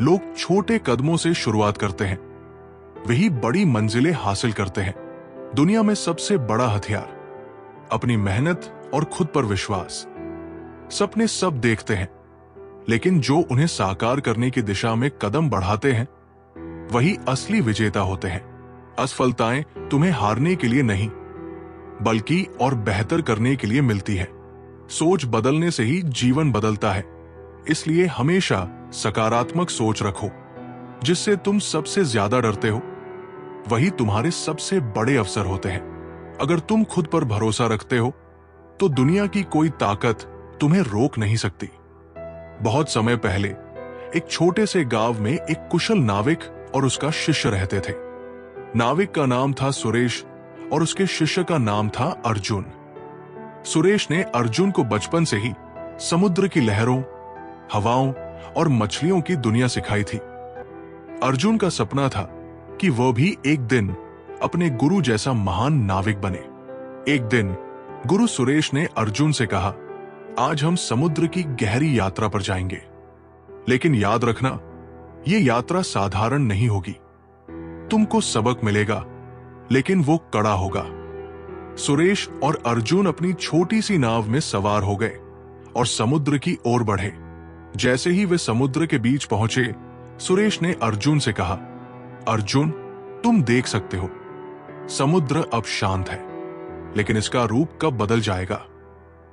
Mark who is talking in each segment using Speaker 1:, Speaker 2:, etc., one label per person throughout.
Speaker 1: लोग छोटे कदमों से शुरुआत करते हैं, वही बड़ी मंजिलें हासिल करते हैं। दुनिया में सबसे बड़ा हथियार अपनी मेहनत और खुद पर विश्वास। सपने सब देखते हैं, लेकिन जो उन्हें साकार करने की दिशा में कदम बढ़ाते हैं वही असली विजेता होते हैं। असफलताएं तुम्हें हारने के लिए नहीं, बल्कि और बेहतर करने के लिए मिलती है। सोच बदलने से ही जीवन बदलता है, इसलिए हमेशा सकारात्मक सोच रखो। जिससे तुम सबसे ज्यादा डरते हो वही तुम्हारे सबसे बड़े अवसर होते हैं। अगर तुम खुद पर भरोसा रखते हो तो दुनिया की कोई ताकत तुम्हें रोक नहीं सकती। बहुत समय पहले एक छोटे से गांव में एक कुशल नाविक और उसका शिष्य रहते थे। नाविक का नाम था सुरेश और उसके शिष्य का नाम था अर्जुन। सुरेश ने अर्जुन को बचपन से ही समुद्र की लहरों, हवाओं और मछलियों की दुनिया सिखाई थी। अर्जुन का सपना था कि वह भी एक दिन अपने गुरु जैसा महान नाविक बने। एक दिन गुरु सुरेश ने अर्जुन से कहा, आज हम समुद्र की गहरी यात्रा पर जाएंगे, लेकिन याद रखना यह यात्रा साधारण नहीं होगी। तुमको सबक मिलेगा, लेकिन वो कड़ा होगा। सुरेश और अर्जुन अपनी छोटी सी नाव में सवार हो गए और समुद्र की ओर बढ़े। जैसे ही वे समुद्र के बीच पहुंचे, सुरेश ने अर्जुन से कहा, अर्जुन, तुम देख सकते हो समुद्र अब शांत है, लेकिन इसका रूप कब बदल जाएगा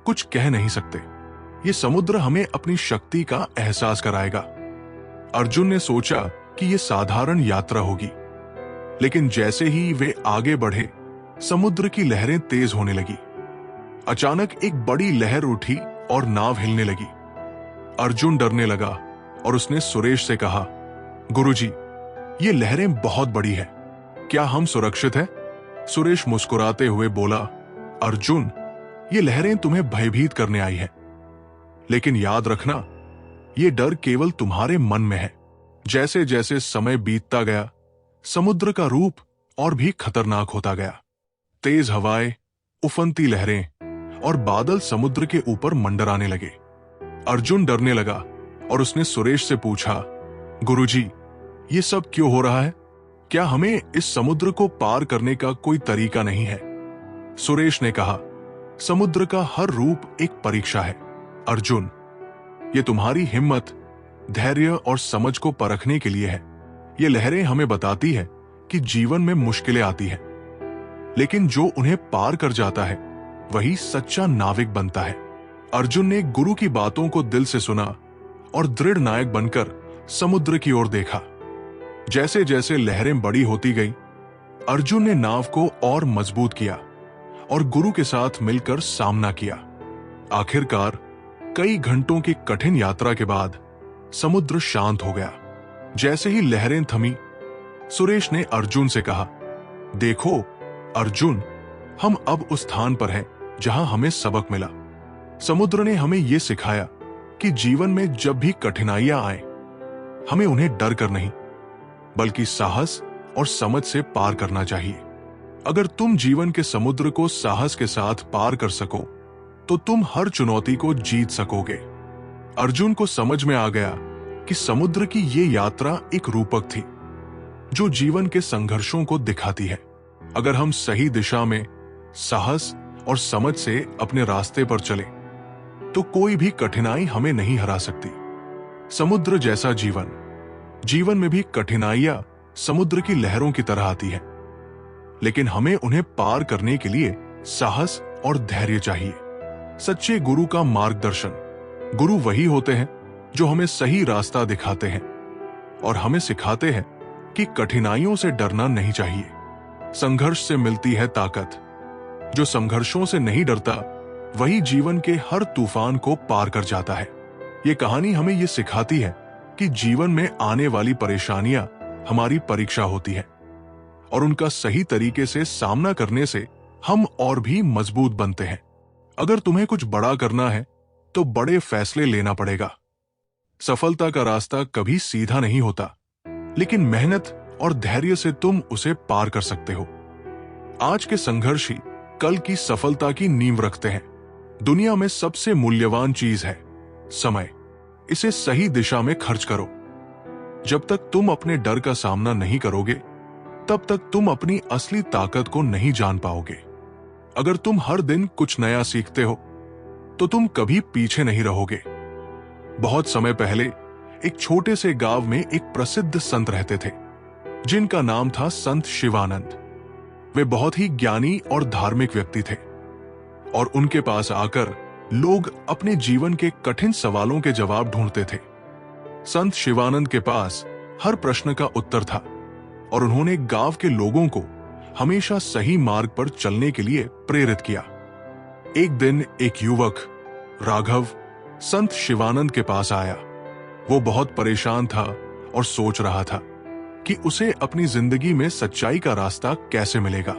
Speaker 1: कुछ कह नहीं सकते। ये समुद्र हमें अपनी शक्ति का एहसास कराएगा। अर्जुन ने सोचा कि यह साधारण यात्रा होगी, लेकिन जैसे ही वे आगे बढ़े समुद्र की लहरें तेज होने लगी। अचानक एक बड़ी लहर उठी और नाव हिलने लगी। अर्जुन डरने लगा और उसने सुरेश से कहा, गुरुजी, ये लहरें बहुत बड़ी है, क्या हम सुरक्षित हैं? सुरेश मुस्कुराते हुए बोला, अर्जुन, ये लहरें तुम्हें भयभीत करने आई है, लेकिन याद रखना ये डर केवल तुम्हारे मन में है। जैसे जैसे समय बीतता गया समुद्र का रूप और भी खतरनाक होता गया। तेज हवाएं, उफनती लहरें और बादल समुद्र के ऊपर मंडराने लगे। अर्जुन डरने लगा और उसने सुरेश से पूछा, गुरुजी, ये सब क्यों हो रहा है? क्या हमें इस समुद्र को पार करने का कोई तरीका नहीं है? सुरेश ने कहा, समुद्र का हर रूप एक परीक्षा है अर्जुन। ये तुम्हारी हिम्मत, धैर्य और समझ को परखने के लिए है। ये लहरें हमें बताती है कि जीवन में मुश्किलें आती हैं, लेकिन जो उन्हें पार कर जाता है वही सच्चा नाविक बनता है। अर्जुन ने गुरु की बातों को दिल से सुना और दृढ़ नायक बनकर समुद्र की ओर देखा। जैसे जैसे लहरें बड़ी होती गईं, अर्जुन ने नाव को और मजबूत किया और गुरु के साथ मिलकर सामना किया। आखिरकार कई घंटों की कठिन यात्रा के बाद समुद्र शांत हो गया। जैसे ही लहरें थमी, सुरेश ने अर्जुन से कहा, देखो अर्जुन, हम अब उस स्थान पर हैं जहां हमें सबक मिला। समुद्र ने हमें यह सिखाया कि जीवन में जब भी कठिनाइयां आए, हमें उन्हें डर कर नहीं, बल्कि साहस और समझ से पार करना चाहिए। अगर तुम जीवन के समुद्र को साहस के साथ पार कर सको, तो तुम हर चुनौती को जीत सकोगे। अर्जुन को समझ में आ गया कि समुद्र की ये यात्रा एक रूपक थी जो जीवन के संघर्षों को दिखाती है। अगर हम सही दिशा में साहस और समझ से अपने रास्ते पर चले, तो कोई भी कठिनाई हमें नहीं हरा सकती। समुद्र जैसा जीवन में भी कठिनाइयां समुद्र की लहरों की तरह आती है, लेकिन हमें उन्हें पार करने के लिए साहस और धैर्य चाहिए। सच्चे गुरु का मार्गदर्शन, गुरु वही होते हैं जो हमें सही रास्ता दिखाते हैं और हमें सिखाते हैं कि कठिनाइयों से डरना नहीं चाहिए। संघर्ष से मिलती है ताकत। जो संघर्षों से नहीं डरता वही जीवन के हर तूफान को पार कर जाता है। ये कहानी हमें ये सिखाती है कि जीवन में आने वाली परेशानियां हमारी परीक्षा होती है और उनका सही तरीके से सामना करने से हम और भी मजबूत बनते हैं। अगर तुम्हें कुछ बड़ा करना है तो बड़े फैसले लेना पड़ेगा। सफलता का रास्ता कभी सीधा नहीं होता, लेकिन मेहनत और धैर्य से तुम उसे पार कर सकते हो। आज के संघर्ष ही कल की सफलता की नींव रखते हैं। दुनिया में सबसे मूल्यवान चीज है समय। इसे सही दिशा में खर्च करो। जब तक तुम अपने डर का सामना नहीं करोगे, तब तक तुम अपनी असली ताकत को नहीं जान पाओगे। अगर तुम हर दिन कुछ नया सीखते हो, तो तुम कभी पीछे नहीं रहोगे। बहुत समय पहले एक छोटे से गांव में एक प्रसिद्ध संत रहते थे, जिनका नाम था संत शिवानंद। वे बहुत ही ज्ञानी और धार्मिक व्यक्ति थे, और उनके पास आकर लोग अपने जीवन के कठिन सवालों के जवाब ढूंढते थे। संत शिवानंद के पास हर प्रश्न का उत्तर था, और उन्होंने गांव के लोगों को हमेशा सही मार्ग पर चलने के लिए प्रेरित किया। एक दिन एक युवक राघव संत शिवानंद के पास आया। वो बहुत परेशान था और सोच रहा था कि उसे अपनी जिंदगी में सच्चाई का रास्ता कैसे मिलेगा।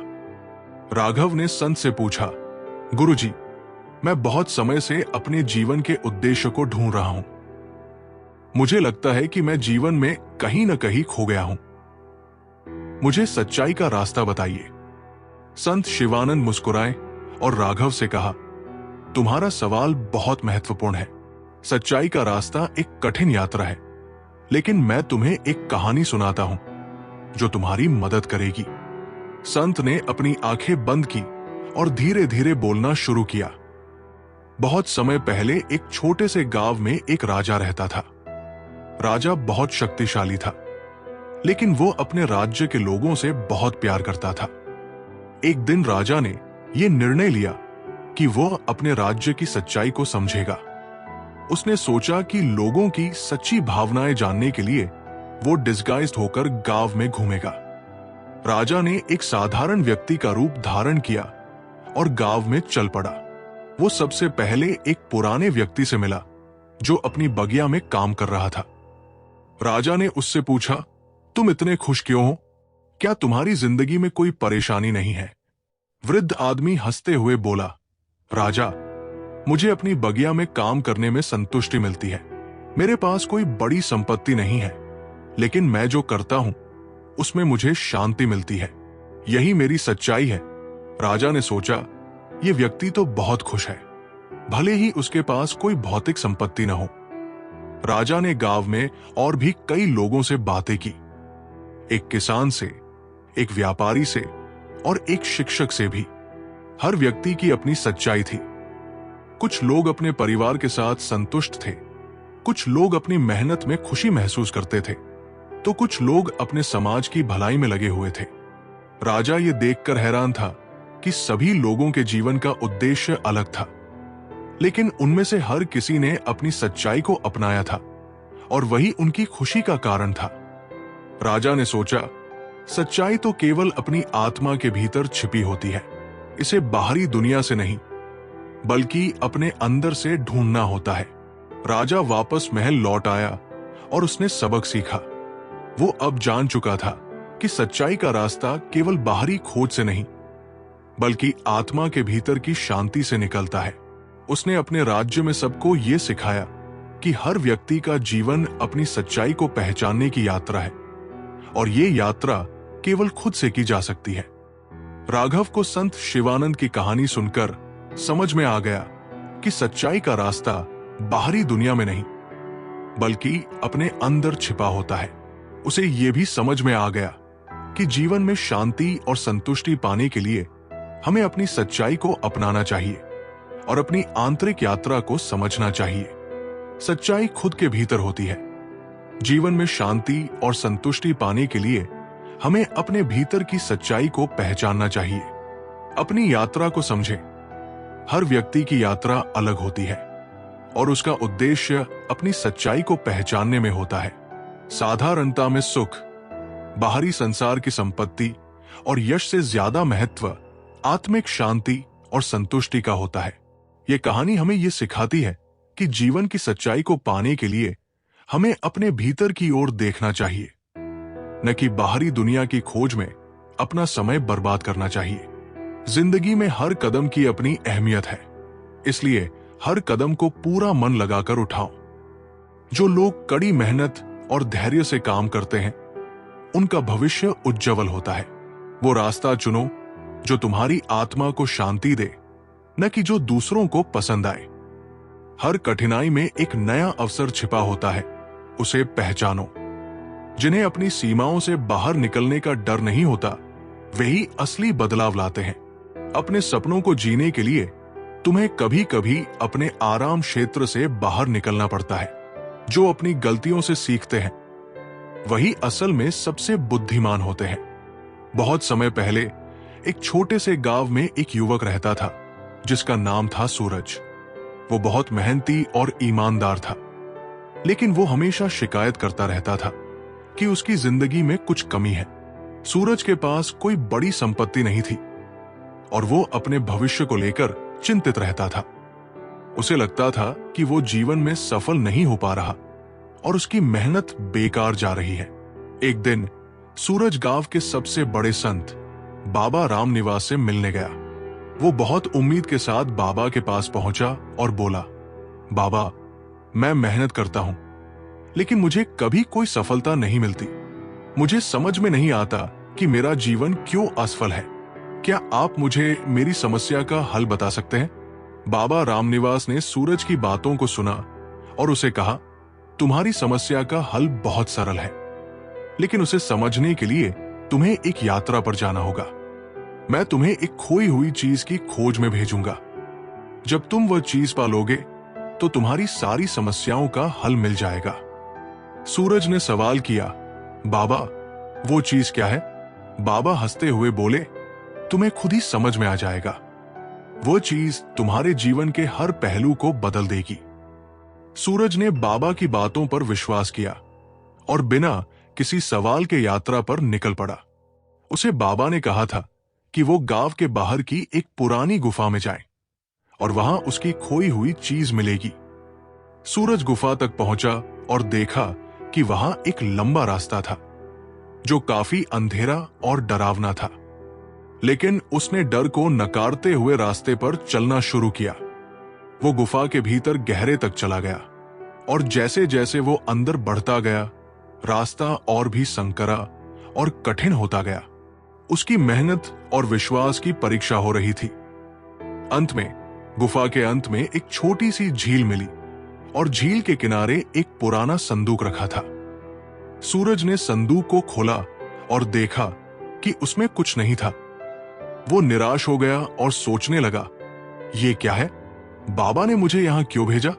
Speaker 1: राघव ने संत से पूछा, गुरुजी, मैं बहुत समय से अपने जीवन के उद्देश्य को ढूंढ रहा हूं। मुझे लगता है कि मैं जीवन में कहीं न कहीं खो गया हूं। मुझे सच्चाई का रास्ता बताइए। संत शिवानंद मुस्कुराए और राघव से कहा, तुम्हारा सवाल बहुत महत्वपूर्ण है। सच्चाई का रास्ता एक कठिन यात्रा है, लेकिन मैं तुम्हें एक कहानी सुनाता हूं जो तुम्हारी मदद करेगी। संत ने अपनी आंखें बंद की और धीरे धीरे बोलना शुरू किया। बहुत समय पहले एक छोटे से गांव में एक राजा रहता था। राजा बहुत शक्तिशाली था, लेकिन वो अपने राज्य के लोगों से बहुत प्यार करता था। एक दिन राजा ने यह निर्णय लिया कि वो अपने राज्य की सच्चाई को समझेगा। उसने सोचा कि लोगों की सच्ची भावनाएं जानने के लिए वो डिस्गाइज्ड होकर गांव में घूमेगा। राजा ने एक साधारण व्यक्ति का रूप धारण किया और गांव में चल पड़ा। वो सबसे पहले एक पुराने व्यक्ति से मिला जो अपनी बगिया में काम कर रहा था। राजा ने उससे पूछा, तुम इतने खुश क्यों हो? क्या तुम्हारी जिंदगी में कोई परेशानी नहीं है? वृद्ध आदमी हंसते हुए बोला, राजा, मुझे अपनी बगिया में काम करने में संतुष्टि मिलती है। मेरे पास कोई बड़ी संपत्ति नहीं है, लेकिन मैं जो करता हूं उसमें मुझे शांति मिलती है। यही मेरी सच्चाई है। राजा ने सोचा, यह व्यक्ति तो बहुत खुश है, भले ही उसके पास कोई भौतिक संपत्ति न हो। राजा ने गांव में और भी कई लोगों से बातें की, एक किसान से, एक व्यापारी से और एक शिक्षक से भी। हर व्यक्ति की अपनी सच्चाई थी। कुछ लोग अपने परिवार के साथ संतुष्ट थे, कुछ लोग अपनी मेहनत में खुशी महसूस करते थे, तो कुछ लोग अपने समाज की भलाई में लगे हुए थे। राजा ये देखकर हैरान था कि सभी लोगों के जीवन का उद्देश्य अलग था, लेकिन उनमें से हर किसी ने अपनी सच्चाई को अपनाया था और वही उनकी खुशी का कारण था। राजा ने सोचा, सच्चाई तो केवल अपनी आत्मा के भीतर छिपी होती है। इसे बाहरी दुनिया से नहीं, बल्कि अपने अंदर से ढूंढना होता है। राजा वापस महल लौट आया और उसने सबक सीखा। वो अब जान चुका था कि सच्चाई का रास्ता केवल बाहरी खोज से नहीं, बल्कि आत्मा के भीतर की शांति से निकलता है। उसने अपने राज्य में सबको ये सिखाया कि हर व्यक्ति का जीवन अपनी सच्चाई को पहचानने की यात्रा है, और ये यात्रा केवल खुद से की जा सकती है। राघव को संत शिवानंद की कहानी सुनकर समझ में आ गया कि सच्चाई का रास्ता बाहरी दुनिया में नहीं, बल्कि अपने अंदर छिपा होता है। उसे यह भी समझ में आ गया कि जीवन में शांति और संतुष्टि पाने के लिए हमें अपनी सच्चाई को अपनाना चाहिए और अपनी आंतरिक यात्रा को समझना चाहिए। सच्चाई खुद के भीतर होती है। जीवन में शांति और संतुष्टि पाने के लिए हमें अपने भीतर की सच्चाई को पहचानना चाहिए। अपनी यात्रा को समझें। हर व्यक्ति की यात्रा अलग होती है और उसका उद्देश्य अपनी सच्चाई को पहचानने में होता है। साधारणता में सुख, बाहरी संसार की संपत्ति और यश से ज्यादा महत्व आत्मिक शांति और संतुष्टि का होता है। यह कहानी हमें यह सिखाती है कि जीवन की सच्चाई को पाने के लिए हमें अपने भीतर की ओर देखना चाहिए, न कि बाहरी दुनिया की खोज में अपना समय बर्बाद करना चाहिए। जिंदगी में हर कदम की अपनी अहमियत है, इसलिए हर कदम को पूरा मन लगाकर उठाओ। जो लोग कड़ी मेहनत और धैर्य से काम करते हैं, उनका भविष्य उज्जवल होता है। वो रास्ता चुनो जो तुम्हारी आत्मा को शांति दे, न कि जो दूसरों को पसंद आए। हर कठिनाई में एक नया अवसर छिपा होता है, उसे पहचानो। जिन्हें अपनी सीमाओं से बाहर निकलने का डर नहीं होता, वही असली बदलाव लाते हैं। अपने सपनों को जीने के लिए तुम्हें कभी कभी अपने आराम क्षेत्र से बाहर निकलना पड़ता है। जो अपनी गलतियों से सीखते हैं वही असल में सबसे बुद्धिमान होते हैं। बहुत समय पहले एक छोटे से गांव में एक युवक रहता था जिसका नाम था सूरज। वो बहुत मेहनती और ईमानदार था, लेकिन वो हमेशा शिकायत करता रहता था कि उसकी जिंदगी में कुछ कमी है। सूरज के पास कोई बड़ी संपत्ति नहीं थी और वो अपने भविष्य को लेकर चिंतित रहता था। उसे लगता था कि वो जीवन में सफल नहीं हो पा रहा और उसकी मेहनत बेकार जा रही है। एक दिन सूरज गांव के सबसे बड़े संत बाबा रामनिवास से मिलने गया। वो बहुत उम्मीद के साथ बाबा के पास पहुंचा और बोला, बाबा, मैं मेहनत करता हूं, लेकिन मुझे कभी कोई सफलता नहीं मिलती। मुझे समझ में नहीं आता कि मेरा जीवन क्यों असफल है। क्या आप मुझे मेरी समस्या का हल बता सकते हैं? बाबा रामनिवास ने सूरज की बातों को सुना और उसे कहा, तुम्हारी समस्या का हल बहुत सरल है, लेकिन उसे समझने के लिए तुम्हें एक यात्रा पर जाना होगा। मैं तुम्हें एक खोई हुई चीज की खोज में भेजूंगा। जब तुम वह चीज पालोगे तो तुम्हारी सारी समस्याओं का हल मिल जाएगा। सूरज ने सवाल किया, बाबा, वो चीज क्या है? बाबा हंसते हुए बोले, तुम्हें खुद ही समझ में आ जाएगा। वो चीज तुम्हारे जीवन के हर पहलू को बदल देगी। सूरज ने बाबा की बातों पर विश्वास किया और बिना किसी सवाल के यात्रा पर निकल पड़ा। उसे बाबा ने कहा था कि वो गांव के बाहर की एक पुरानी गुफा में जाए और वहां उसकी खोई हुई चीज मिलेगी। सूरज गुफा तक पहुंचा और देखा कि वहां एक लंबा रास्ता था जो काफी अंधेरा और डरावना था, लेकिन उसने डर को नकारते हुए रास्ते पर चलना शुरू किया। वो गुफा के भीतर गहरे तक चला गया और जैसे जैसे वो अंदर बढ़ता गया, रास्ता और भी संकरा और कठिन होता गया। उसकी मेहनत और विश्वास की परीक्षा हो रही थी। अंत में गुफा के अंत में एक छोटी सी झील मिली और झील के किनारे एक पुराना संदूक रखा था। सूरज ने संदूक को खोला और देखा कि उसमें कुछ नहीं था। वो निराश हो गया और सोचने लगा, ये क्या है? बाबा ने मुझे यहां क्यों भेजा?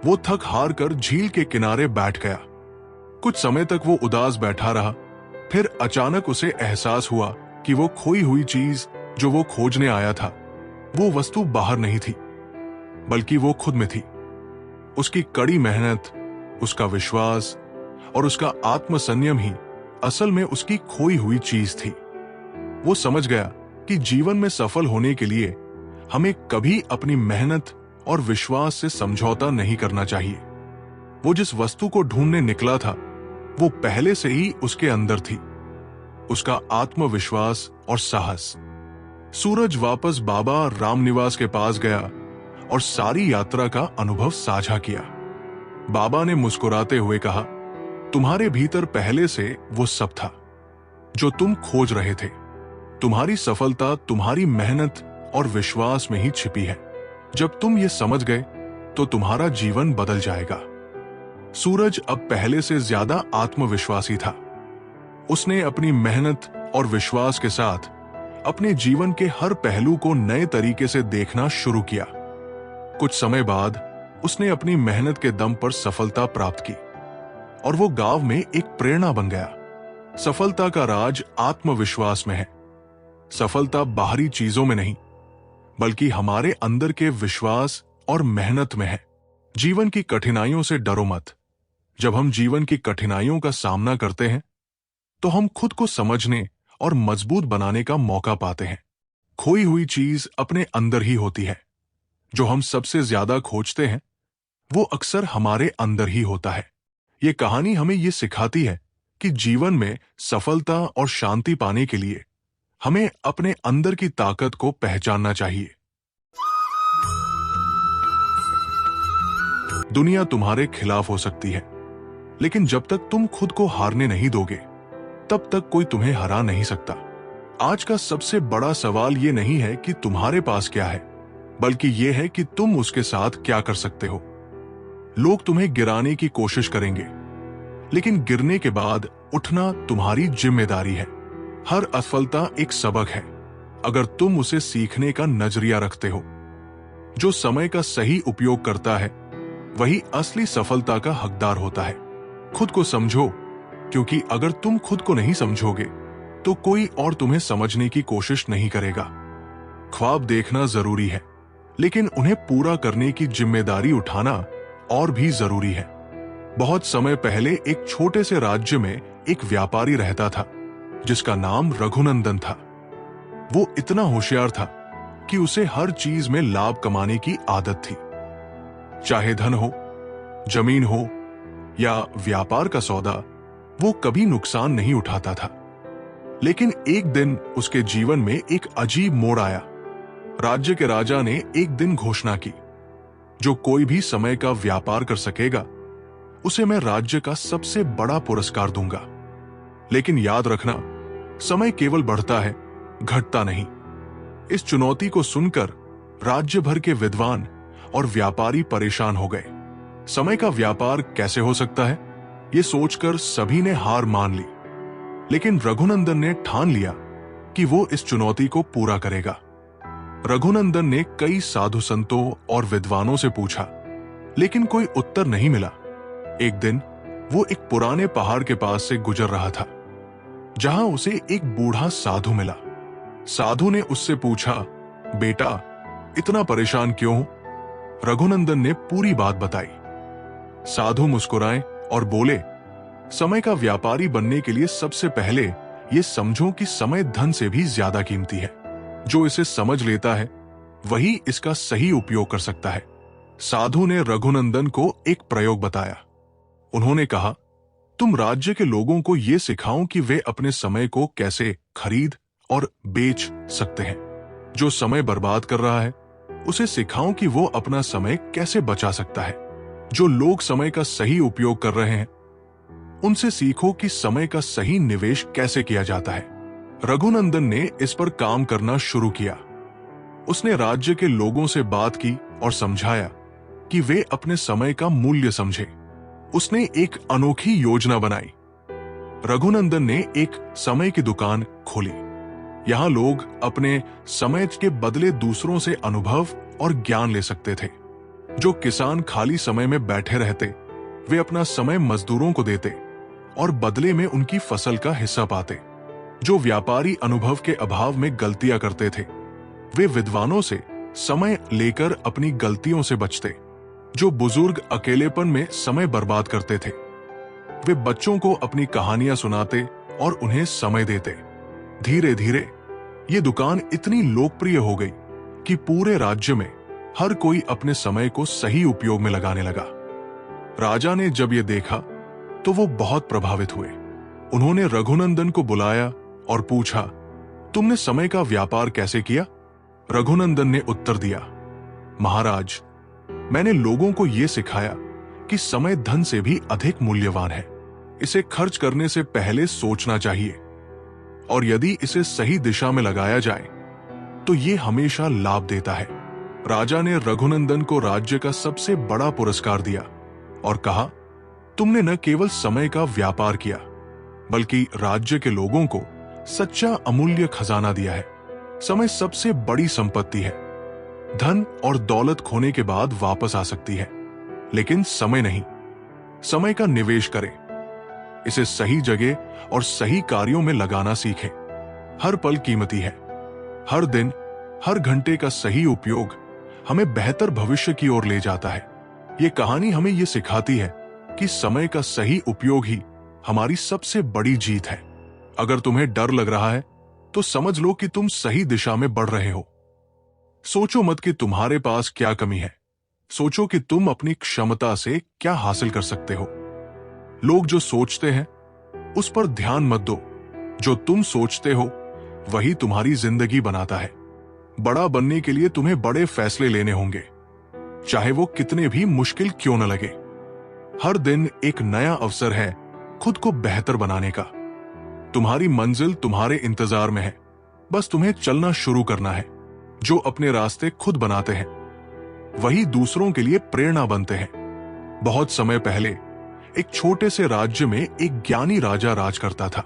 Speaker 1: वो थक हार कर झील के किनारे बैठ गया। कुछ समय तक वो उदास बैठा रहा। फिर अचानक उसे एहसास हुआ कि वो खोई हुई चीज जो वो खोजने आया था, वो वस्तु बाहर नहीं थी, बल्कि वो खुद में थी। उसकी कड़ी मेहनत, उसका विश्वास और उसका आत्मसंयम ही असल में उसकी खोई हुई चीज थी। वो समझ गया कि जीवन में सफल होने के लिए हमें कभी अपनी मेहनत और विश्वास से समझौता नहीं करना चाहिए। वो जिस वस्तु को ढूंढने निकला था, वो पहले से ही उसके अंदर थी, उसका आत्मविश्वास और साहस। सूरज वापस बाबा रामनिवास के पास गया और सारी यात्रा का अनुभव साझा किया। बाबा ने मुस्कुराते हुए कहा, तुम्हारे भीतर पहले से वो सब था जो तुम खोज रहे थे। तुम्हारी सफलता तुम्हारी मेहनत और विश्वास में ही छिपी है। जब तुम ये समझ गए तो तुम्हारा जीवन बदल जाएगा। सूरज अब पहले से ज्यादा आत्मविश्वासी था। उसने अपनी मेहनत और विश्वास के साथ अपने जीवन के हर पहलू को नए तरीके से देखना शुरू किया। कुछ समय बाद उसने अपनी मेहनत के दम पर सफलता प्राप्त की और वो गांव में एक प्रेरणा बन गया। सफलता का राज आत्मविश्वास में है। सफलता बाहरी चीजों में नहीं, बल्कि हमारे अंदर के विश्वास और मेहनत में है। जीवन की कठिनाइयों से डरो मत। जब हम जीवन की कठिनाइयों का सामना करते हैं तो हम खुद को समझने और मजबूत बनाने का मौका पाते हैं। खोई हुई चीज अपने अंदर ही होती है। जो हम सबसे ज्यादा खोजते हैं वो अक्सर हमारे अंदर ही होता है। ये कहानी हमें ये सिखाती है कि जीवन में सफलता और शांति पाने के लिए हमें अपने अंदर की ताकत को पहचानना चाहिए। दुनिया तुम्हारे खिलाफ हो सकती है, लेकिन जब तक तुम खुद को हारने नहीं दोगे, तब तक कोई तुम्हें हरा नहीं सकता। आज का सबसे बड़ा सवाल ये नहीं है कि तुम्हारे पास क्या है, बल्कि ये है कि तुम उसके साथ क्या कर सकते हो। लोग तुम्हें गिराने की कोशिश करेंगे, लेकिन गिरने के बाद उठना तुम्हारी जिम्मेदारी है। हर असफलता एक सबक है, अगर तुम उसे सीखने का नजरिया रखते हो। जो समय का सही उपयोग करता है वही असली सफलता का हकदार होता है। खुद को समझो, क्योंकि अगर तुम खुद को नहीं समझोगे तो कोई और तुम्हें समझने की कोशिश नहीं करेगा। ख्वाब देखना जरूरी है, लेकिन उन्हें पूरा करने की जिम्मेदारी उठाना और भी जरूरी है। बहुत समय पहले एक छोटे से राज्य में एक व्यापारी रहता था जिसका नाम रघुनंदन था। वो इतना होशियार था कि उसे हर चीज में लाभ कमाने की आदत थी। चाहे धन हो, जमीन हो या व्यापार का सौदा, वो कभी नुकसान नहीं उठाता था। लेकिन एक दिन उसके जीवन में एक अजीब मोड़ आया। राज्य के राजा ने एक दिन घोषणा की, जो कोई भी समय का व्यापार कर सकेगा उसे मैं राज्य का सबसे बड़ा पुरस्कार दूंगा। लेकिन याद रखना, समय केवल बढ़ता है, घटता नहीं। इस चुनौती को सुनकर राज्य भर के विद्वान और व्यापारी परेशान हो गए। समय का व्यापार कैसे हो सकता है, ये सोचकर सभी ने हार मान ली। लेकिन रघुनंदन ने ठान लिया कि वो इस चुनौती को पूरा करेगा। रघुनंदन ने कई साधु संतों और विद्वानों से पूछा, लेकिन कोई उत्तर नहीं मिला। एक दिन वो एक पुराने पहाड़ के पास से गुजर रहा था, जहां उसे एक बूढ़ा साधु मिला। साधु ने उससे पूछा, बेटा, इतना परेशान क्यों हो? रघुनंदन ने पूरी बात बताई। साधु मुस्कुराए और बोले, समय का व्यापारी बनने के लिए सबसे पहले ये समझो कि समय धन से भी ज्यादा कीमती है। जो इसे समझ लेता है वही इसका सही उपयोग कर सकता है। साधु ने रघुनंदन को एक प्रयोग बताया। उन्होंने कहा, तुम राज्य के लोगों को यह सिखाओ कि वे अपने समय को कैसे खरीद और बेच सकते हैं। जो समय बर्बाद कर रहा है उसे सिखाओ कि वो अपना समय कैसे बचा सकता है। जो लोग समय का सही उपयोग कर रहे हैं उनसे सीखो कि समय का सही निवेश कैसे किया जाता है। रघुनंदन ने इस पर काम करना शुरू किया। उसने राज्य के लोगों से बात की और समझाया कि वे अपने समय का मूल्य समझें। उसने एक अनोखी योजना बनाई। रघुनंदन ने एक समय की दुकान खोली। यहां लोग अपने समय के बदले दूसरों से अनुभव और ज्ञान ले सकते थे। जो किसान खाली समय में बैठे रहते, वे अपना समय मजदूरों को देते और बदले में उनकी फसल का हिस्सा पाते। जो व्यापारी अनुभव के अभाव में गलतियां करते थे, वे विद्वानों से समय लेकर अपनी गलतियों से बचते। जो बुजुर्ग अकेलेपन में समय बर्बाद करते थे, वे बच्चों को अपनी कहानियां सुनाते और उन्हें समय देते। धीरे धीरे ये दुकान इतनी लोकप्रिय हो गई कि पूरे राज्य में हर कोई अपने समय को सही उपयोग में लगाने लगा। राजा ने जब ये देखा तो वो बहुत प्रभावित हुए। उन्होंने रघुनंदन को बुलाया और पूछा, तुमने समय का व्यापार कैसे किया? रघुनंदन ने उत्तर दिया, महाराज, मैंने लोगों को यह सिखाया कि समय धन से भी अधिक मूल्यवान है। इसे खर्च करने से पहले सोचना चाहिए और यदि इसे सही दिशा में लगाया जाए तो यह हमेशा लाभ देता है। राजा ने रघुनंदन को राज्य का सबसे बड़ा पुरस्कार दिया और कहा, तुमने न केवल समय का व्यापार किया बल्कि राज्य के लोगों को सच्चा अमूल्य खजाना दिया है। समय सबसे बड़ी संपत्ति है। धन और दौलत खोने के बाद वापस आ सकती है, लेकिन समय नहीं। समय का निवेश करें, इसे सही जगह और सही कार्यों में लगाना सीखें। हर पल कीमती है। हर दिन, हर घंटे का सही उपयोग हमें बेहतर भविष्य की ओर ले जाता है। ये कहानी हमें ये सिखाती है कि समय का सही उपयोग ही हमारी सबसे बड़ी जीत है। अगर तुम्हें डर लग रहा है तो समझ लो कि तुम सही दिशा में बढ़ रहे हो। सोचो मत कि तुम्हारे पास क्या कमी है, सोचो कि तुम अपनी क्षमता से क्या हासिल कर सकते हो। लोग जो सोचते हैं उस पर ध्यान मत दो। जो तुम सोचते हो वही तुम्हारी जिंदगी बनाता है। बड़ा बनने के लिए तुम्हें बड़े फैसले लेने होंगे, चाहे वो कितने भी मुश्किल क्यों न लगे। हर दिन एक नया अवसर है खुद को बेहतर बनाने का। तुम्हारी मंजिल तुम्हारे इंतजार में है, बस तुम्हें चलना शुरू करना है। जो अपने रास्ते खुद बनाते हैं वही दूसरों के लिए प्रेरणा बनते हैं। बहुत समय पहले एक छोटे से राज्य में एक ज्ञानी राजा राज करता था।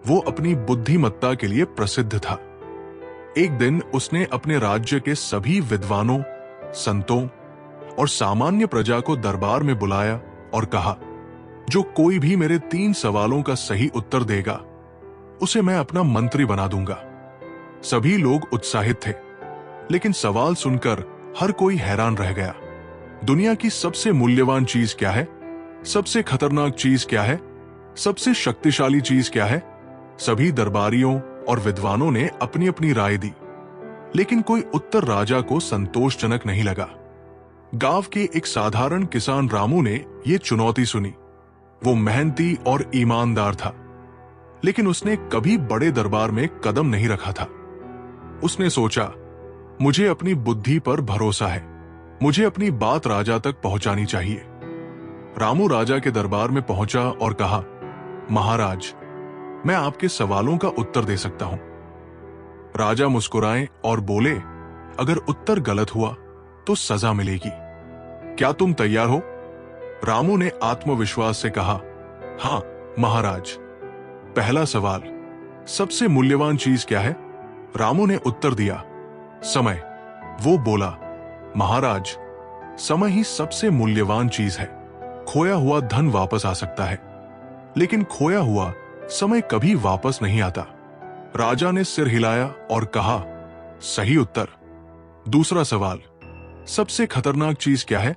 Speaker 1: वो अपनी बुद्धिमत्ता के लिए प्रसिद्ध था। एक दिन उसने अपने राज्य के सभी विद्वानों, संतों और सामान्य प्रजा को दरबार में बुलाया और कहा, जो कोई भी मेरे 3 सवालों का सही उत्तर देगा, उसे मैं अपना मंत्री बना दूंगा। सभी लोग उत्साहित थे, लेकिन सवाल सुनकर हर कोई हैरान रह गया। दुनिया की सबसे मूल्यवान चीज क्या है? सबसे खतरनाक चीज क्या है? सबसे शक्तिशाली चीज क्या है? सभी दरबारियों और विद्वानों ने अपनी अपनी राय दी, लेकिन कोई उत्तर राजा को संतोषजनक नहीं लगा। गांव के एक साधारण किसान रामू ने यह चुनौती सुनी। वो मेहनती और ईमानदार था, लेकिन उसने कभी बड़े दरबार में कदम नहीं रखा था। उसने सोचा, मुझे अपनी बुद्धि पर भरोसा है, मुझे अपनी बात राजा तक पहुंचानी चाहिए। रामू राजा के दरबार में पहुंचा और कहा, महाराज, मैं आपके सवालों का उत्तर दे सकता हूं। राजा मुस्कुराए और बोले, अगर उत्तर गलत हुआ तो सजा मिलेगी। क्या तुम तैयार हो? रामू ने आत्मविश्वास से कहा, हां महाराज। पहला सवाल, सबसे मूल्यवान चीज क्या है? रामू ने उत्तर दिया, समय। वो बोला, महाराज, समय ही सबसे मूल्यवान चीज है। खोया हुआ धन वापस आ सकता है, लेकिन खोया हुआ समय कभी वापस नहीं आता। राजा ने सिर हिलाया और कहा, सही उत्तर। दूसरा सवाल, सबसे खतरनाक चीज क्या है?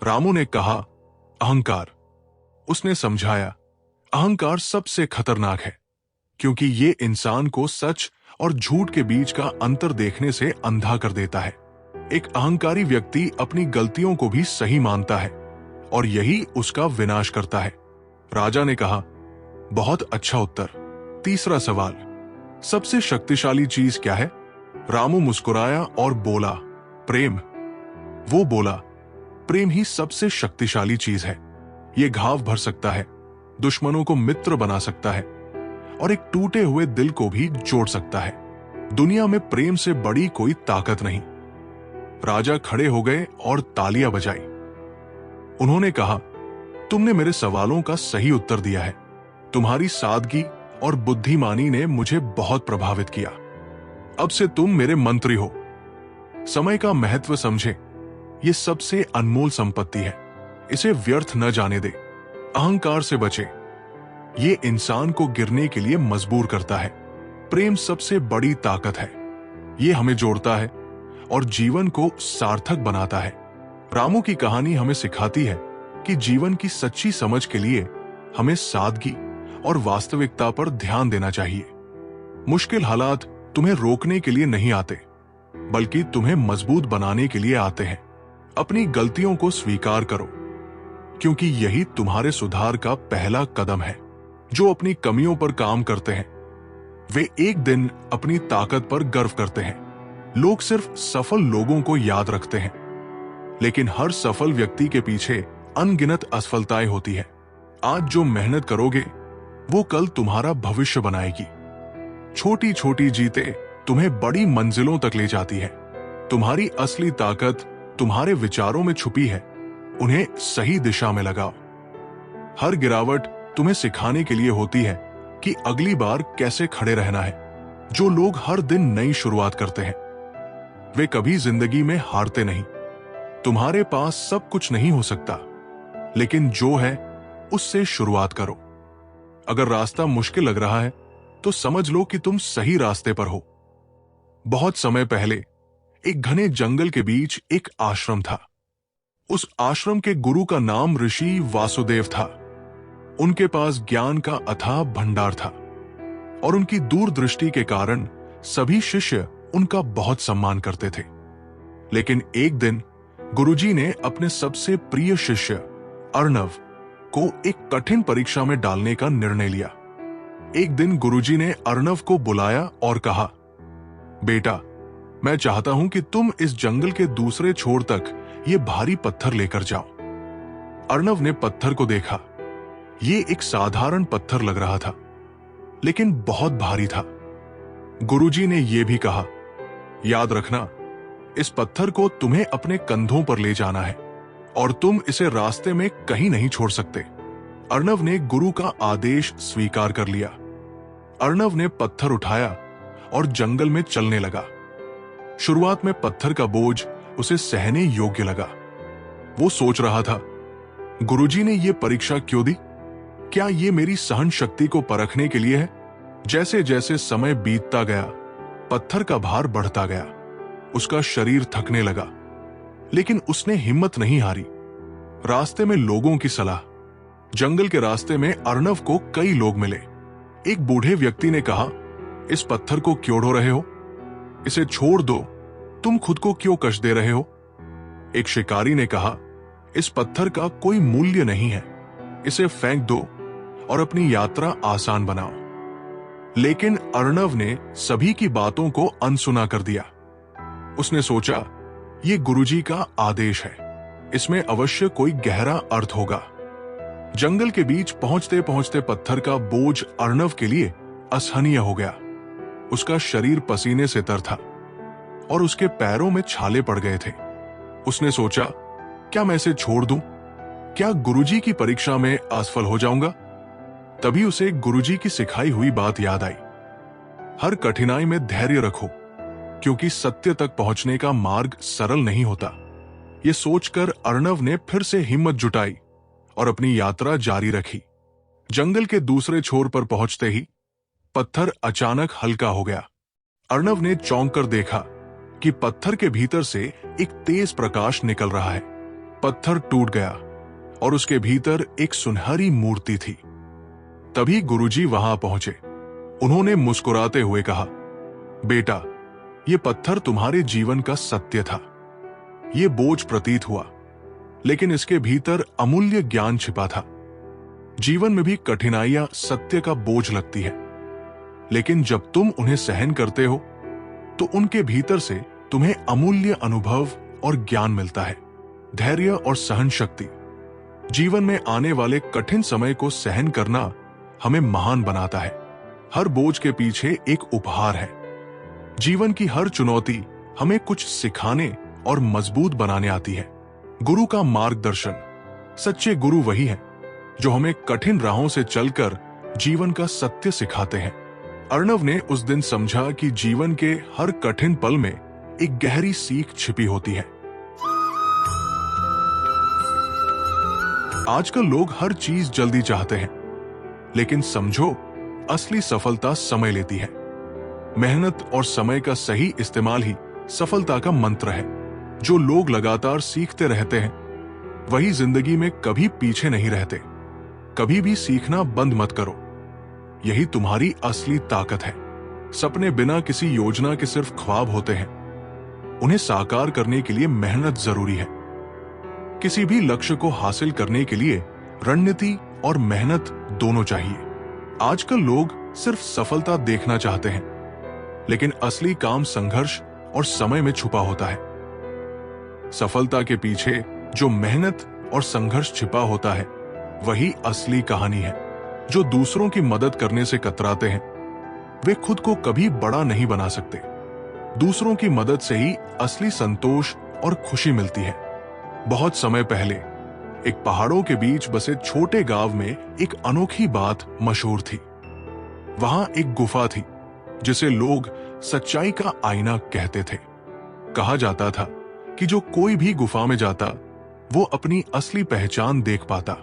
Speaker 1: रामू ने कहा, अहंकार। उसने समझाया, अहंकार सबसे खतरनाक है, क्योंकि ये इंसान को सच और झूठ के बीच का अंतर देखने से अंधा कर देता है। एक अहंकारी व्यक्ति अपनी गलतियों को भी सही मानता है, और यही उसका विनाश करता है। राजा ने कहा, बहुत अच्छा उत्तर। तीसरा सवाल, सबसे शक्तिशाली चीज क्या है? रामू मुस्कुराया और बोला, प्रेम। वो बोला, प्रेम ही सबसे शक्तिशाली चीज है। ये घाव भर सकता है, दुश्मनों को मित्र बना सकता है, और एक टूटे हुए दिल को भी जोड़ सकता है। दुनिया में प्रेम से बड़ी कोई ताकत नहीं। राजा खड़े हो गए और तालियां बजाई। उन्होंने कहा, तुमने मेरे सवालों का सही उत्तर दिया है। तुम्हारी सादगी और बुद्धिमानी ने मुझे बहुत प्रभावित किया। अब से तुम मेरे मंत्री हो। समय का महत्व समझे, ये सबसे अनमोल संपत्ति है। इसे व्यर्थ न जाने दे। अहंकार से बचे, ये इंसान को गिरने के लिए मजबूर करता है। प्रेम सबसे बड़ी ताकत है, ये हमें जोड़ता है और जीवन को सार्थक बनाता है। रामू की कहानी हमें सिखाती है कि जीवन की सच्ची समझ के लिए हमें सादगी और वास्तविकता पर ध्यान देना चाहिए। मुश्किल हालात तुम्हें रोकने के लिए नहीं आते, बल्कि तुम्हें मजबूत बनाने के लिए आते हैं। अपनी गलतियों को स्वीकार करो, क्योंकि यही तुम्हारे सुधार का पहला कदम है। जो अपनी कमियों पर काम करते हैं, वे एक दिन अपनी ताकत पर गर्व करते हैं। लोग सिर्फ सफल लोगों को याद रखते हैं, लेकिन हर सफल व्यक्ति के पीछे अनगिनत असफलताएं होती है। आज जो मेहनत करोगे, वो कल तुम्हारा भविष्य बनाएगी। छोटी छोटी जीतें तुम्हें बड़ी मंजिलों तक ले जाती है। तुम्हारी असली ताकत तुम्हारे विचारों में छुपी है, उन्हें सही दिशा में लगाओ। हर गिरावट तुम्हें सिखाने के लिए होती है कि अगली बार कैसे खड़े रहना है। जो लोग हर दिन नई शुरुआत करते हैं, वे कभी जिंदगी में हारते नहीं। तुम्हारे पास सब कुछ नहीं हो सकता, लेकिन जो है उससे शुरुआत करो। अगर रास्ता मुश्किल लग रहा है, तो समझ लो कि तुम सही रास्ते पर हो। बहुत समय पहले एक घने जंगल के बीच एक आश्रम था। उस आश्रम के गुरु का नाम ऋषि वासुदेव था। उनके पास ज्ञान का अथाह भंडार था, और उनकी दूरदृष्टि के कारण सभी शिष्य उनका बहुत सम्मान करते थे। लेकिन एक दिन गुरुजी ने अपने सबसे प्रिय शिष्य अर्णव को एक कठिन परीक्षा में डालने का निर्णय लिया। एक दिन गुरुजी ने अर्णव को बुलाया और कहा, बेटा, मैं चाहता हूं कि तुम इस जंगल के दूसरे छोर तक ये भारी पत्थर लेकर जाओ। अर्णव ने पत्थर को देखा। ये एक साधारण पत्थर लग रहा था, लेकिन बहुत भारी था। गुरुजी ने यह भी कहा, याद रखना, इस पत्थर को तुम्हें अपने कंधों पर ले जाना है, और तुम इसे रास्ते में कहीं नहीं छोड़ सकते। अर्णव ने गुरु का आदेश स्वीकार कर लिया। अर्णव ने पत्थर उठाया और जंगल में चलने लगा। शुरुआत में पत्थर का बोझ उसे सहने योग्य लगा। वो सोच रहा था, गुरुजी ने ये परीक्षा क्यों दी? क्या ये मेरी सहन शक्ति को परखने के लिए है? जैसे जैसे समय बीतता गया, पत्थर का भार बढ़ता गया। उसका शरीर थकने लगा, लेकिन उसने हिम्मत नहीं हारी। रास्ते में लोगों की सलाह। जंगल के रास्ते में अर्णव को कई लोग मिले। एक बूढ़े व्यक्ति ने कहा, इस पत्थर को क्यों ढो रहे हो? इसे छोड़ दो, तुम खुद को क्यों कष्ट दे रहे हो? एक शिकारी ने कहा, इस पत्थर का कोई मूल्य नहीं है, इसे फेंक दो और अपनी यात्रा आसान बनाओ। लेकिन अर्णव ने सभी की बातों को अनसुना कर दिया। उसने सोचा, ये गुरुजी का आदेश है, इसमें अवश्य कोई गहरा अर्थ होगा। जंगल के बीच पहुंचते पहुंचते पत्थर का बोझ अर्णव के लिए असहनीय हो गया। उसका शरीर पसीने से तर था और उसके पैरों में छाले पड़ गए थे। उसने सोचा, क्या मैं इसे छोड़ दूं? क्या गुरुजी की परीक्षा में असफल हो जाऊंगा? तभी उसे गुरुजी की सिखाई हुई बात याद आई। हर कठिनाई में धैर्य रखो, क्योंकि सत्य तक पहुंचने का मार्ग सरल नहीं होता। यह सोचकर अर्णव ने फिर से हिम्मत जुटाई और अपनी यात्रा जारी रखी। जंगल के दूसरे छोर पर पहुंचते ही पत्थर अचानक हल्का हो गया। अर्णव ने चौंक कर देखा कि पत्थर के भीतर से एक तेज प्रकाश निकल रहा है। पत्थर टूट गया और उसके भीतर एक सुनहरी मूर्ति थी। तभी गुरुजी वहां पहुंचे। उन्होंने मुस्कुराते हुए कहा, बेटा, ये पत्थर तुम्हारे जीवन का सत्य था। ये बोझ प्रतीत हुआ, लेकिन इसके भीतर अमूल्य ज्ञान छिपा था। जीवन में भी कठिनाइयां सत्य का बोझ लगती है, लेकिन जब तुम उन्हें सहन करते हो तो उनके भीतर से तुम्हें अमूल्य अनुभव और ज्ञान मिलता है। धैर्य और सहन शक्ति जीवन में आने वाले कठिन समय को सहन करना हमें महान बनाता है। हर बोझ के पीछे एक उपहार है। जीवन की हर चुनौती हमें कुछ सिखाने और मजबूत बनाने आती है। गुरु का मार्गदर्शन। सच्चे गुरु वही हैं जो हमें कठिन राहों से चलकर जीवन का सत्य सिखाते हैं। अर्णव ने उस दिन समझा कि जीवन के हर कठिन पल में एक गहरी सीख छिपी होती है। आजकल लोग हर चीज जल्दी चाहते हैं, लेकिन समझो, असली सफलता समय लेती है। मेहनत और समय का सही इस्तेमाल ही सफलता का मंत्र है। जो लोग लगातार सीखते रहते हैं, वही जिंदगी में कभी पीछे नहीं रहते। कभी भी सीखना बंद मत करो, यही तुम्हारी असली ताकत है। सपने बिना किसी योजना के सिर्फ ख्वाब होते हैं। उन्हें साकार करने के लिए मेहनत जरूरी है। किसी भी लक्ष्य को हासिल करने के लिए रणनीति और मेहनत दोनों चाहिए। आजकल लोग सिर्फ सफलता देखना चाहते हैं, लेकिन असली काम संघर्ष और समय में छुपा होता है। सफलता के पीछे जो मेहनत और संघर्ष छिपा होता है, वही असली कहानी है। जो दूसरों की मदद करने से कतराते हैं, वे खुद को कभी बड़ा नहीं बना सकते। दूसरों की मदद से ही असली संतोष और खुशी मिलती है। बहुत समय पहले एक पहाड़ों के बीच बसे छोटे गांव में एक अनोखी बात मशहूर थी। वहां एक गुफा थी जिसे लोग सच्चाई का आईना कहते थे। कहा जाता था कि जो कोई भी गुफा में जाता, वो अपनी असली पहचान देख पाता।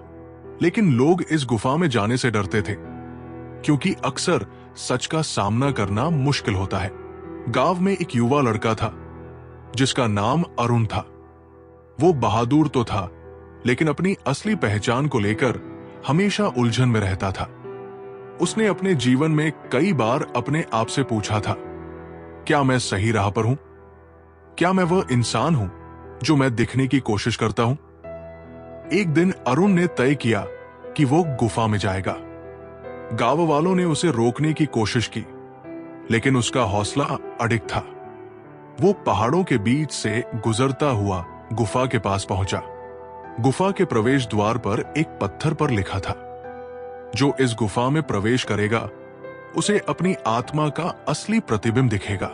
Speaker 1: लेकिन लोग इस गुफा में जाने से डरते थे, क्योंकि अक्सर सच का सामना करना मुश्किल होता है। गांव में एक युवा लड़का था जिसका नाम अरुण था। वो बहादुर तो था, लेकिन अपनी असली पहचान को लेकर हमेशा उलझन में रहता था। उसने अपने जीवन में कई बार अपने आप से पूछा था, क्या मैं सही राह पर हूं? क्या मैं वह इंसान हूं जो मैं दिखने की कोशिश करता हूं? एक दिन अरुण ने तय किया कि वो गुफा में जाएगा। गांव वालों ने उसे रोकने की कोशिश की, लेकिन उसका हौसला अडिग था। वो पहाड़ों के बीच से गुजरता हुआ गुफा के पास पहुंचा। गुफा के प्रवेश द्वार पर एक पत्थर पर लिखा था, जो इस गुफा में प्रवेश करेगा उसे अपनी आत्मा का असली प्रतिबिंब दिखेगा।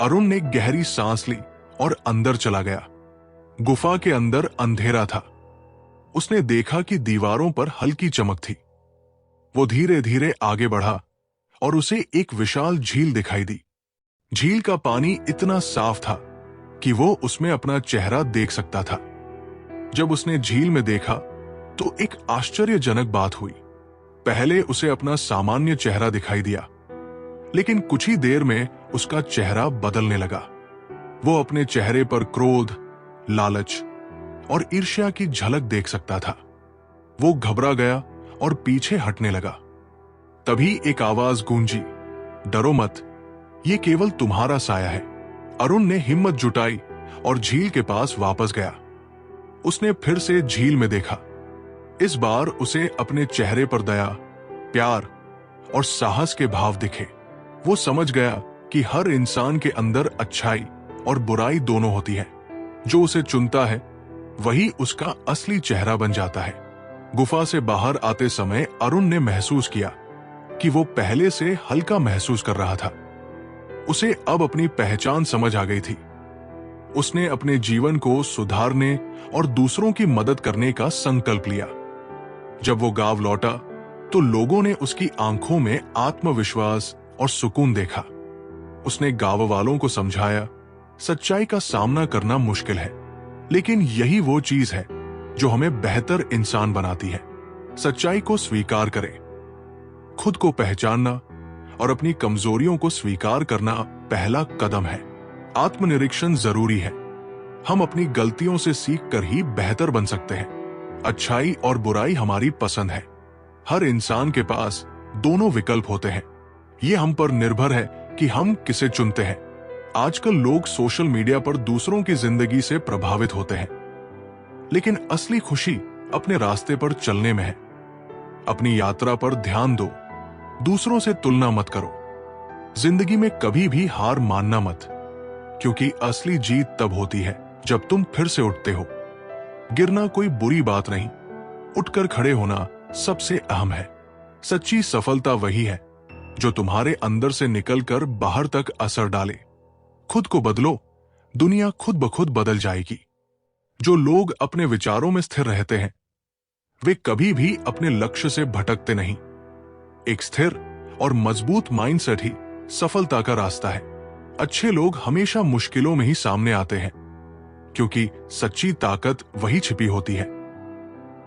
Speaker 1: अरुण ने गहरी सांस ली और अंदर चला गया। गुफा के अंदर अंधेरा था। उसने देखा कि दीवारों पर हल्की चमक थी। वो धीरे धीरे आगे बढ़ा और उसे एक विशाल झील दिखाई दी। झील का पानी इतना साफ था कि वो उसमें अपना चेहरा देख सकता था। जब उसने झील में देखा तो एक आश्चर्यजनक बात हुई। पहले उसे अपना सामान्य चेहरा दिखाई दिया, लेकिन कुछ ही देर में उसका चेहरा बदलने लगा। वो अपने चेहरे पर क्रोध, लालच और ईर्ष्या की झलक देख सकता था। वो घबरा गया और पीछे हटने लगा। तभी एक आवाज गूंजी, डरो मत, ये केवल तुम्हारा साया है। अरुण ने हिम्मत जुटाई और झील के पास वापस गया। उसने फिर से झील में देखा। इस बार उसे अपने चेहरे पर दया, प्यार और साहस के भाव दिखे। वो समझ गया कि हर इंसान के अंदर अच्छाई और बुराई दोनों होती है। जो उसे चुनता है वही उसका असली चेहरा बन जाता है। गुफा से बाहर आते समय अरुण ने महसूस किया कि वो पहले से हल्का महसूस कर रहा था। उसे अब अपनी पहचान समझ आ गई थी। उसने अपने जीवन को सुधारने और दूसरों की मदद करने का संकल्प लिया। जब वो गांव लौटा तो लोगों ने उसकी आंखों में आत्मविश्वास और सुकून देखा। उसने गांव वालों को समझाया, सच्चाई का सामना करना मुश्किल है, लेकिन यही वो चीज है जो हमें बेहतर इंसान बनाती है। सच्चाई को स्वीकार करें। खुद को पहचानना और अपनी कमजोरियों को स्वीकार करना पहला कदम है। आत्मनिरीक्षण जरूरी है। हम अपनी गलतियों से सीखकर ही बेहतर बन सकते हैं। अच्छाई और बुराई हमारी पसंद है। हर इंसान के पास दोनों विकल्प होते हैं। ये हम पर निर्भर है कि हम किसे चुनते हैं। आजकल लोग सोशल मीडिया पर दूसरों की जिंदगी से प्रभावित होते हैं, लेकिन असली खुशी अपने रास्ते पर चलने में है। अपनी यात्रा पर ध्यान दो, दूसरों से तुलना मत करो। जिंदगी में कभी भी हार मानना मत, क्योंकि असली जीत तब होती है जब तुम फिर से उठते हो। गिरना कोई बुरी बात नहीं, उठकर खड़े होना सबसे अहम है। सच्ची सफलता वही है जो तुम्हारे अंदर से निकलकर बाहर तक असर डाले। खुद को बदलो, दुनिया खुद ब खुद बदल जाएगी। जो लोग अपने विचारों में स्थिर रहते हैं वे कभी भी अपने लक्ष्य से भटकते नहीं। एक स्थिर और मजबूत माइंडसेट ही सफलता का रास्ता है। अच्छे लोग हमेशा मुश्किलों में ही सामने आते हैं, क्योंकि सच्ची ताकत वही छिपी होती है।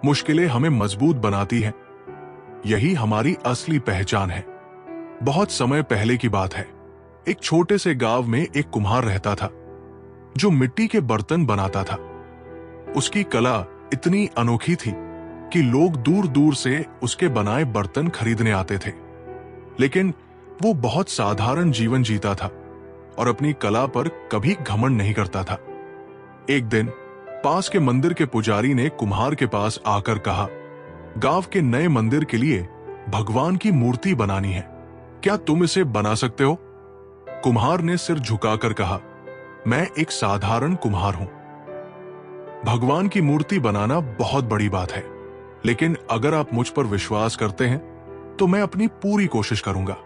Speaker 1: मुश्किलें हमें मजबूत बनाती हैं। यही हमारी असली पहचान है। बहुत समय पहले की बात है। एक छोटे से गांव में एक कुम्हार रहता था जो मिट्टी के बर्तन बनाता था। उसकी कला इतनी अनोखी थी कि लोग दूर दूर से उसके बनाए बर्तन खरीदने आते थे। लेकिन वो बहुत साधारण जीवन जीता था और अपनी कला पर कभी घमंड नहीं करता था। एक दिन पास के मंदिर के पुजारी ने कुम्हार के पास आकर कहा, गांव के नए मंदिर के लिए भगवान की मूर्ति बनानी है, क्या तुम इसे बना सकते हो? कुम्हार ने सिर झुकाकर कहा, मैं एक साधारण कुम्हार हूं। भगवान की मूर्ति बनाना बहुत बड़ी बात है, लेकिन अगर आप मुझ पर विश्वास करते हैं तो मैं अपनी पूरी कोशिश करूंगा।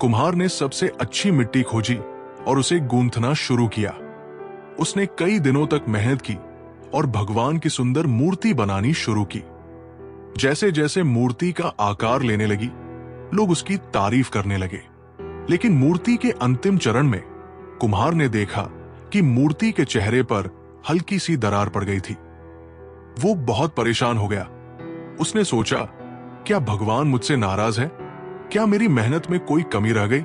Speaker 1: कुम्हार ने सबसे अच्छी मिट्टी खोजी और उसे गूंथना शुरू किया। उसने कई दिनों तक मेहनत की और भगवान की सुंदर मूर्ति बनानी शुरू की। जैसे जैसे मूर्ति का आकार लेने लगी, लोग उसकी तारीफ करने लगे। लेकिन मूर्ति के अंतिम चरण में कुम्हार ने देखा कि मूर्ति के चेहरे पर हल्की सी दरार पड़ गई थी। वो बहुत परेशान हो गया। उसने सोचा, क्या भगवान मुझसे नाराज है? क्या मेरी मेहनत में कोई कमी रह गई?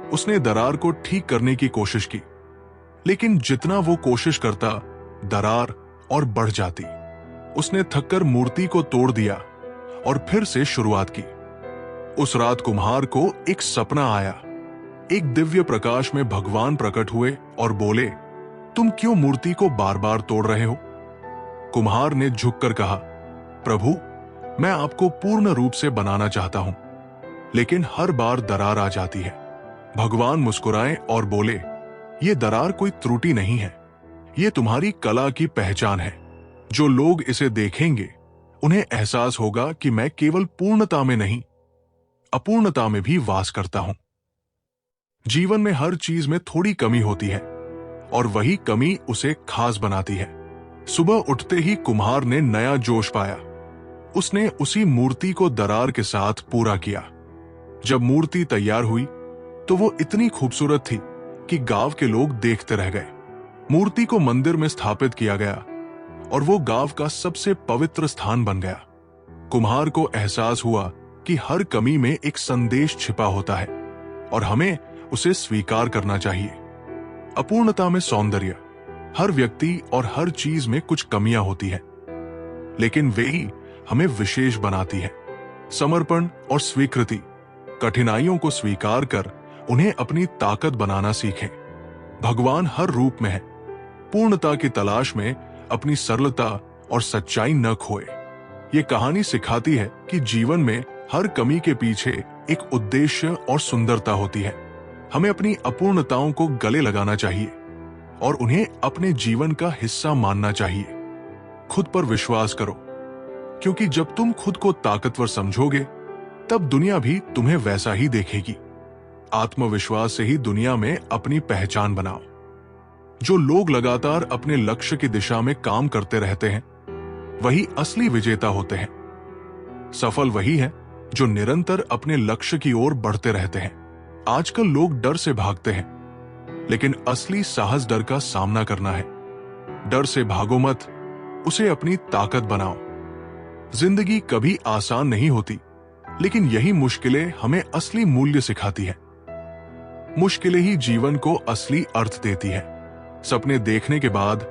Speaker 1: उसने दरार को ठीक करने की कोशिश की, लेकिन जितना वो कोशिश करता, दरार और बढ़ जाती। उसने थककर मूर्ति को तोड़ दिया और फिर से शुरुआत की। उस रात कुम्हार को एक सपना आया। एक दिव्य प्रकाश में भगवान प्रकट हुए और बोले, तुम क्यों मूर्ति को बार बार तोड़ रहे हो? कुम्हार ने झुककर कहा, प्रभु, मैं आपको पूर्ण रूप से बनाना चाहता हूं, लेकिन हर बार दरार आ जाती है। भगवान मुस्कुराए और बोले, ये दरार कोई त्रुटि नहीं है, ये तुम्हारी कला की पहचान है। जो लोग इसे देखेंगे उन्हें एहसास होगा कि मैं केवल पूर्णता में नहीं, अपूर्णता में भी वास करता हूं। जीवन में हर चीज में थोड़ी कमी होती है और वही कमी उसे खास बनाती है। सुबह उठते ही कुम्हार ने नया जोश पाया। उसने उसी मूर्ति को दरार के साथ पूरा किया। जब मूर्ति तैयार हुई तो वो इतनी खूबसूरत थी कि गांव के लोग देखते रह गए। मूर्ति को मंदिर में स्थापित किया गया और वो गांव का सबसे पवित्र स्थान बन गया। कुम्हार को एहसास हुआ कि हर कमी में एक संदेश छिपा होता है और हमें उसे स्वीकार करना चाहिए। अपूर्णता में सौंदर्य। हर व्यक्ति और हर चीज में कुछ कमियां होती हैं, लेकिन वे ही हमें विशेष बनाती है। समर्पण और स्वीकृति। कठिनाइयों को स्वीकार कर उन्हें अपनी ताकत बनाना सीखें। भगवान हर रूप में है। पूर्णता की तलाश में अपनी सरलता और सच्चाई न खोए। ये कहानी सिखाती है कि जीवन में हर कमी के पीछे एक उद्देश्य और सुंदरता होती है। हमें अपनी अपूर्णताओं को गले लगाना चाहिए और उन्हें अपने जीवन का हिस्सा मानना चाहिए। खुद पर विश्वास करो, क्योंकि जब तुम खुद को ताकतवर समझोगे तब दुनिया भी तुम्हें वैसा ही देखेगी। आत्मविश्वास से ही दुनिया में अपनी पहचान बनाओ। जो लोग लगातार अपने लक्ष्य की दिशा में काम करते रहते हैं वही असली विजेता होते हैं। सफल वही है जो निरंतर अपने लक्ष्य की ओर बढ़ते रहते हैं। आजकल लोग डर से भागते हैं, लेकिन असली साहस डर का सामना करना है। डर से भागो मत, उसे अपनी ताकत बनाओ। जिंदगी कभी आसान नहीं होती, लेकिन यही मुश्किलें हमें असली मूल्य सिखाती है। मुश्किलें ही जीवन को असली अर्थ देती है। सपने देखने के बाद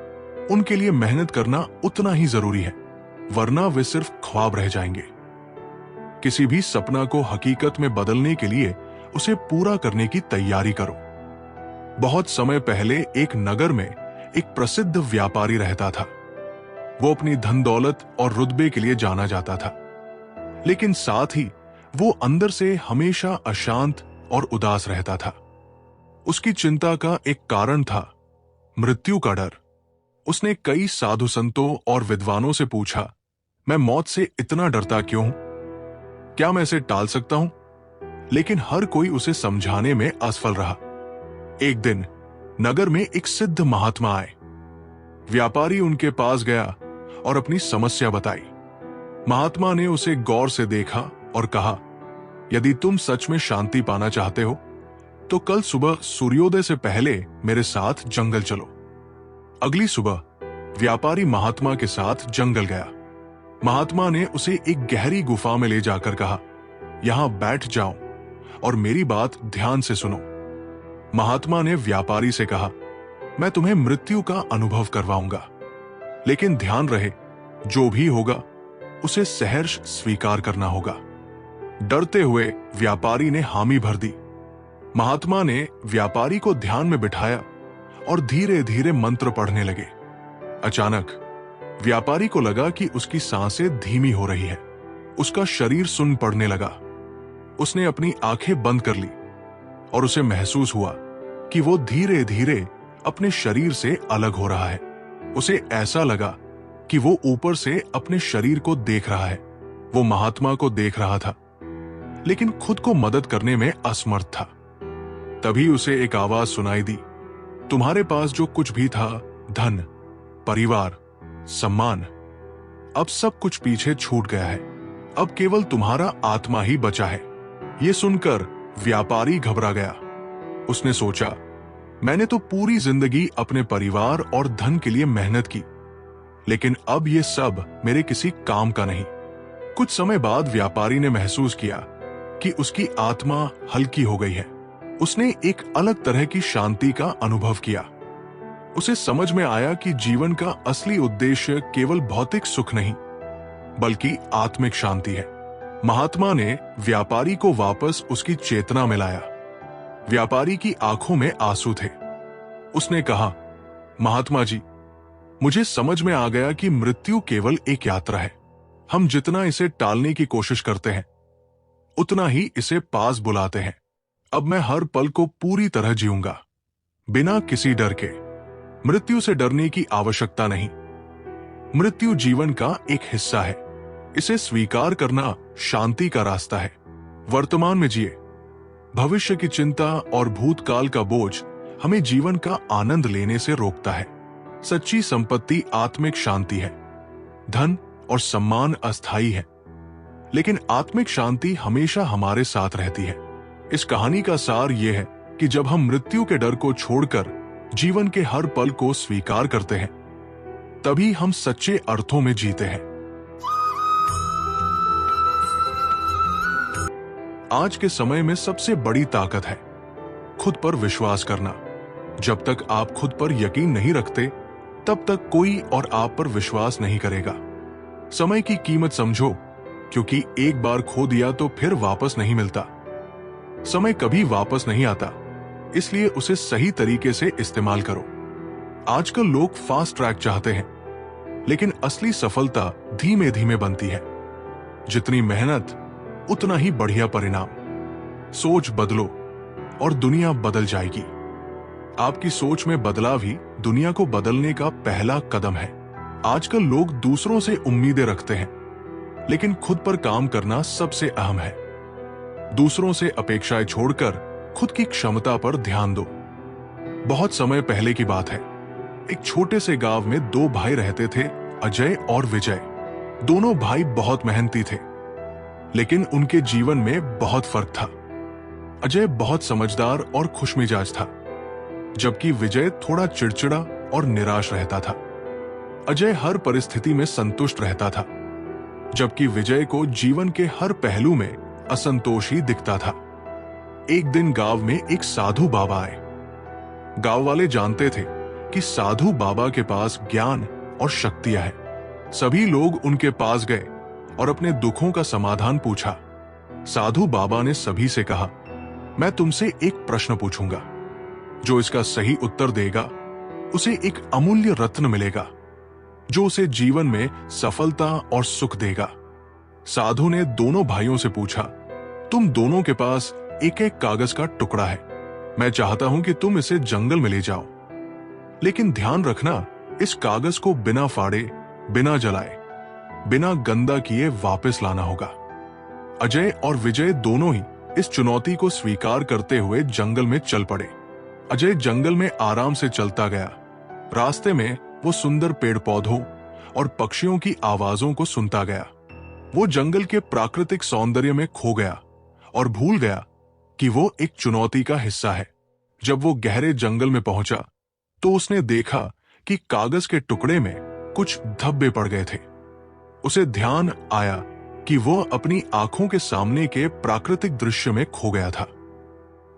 Speaker 1: उनके लिए मेहनत करना उतना ही जरूरी है, वरना वे सिर्फ ख्वाब रह जाएंगे। किसी भी सपना को हकीकत में बदलने के लिए उसे पूरा करने की तैयारी करो। बहुत समय पहले एक नगर में एक प्रसिद्ध व्यापारी रहता था। वो अपनी धन दौलत और रुतबे के लिए जाना जाता था, लेकिन साथ ही वो अंदर से हमेशा अशांत और उदास रहता था। उसकी चिंता का एक कारण था मृत्यु का डर। उसने कई साधु संतों और विद्वानों से पूछा, मैं मौत से इतना डरता क्यों हूं? क्या मैं इसे टाल सकता हूं? लेकिन हर कोई उसे समझाने में असफल रहा। एक दिन नगर में एक सिद्ध महात्मा आए। व्यापारी उनके पास गया और अपनी समस्या बताई। महात्मा ने उसे गौर से देखा और कहा, यदि तुम सच में शांति पाना चाहते हो तो कल सुबह सूर्योदय से पहले मेरे साथ जंगल चलो। अगली सुबह व्यापारी महात्मा के साथ जंगल गया। महात्मा ने उसे एक गहरी गुफा में ले जाकर कहा, यहां बैठ जाओ और मेरी बात ध्यान से सुनो। महात्मा ने व्यापारी से कहा, मैं तुम्हें मृत्यु का अनुभव करवाऊंगा, लेकिन ध्यान रहे जो भी होगा उसे सहर्ष स्वीकार करना होगा। डरते हुए व्यापारी ने हामी भर दी। महात्मा ने व्यापारी को ध्यान में बिठाया और धीरे धीरे मंत्र पढ़ने लगे। अचानक व्यापारी को लगा कि उसकी सांसें धीमी हो रही है। उसका शरीर सुन्न पड़ने लगा। उसने अपनी आंखें बंद कर ली और उसे महसूस हुआ कि वो धीरे धीरे अपने शरीर से अलग हो रहा है। उसे ऐसा लगा कि वो ऊपर से अपने शरीर को देख रहा है। वो महात्मा को देख रहा था, लेकिन खुद को मदद करने में असमर्थ था। तभी उसे एक आवाज सुनाई दी, तुम्हारे पास जो कुछ भी था, धन, परिवार, सम्मान, अब सब कुछ पीछे छूट गया है। अब केवल तुम्हारा आत्मा ही बचा है। ये सुनकर व्यापारी घबरा गया। उसने सोचा, मैंने तो पूरी जिंदगी अपने परिवार और धन के लिए मेहनत की, लेकिन अब ये सब मेरे किसी काम का नहीं। कुछ समय बाद व्यापारी ने महसूस किया कि उसकी आत्मा हल्की हो गई है। उसने एक अलग तरह की शांति का अनुभव किया। उसे समझ में आया कि जीवन का असली उद्देश्य केवल भौतिक सुख नहीं, बल्कि आत्मिक शांति है। महात्मा ने व्यापारी को वापस उसकी चेतना में लाया। व्यापारी की आंखों में आंसू थे। उसने कहा, महात्मा जी, मुझे समझ में आ गया कि मृत्यु केवल एक यात्रा है। हम जितना इसे टालने की कोशिश करते हैं, उतना ही इसे पास बुलाते हैं। अब मैं हर पल को पूरी तरह जीऊंगा, बिना किसी डर के। मृत्यु से डरने की आवश्यकता नहीं। मृत्यु जीवन का एक हिस्सा है। इसे स्वीकार करना शांति का रास्ता है। वर्तमान में जिए। भविष्य की चिंता और भूतकाल का बोझ हमें जीवन का आनंद लेने से रोकता है। सच्ची संपत्ति आत्मिक शांति है। धन और सम्मान अस्थायी है, लेकिन आत्मिक शांति हमेशा हमारे साथ रहती है। इस कहानी का सार यह है कि जब हम मृत्यु के डर को छोड़कर जीवन के हर पल को स्वीकार करते हैं, तभी हम सच्चे अर्थों में जीते हैं। आज के समय में सबसे बड़ी ताकत है खुद पर विश्वास करना। जब तक आप खुद पर यकीन नहीं रखते, तब तक कोई और आप पर विश्वास नहीं करेगा। समय की कीमत समझो, क्योंकि एक बार खो दिया तो फिर वापस नहीं मिलता। समय कभी वापस नहीं आता, इसलिए उसे सही तरीके से इस्तेमाल करो। आजकल लोग फास्ट ट्रैक चाहते हैं, लेकिन असली सफलता धीमे धीमे बनती है। जितनी मेहनत, उतना ही बढ़िया परिणाम। सोच बदलो और दुनिया बदल जाएगी। आपकी सोच में बदलाव ही दुनिया को बदलने का पहला कदम है। आजकल लोग दूसरों से उम्मीदें रखते हैं, लेकिन खुद पर काम करना सबसे अहम है। दूसरों से अपेक्षाएं छोड़कर खुद की क्षमता पर ध्यान दो। बहुत समय पहले की बात है। एक छोटे से गांव में दो भाई रहते थे, अजय और विजय। दोनों भाई बहुत मेहनती थे, लेकिन उनके जीवन में बहुत फर्क था। अजय बहुत समझदार और खुशमिजाज था, जबकि विजय थोड़ा चिड़चिड़ा और निराश रहता था। अजय हर परिस्थिति में संतुष्ट रहता था, जबकि विजय को जीवन के हर पहलू में असंतोष ही दिखता था। एक दिन गांव में एक साधु बाबा आए। गांव वाले जानते थे कि साधु बाबा के पास ज्ञान और शक्तियां हैं। सभी लोग उनके पास गए और अपने दुखों का समाधान पूछा। साधु बाबा ने सभी से कहा, मैं तुमसे एक प्रश्न पूछूंगा। जो इसका सही उत्तर देगा, उसे एक अमूल्य रत्न मिलेगा, जो उसे जीवन में सफलता और सुख देगा। साधु ने दोनों भाइयों से पूछा, तुम दोनों के पास एक एक कागज का टुकड़ा है। मैं चाहता हूं कि तुम इसे जंगल में ले जाओ, लेकिन ध्यान रखना, इस कागज को बिना फाड़े, बिना जलाए, बिना गंदा किए वापस लाना होगा। अजय और विजय दोनों ही इस चुनौती को स्वीकार करते हुए जंगल में चल पड़े। अजय जंगल में आराम से चलता गया। रास्ते में वो सुंदर पेड़ पौधों और पक्षियों की आवाजों को सुनता गया। वो जंगल के प्राकृतिक सौंदर्य में खो गया और भूल गया कि वो एक चुनौती का हिस्सा है। जब वो गहरे जंगल में पहुंचा, तो उसने देखा कि कागज के टुकड़े में कुछ धब्बे पड़ गए थे। उसे ध्यान आया कि वो अपनी आंखों के सामने के प्राकृतिक दृश्य में खो गया था।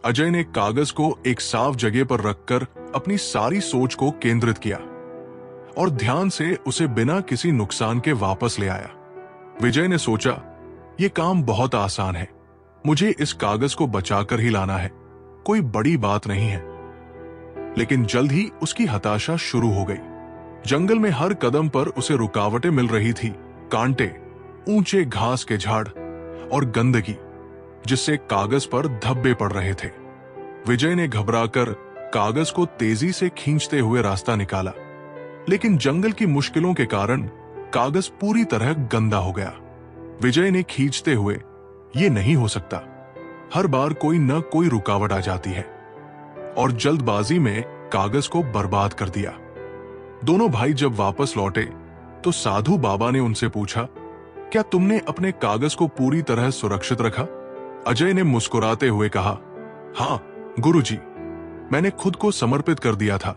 Speaker 1: अजय ने कागज को एक साफ जगह पर रखकर अपनी सारी सोच को केंद्रित किया और ध्यान से उसे बिना किसी नुकसान के वापस ले आया। विजय ने सोचा, यह काम बहुत आसान है, मुझे इस कागज को बचाकर ही लाना है, कोई बड़ी बात नहीं है। लेकिन जल्द ही उसकी हताशा शुरू हो गई। जंगल में हर कदम पर उसे रुकावटें मिल रही थी, कांटे, ऊंचे घास के झाड़ और गंदगी, जिससे कागज पर धब्बे पड़ रहे थे। विजय ने घबराकर कागज को तेजी से खींचते हुए रास्ता निकाला, लेकिन जंगल की मुश्किलों के कारण कागज पूरी तरह गंदा हो गया। विजय ने खींचते हुए, ये नहीं हो सकता, हर बार कोई न कोई रुकावट आ जाती है, और जल्दबाजी में कागज को बर्बाद कर दिया। दोनों भाई जब वापस लौटे, तो साधु बाबा ने उनसे पूछा, क्या तुमने अपने कागज को पूरी तरह सुरक्षित रखा? अजय ने मुस्कुराते हुए कहा, हाँ गुरुजी, मैंने खुद को समर्पित कर दिया था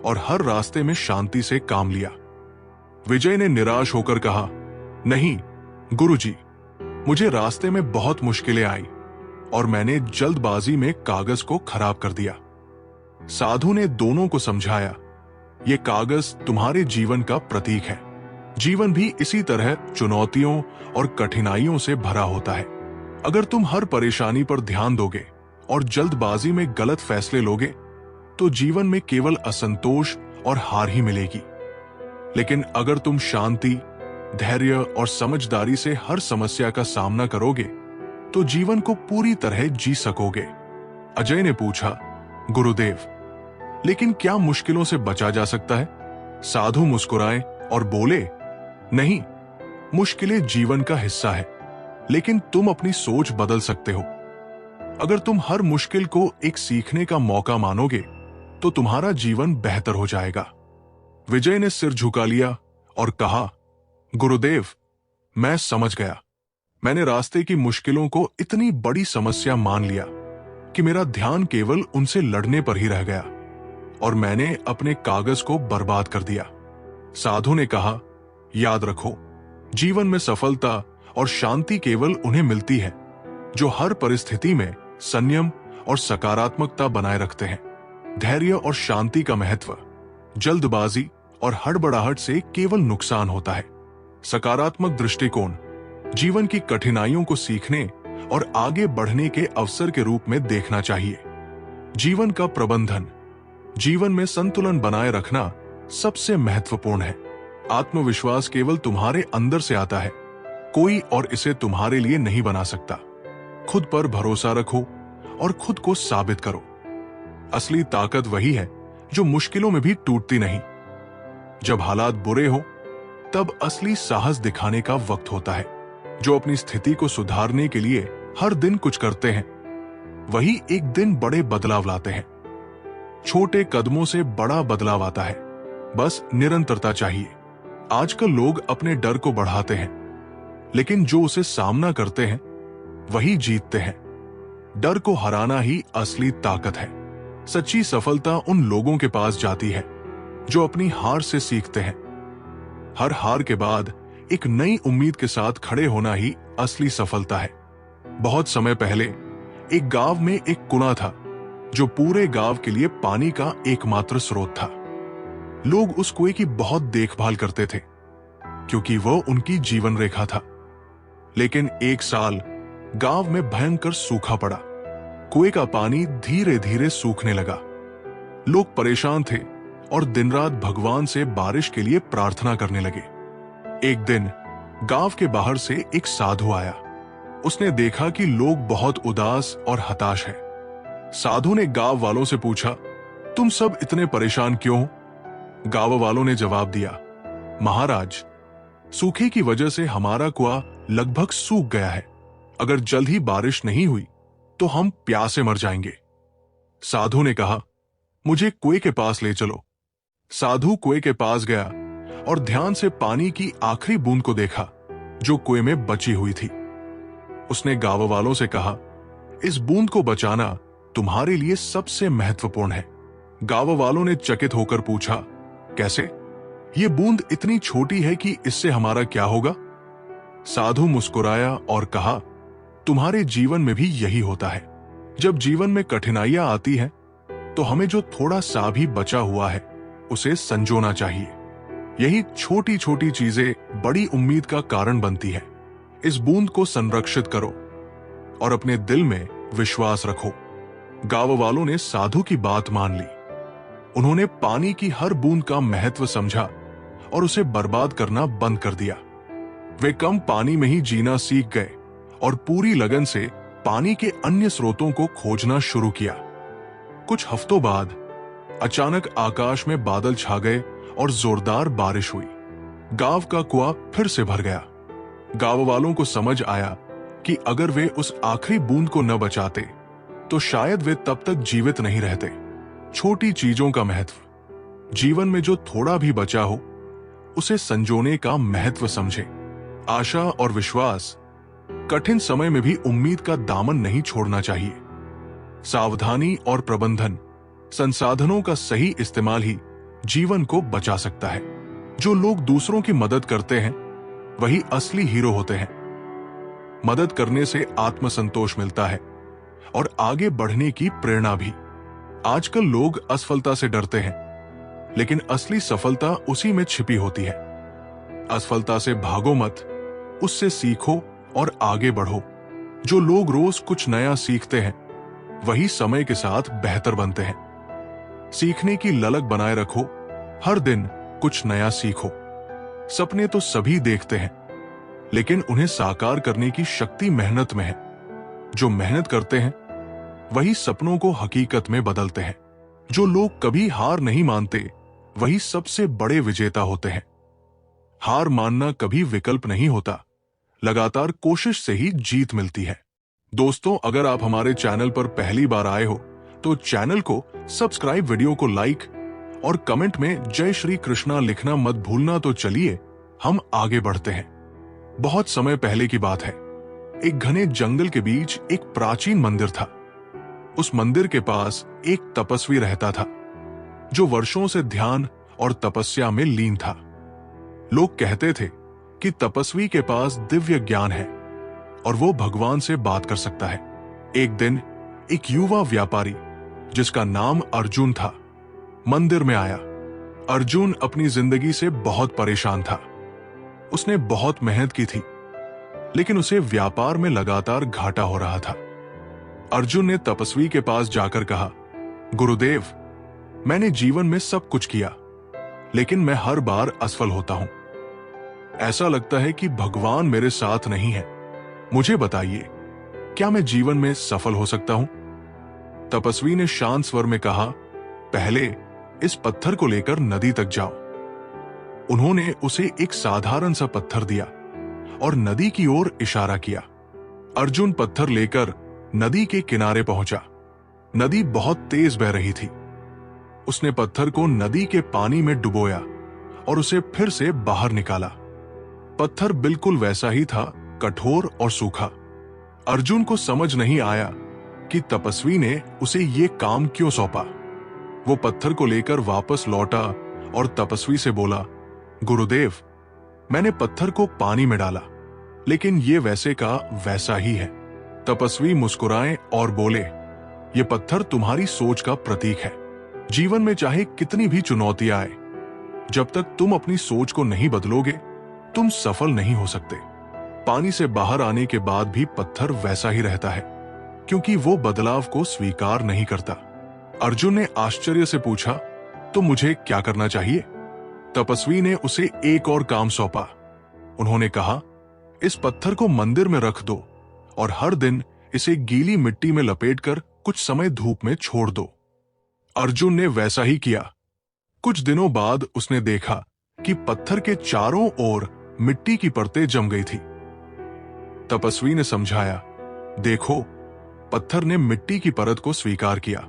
Speaker 1: और हर रास्ते में शांति से काम लिया। विजय ने निराश होकर कहा, नहीं गुरुजी, मुझे रास्ते में बहुत मुश्किलें आई और मैंने जल्दबाजी में कागज को खराब कर दिया। साधु ने दोनों को समझाया, यह कागज तुम्हारे जीवन का प्रतीक है। जीवन भी इसी तरह चुनौतियों और कठिनाइयों से भरा होता है। अगर तुम हर परेशानी पर ध्यान दोगे और जल्दबाजी में गलत फैसले लोगे, तो जीवन में केवल असंतोष और हार ही मिलेगी। लेकिन अगर तुम शांति, धैर्य और समझदारी से हर समस्या का सामना करोगे, तो जीवन को पूरी तरह जी सकोगे। अजय ने पूछा, गुरुदेव, लेकिन क्या मुश्किलों से बचा जा सकता है? साधु मुस्कुराए और बोले, नहीं, मुश्किलें जीवन का हिस्सा है, लेकिन तुम अपनी सोच बदल सकते हो। अगर तुम हर मुश्किल को एक सीखने का मौका मानोगे, तो तुम्हारा जीवन बेहतर हो जाएगा। विजय ने सिर झुका लिया और कहा, गुरुदेव, मैं समझ गया। मैंने रास्ते की मुश्किलों को इतनी बड़ी समस्या मान लिया कि मेरा ध्यान केवल उनसे लड़ने पर ही रह गया और मैंने अपने कागज को बर्बाद कर दिया। साधु ने कहा, याद रखो, जीवन में सफलता और शांति केवल उन्हें मिलती है जो हर परिस्थिति में संयम और सकारात्मकता बनाए रखते हैं। धैर्य और शांति का महत्व जल्दबाजी और हड़बड़ाहट से केवल नुकसान होता है। सकारात्मक दृष्टिकोण जीवन की कठिनाइयों को सीखने और आगे बढ़ने के अवसर के रूप में देखना चाहिए। जीवन का प्रबंधन, जीवन में संतुलन बनाए रखना सबसे महत्वपूर्ण है। आत्मविश्वास केवल तुम्हारे अंदर से आता है, कोई और इसे तुम्हारे लिए नहीं बना सकता। खुद पर भरोसा रखो और खुद को साबित करो। असली ताकत वही है जो मुश्किलों में भी टूटती नहीं। जब हालात बुरे हो तब असली साहस दिखाने का वक्त होता है। जो अपनी स्थिति को सुधारने के लिए हर दिन कुछ करते हैं, वही एक दिन बड़े बदलाव लाते हैं। छोटे कदमों से बड़ा बदलाव आता है, बस निरंतरता चाहिए। आजकल लोग अपने डर को बढ़ाते हैं, लेकिन जो उसे सामना करते हैं वही जीतते हैं। डर को हराना ही असली ताकत है। सच्ची सफलता उन लोगों के पास जाती है जो अपनी हार से सीखते हैं। हर हार के बाद एक नई उम्मीद के साथ खड़े होना ही असली सफलता है। बहुत समय पहले एक गांव में एक कुआं था जो पूरे गांव के लिए पानी का एकमात्र स्रोत था। लोग उस कुएं की बहुत देखभाल करते थे क्योंकि वह उनकी जीवन रेखा था। लेकिन एक साल गांव में भयंकर सूखा पड़ा। कुएं का पानी धीरे धीरे सूखने लगा। लोग परेशान थे और दिन रात भगवान से बारिश के लिए प्रार्थना करने लगे। एक दिन गांव के बाहर से एक साधु आया। उसने देखा कि लोग बहुत उदास और हताश हैं। साधु ने गांव वालों से पूछा, तुम सब इतने परेशान क्यों? गांव वालों ने जवाब दिया, महाराज, सूखे की वजह से हमारा कुआं लगभग सूख गया है। अगर जल्द ही बारिश नहीं हुई तो हम प्यासे मर जाएंगे। साधु ने कहा, मुझे कुएं के पास ले चलो। साधु कुएं के पास गया और ध्यान से पानी की आखिरी बूंद को देखा जो कुएं में बची हुई थी। उसने गांव वालों से कहा, इस बूंद को बचाना तुम्हारे लिए सबसे महत्वपूर्ण है। गांव वालों ने चकित होकर पूछा, कैसे? ये बूंद इतनी छोटी है कि इससे हमारा क्या होगा? साधु मुस्कुराया और कहा, तुम्हारे जीवन में भी यही होता है। जब जीवन में कठिनाइयां आती हैं, तो हमें जो थोड़ा सा भी बचा हुआ है उसे संजोना चाहिए। यही छोटी छोटी चीजें बड़ी उम्मीद का कारण बनती है। इस बूंद को संरक्षित करो और अपने दिल में विश्वास रखो। गांव वालों ने साधु की बात मान ली। उन्होंने पानी की हर बूंद का महत्व समझा और उसे बर्बाद करना बंद कर दिया। वे कम पानी में ही जीना सीख गए और पूरी लगन से पानी के अन्य स्रोतों को खोजना शुरू किया। कुछ हफ्तों बाद अचानक आकाश में बादल छा गए और जोरदार बारिश हुई। गांव का कुआं फिर से भर गया। गांव वालों को समझ आया कि अगर वे उस आखिरी बूंद को न बचाते तो शायद वे तब तक जीवित नहीं रहते। छोटी चीजों का महत्व, जीवन में जो थोड़ा भी बचा हो उसे संजोने का महत्व समझे। आशा और विश्वास, कठिन समय में भी उम्मीद का दामन नहीं छोड़ना चाहिए। सावधानी और प्रबंधन, संसाधनों का सही इस्तेमाल ही जीवन को बचा सकता है। जो लोग दूसरों की मदद करते हैं वही असली हीरो होते हैं। मदद करने से आत्मसंतोष मिलता है और आगे बढ़ने की प्रेरणा भी। आजकल लोग असफलता से डरते हैं, लेकिन असली सफलता उसी में छिपी होती है। असफलता से भागो मत, उससे सीखो और आगे बढ़ो। जो लोग रोज कुछ नया सीखते हैं वही समय के साथ बेहतर बनते हैं। सीखने की ललक बनाए रखो, हर दिन कुछ नया सीखो। सपने तो सभी देखते हैं, लेकिन उन्हें साकार करने की शक्ति मेहनत में है। जो मेहनत करते हैं वही सपनों को हकीकत में बदलते हैं। जो लोग कभी हार नहीं मानते वही सबसे बड़े विजेता होते हैं। हार मानना कभी विकल्प नहीं होता, लगातार कोशिश से ही जीत मिलती है। दोस्तों, अगर आप हमारे चैनल पर पहली बार आए हो तो चैनल को सब्सक्राइब, वीडियो को लाइक और कमेंट में जय श्री कृष्णा लिखना मत भूलना। तो चलिए हम आगे बढ़ते हैं। बहुत समय पहले की बात है। एक घने जंगल के बीच एक प्राचीन मंदिर था। उस मंदिर के पास एक तपस्वी रहता था जो वर्षों से ध्यान और तपस्या में लीन था। लोग कहते थे कि तपस्वी के पास दिव्य ज्ञान है और वो भगवान से बात कर सकता है। एक दिन एक युवा व्यापारी जिसका नाम अर्जुन था मंदिर में आया। अर्जुन अपनी जिंदगी से बहुत परेशान था। उसने बहुत मेहनत की थी, लेकिन उसे व्यापार में लगातार घाटा हो रहा था। अर्जुन ने तपस्वी के पास जाकर कहा, गुरुदेव, मैंने जीवन में सब कुछ किया, लेकिन मैं हर बार असफल होता हूं। ऐसा लगता है कि भगवान मेरे साथ नहीं है। मुझे बताइए, क्या मैं जीवन में सफल हो सकता हूं? तपस्वी ने शांत स्वर में कहा, पहले इस पत्थर को लेकर नदी तक जाओ। उन्होंने उसे एक साधारण सा पत्थर दिया और नदी की ओर इशारा किया। अर्जुन पत्थर लेकर नदी के किनारे पहुंचा। नदी बहुत तेज बह रही थी। उसने पत्थर को नदी के पानी में डुबोया और उसे फिर से बाहर निकाला। पत्थर बिल्कुल वैसा ही था, कठोर और सूखा। अर्जुन को समझ नहीं आया कि तपस्वी ने उसे ये काम क्यों सौंपा। वो पत्थर को लेकर वापस लौटा और तपस्वी से बोला, गुरुदेव, मैंने पत्थर को पानी में डाला, लेकिन ये वैसे का वैसा ही है। तपस्वी मुस्कुराए और बोले, ये पत्थर तुम्हारी सोच का प्रतीक है। जीवन में चाहे कितनी भी चुनौतियां आए, जब तक तुम अपनी सोच को नहीं बदलोगे, तुम सफल नहीं हो सकते। पानी से बाहर आने के बाद भी पत्थर वैसा ही रहता है, क्योंकि वो बदलाव को स्वीकार नहीं करता। अर्जुन ने आश्चर्य से पूछा, तो मुझे क्या करना चाहिए? तपस्वी ने उसे एक और काम सौंपा। उन्होंने कहा, इस पत्थर को मंदिर में रख दो और हर दिन इसे गीली मिट्टी में लपेटकर कुछ समय धूप में छोड़ दो। अर्जुन ने वैसा ही किया। कुछ दिनों बाद उसने देखा कि पत्थर के चारों ओर मिट्टी की परतें जम गई थी। तपस्वी ने समझाया, देखो, पत्थर ने मिट्टी की परत को स्वीकार किया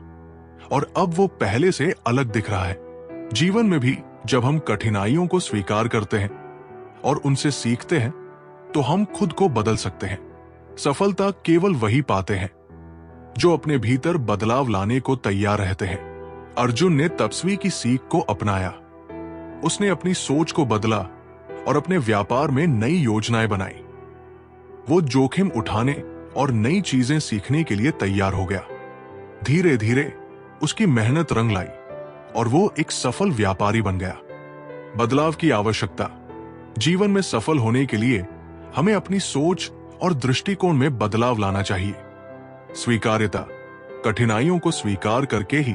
Speaker 1: और अब वो पहले से अलग दिख रहा है। जीवन में भी जब हम कठिनाइयों को स्वीकार करते हैं और उनसे सीखते हैं, तो हम खुद को बदल सकते हैं। सफलता केवल वही पाते हैं जो अपने भीतर बदलाव लाने को तैयार रहते हैं। अर्जुन ने तपस्वी की सीख को अपनाया। उसने अपनी सोच को बदला और अपने व्यापार में नई योजनाएं बनाई। वो जोखिम उठाने और नई चीजें सीखने के लिए तैयार हो गया। धीरे धीरे उसकी मेहनत रंग लाई और वो एक सफल व्यापारी बन गया। बदलाव की आवश्यकता। जीवन में सफल होने के लिए हमें अपनी सोच और दृष्टिकोण में बदलाव लाना चाहिए। स्वीकार्यता। कठिनाइयों को स्वीकार करके ही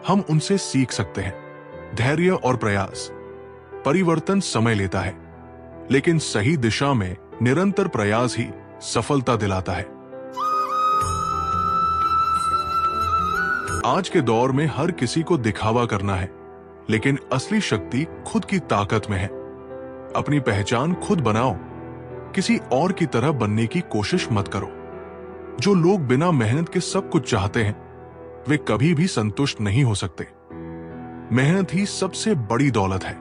Speaker 1: हम उनसे सीख सकते हैं। धैर्य और प्रयास। परिवर्तन समय लेता है, लेकिन सही दिशा में निरंतर प्रयास ही सफलता दिलाता है। आज के दौर में हर किसी को दिखावा करना है, लेकिन असली शक्ति खुद की ताकत में है। अपनी पहचान खुद बनाओ, किसी और की तरह बनने की कोशिश मत करो। जो लोग बिना मेहनत के सब कुछ चाहते हैं, वे कभी भी संतुष्ट नहीं हो सकते। मेहनत ही सबसे बड़ी दौलत है,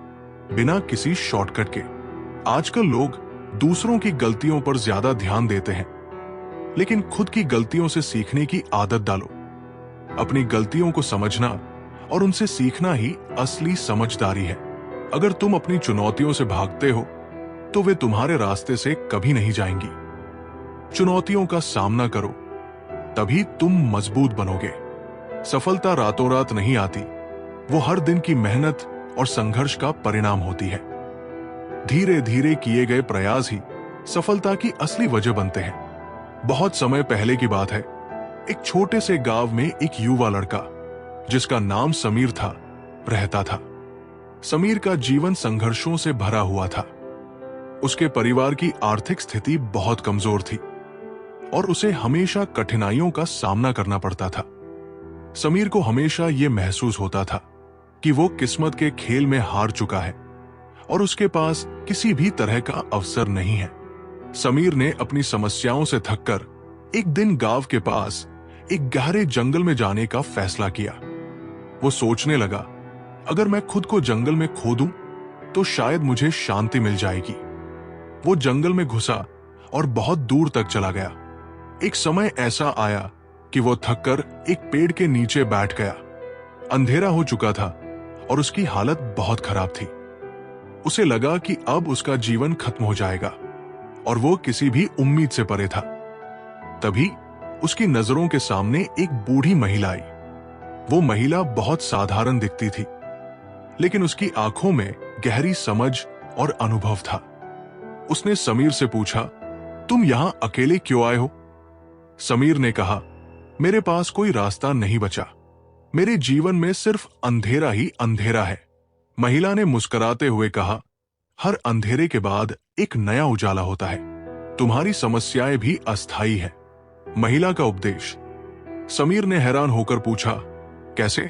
Speaker 1: बिना किसी शॉर्टकट के। आजकल लोग दूसरों की गलतियों पर ज्यादा ध्यान देते हैं, लेकिन खुद की गलतियों से सीखने की आदत डालो। अपनी गलतियों को समझना और उनसे सीखना ही असली समझदारी है। अगर तुम अपनी चुनौतियों से भागते हो, तो वे तुम्हारे रास्ते से कभी नहीं जाएंगी। चुनौतियों का सामना करो, तभी तुम मजबूत बनोगे। सफलता रातों रात नहीं आती, वो हर दिन की मेहनत और संघर्ष का परिणाम होती है। धीरे धीरे किए गए प्रयास ही सफलता की असली वजह बनते हैं। बहुत समय पहले की बात है। एक छोटे से गांव में एक युवा लड़का, जिसका नाम समीर था, रहता था। समीर का जीवन संघर्षों से भरा हुआ था। उसके परिवार की आर्थिक स्थिति बहुत कमजोर थी और उसे हमेशा कठिनाइयों का सामना करना पड़ता था। समीर को हमेशा यह महसूस होता था कि वो किस्मत के खेल में हार चुका है और उसके पास किसी भी तरह का अवसर नहीं है। समीर ने अपनी समस्याओं से थककर एक दिन गांव के पास एक गहरे जंगल में जाने का फैसला किया। वो सोचने लगा अगर मैं खुद को जंगल में खो दूं तो शायद मुझे शांति मिल जाएगी। वो जंगल में घुसा और बहुत दूर तक चला गया। एक समय ऐसा आया कि वो थककर एक पेड़ के नीचे बैठ गया। अंधेरा हो चुका था और उसकी हालत बहुत खराब थी। उसे लगा कि अब उसका जीवन खत्म हो जाएगा और वो किसी भी उम्मीद से परे था। तभी उसकी नजरों के सामने एक बूढ़ी महिला आई। वो महिला बहुत साधारण दिखती थी, लेकिन उसकी आंखों में गहरी समझ और अनुभव था। उसने समीर से पूछा, तुम यहां अकेले क्यों आए हो? समीर ने कहा, मेरे पास कोई रास्ता नहीं बचा। मेरे जीवन में सिर्फ अंधेरा ही अंधेरा है। महिला ने मुस्कुराते हुए कहा, हर अंधेरे के बाद एक नया उजाला होता है। तुम्हारी समस्याएं भी अस्थायी है। महिला का उपदेश। समीर ने हैरान होकर पूछा, कैसे?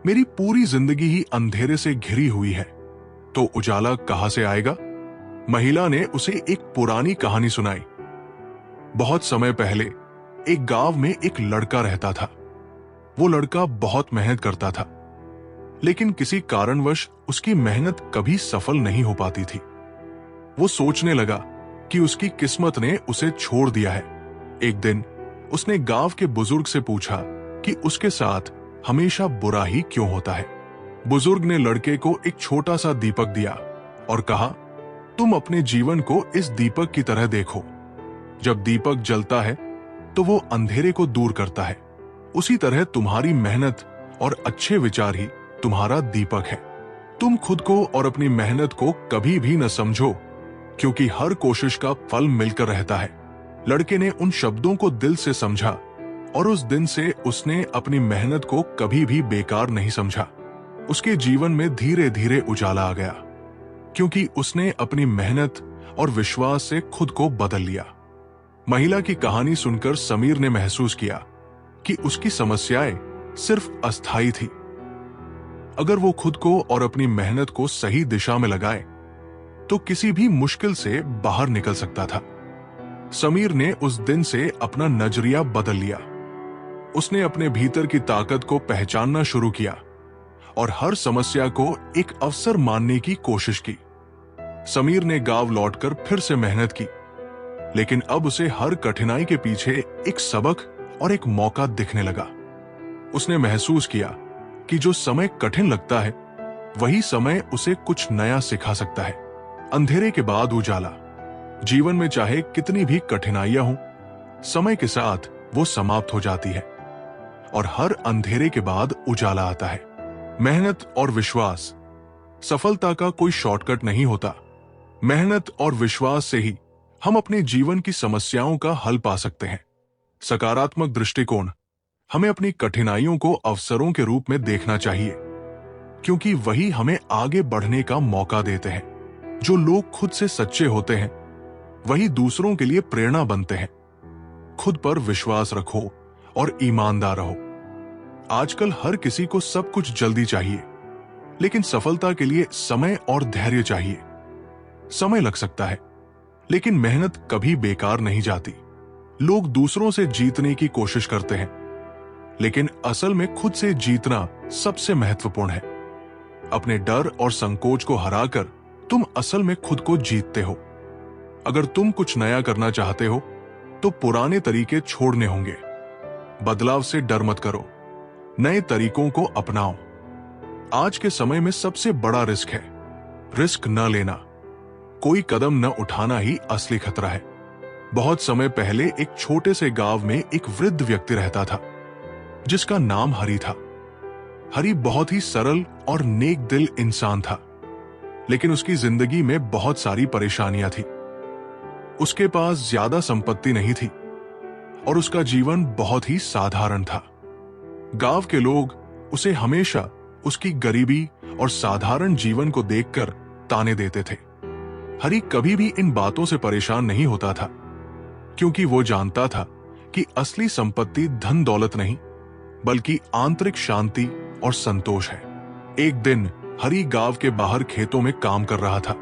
Speaker 1: मेरी पूरी जिंदगी ही अंधेरे से घिरी हुई है, तो उजाला कहां से आएगा? महिला ने उसे एक पुरानी कहानी सुनाई। बहुत समय पहले एक गांव में एक लड़का रहता था। वो लड़का बहुत मेहनत करता था, लेकिन किसी कारणवश उसकी मेहनत कभी सफल नहीं हो पाती थी। वो सोचने लगा कि उसकी किस्मत ने उसे छोड़ दिया है। एक दिन उसने गांव के बुजुर्ग से पूछा कि उसके साथ हमेशा बुरा ही क्यों होता है। बुजुर्ग ने लड़के को एक छोटा सा दीपक दिया और कहा, तुम अपने जीवन को इस दीपक की तरह देखो। जब दीपक जलता है तो वो अंधेरे को दूर करता है। उसी तरह तुम्हारी मेहनत और अच्छे विचार ही तुम्हारा दीपक है। तुम खुद को और अपनी मेहनत को कभी भी न समझो, क्योंकि हर कोशिश का फल मिलकर रहता है। लड़के ने उन शब्दों को दिल से समझा और उस दिन से उसने अपनी मेहनत को कभी भी बेकार नहीं समझा। उसके जीवन में धीरे धीरे उजाला आ गया, क्योंकि उसने अपनी मेहनत और विश्वास से खुद को बदल लिया। महिला की कहानी सुनकर समीर ने महसूस किया कि उसकी समस्याएं सिर्फ अस्थायी थी। अगर वो खुद को और अपनी मेहनत को सही दिशा में लगाए तो किसी भी मुश्किल से बाहर निकल सकता था। समीर ने उस दिन से अपना नजरिया बदल लिया। उसने अपने भीतर की ताकत को पहचानना शुरू किया और हर समस्या को एक अवसर मानने की कोशिश की। समीर ने गांव लौटकर फिर से मेहनत की, लेकिन अब उसे हर कठिनाई के पीछे एक सबक और एक मौका दिखने लगा। उसने महसूस किया कि जो समय कठिन लगता है वही समय उसे कुछ नया सिखा सकता है। अंधेरे के बाद उजाला। जीवन में चाहे कितनी भी कठिनाइयां हों, समय के साथ वो समाप्त हो जाती है और हर अंधेरे के बाद उजाला आता है। मेहनत और विश्वास। सफलता का कोई शॉर्टकट नहीं होता। मेहनत और विश्वास से ही हम अपने जीवन की समस्याओं का हल पा सकते हैं। सकारात्मक दृष्टिकोण। हमें अपनी कठिनाइयों को अवसरों के रूप में देखना चाहिए, क्योंकि वही हमें आगे बढ़ने का मौका देते हैं। जो लोग खुद से सच्चे होते हैं वही दूसरों के लिए प्रेरणा बनते हैं। खुद पर विश्वास रखो और ईमानदार रहो। आजकल हर किसी को सब कुछ जल्दी चाहिए, लेकिन सफलता के लिए समय और धैर्य चाहिए। समय लग सकता है, लेकिन मेहनत कभी बेकार नहीं जाती। लोग दूसरों से जीतने की कोशिश करते हैं, लेकिन असल में खुद से जीतना सबसे महत्वपूर्ण है। अपने डर और संकोच को हराकर तुम असल में खुद को जीतते हो। अगर तुम कुछ नया करना चाहते हो तो पुराने तरीके छोड़ने होंगे। बदलाव से डर मत करो, नए तरीकों को अपनाओ। आज के समय में सबसे बड़ा रिस्क है रिस्क न लेना। कोई कदम न उठाना ही असली खतरा है। बहुत समय पहले एक छोटे से गांव में एक वृद्ध व्यक्ति रहता था, जिसका नाम हरि था। हरि बहुत ही सरल और नेक दिल इंसान था, लेकिन उसकी जिंदगी में बहुत सारी परेशानियां थी। उसके पास ज्यादा संपत्ति नहीं थी और उसका जीवन बहुत ही साधारण था। गांव के लोग उसे हमेशा उसकी गरीबी और साधारण जीवन को देखकर ताने देते थे। हरि कभी भी इन बातों से परेशान नहीं होता था, क्योंकि वो जानता था कि असली संपत्ति धन दौलत नहीं, बल्कि आंतरिक शांति और संतोष है। एक दिन हरि गांव के बाहर खेतों में काम कर रहा था।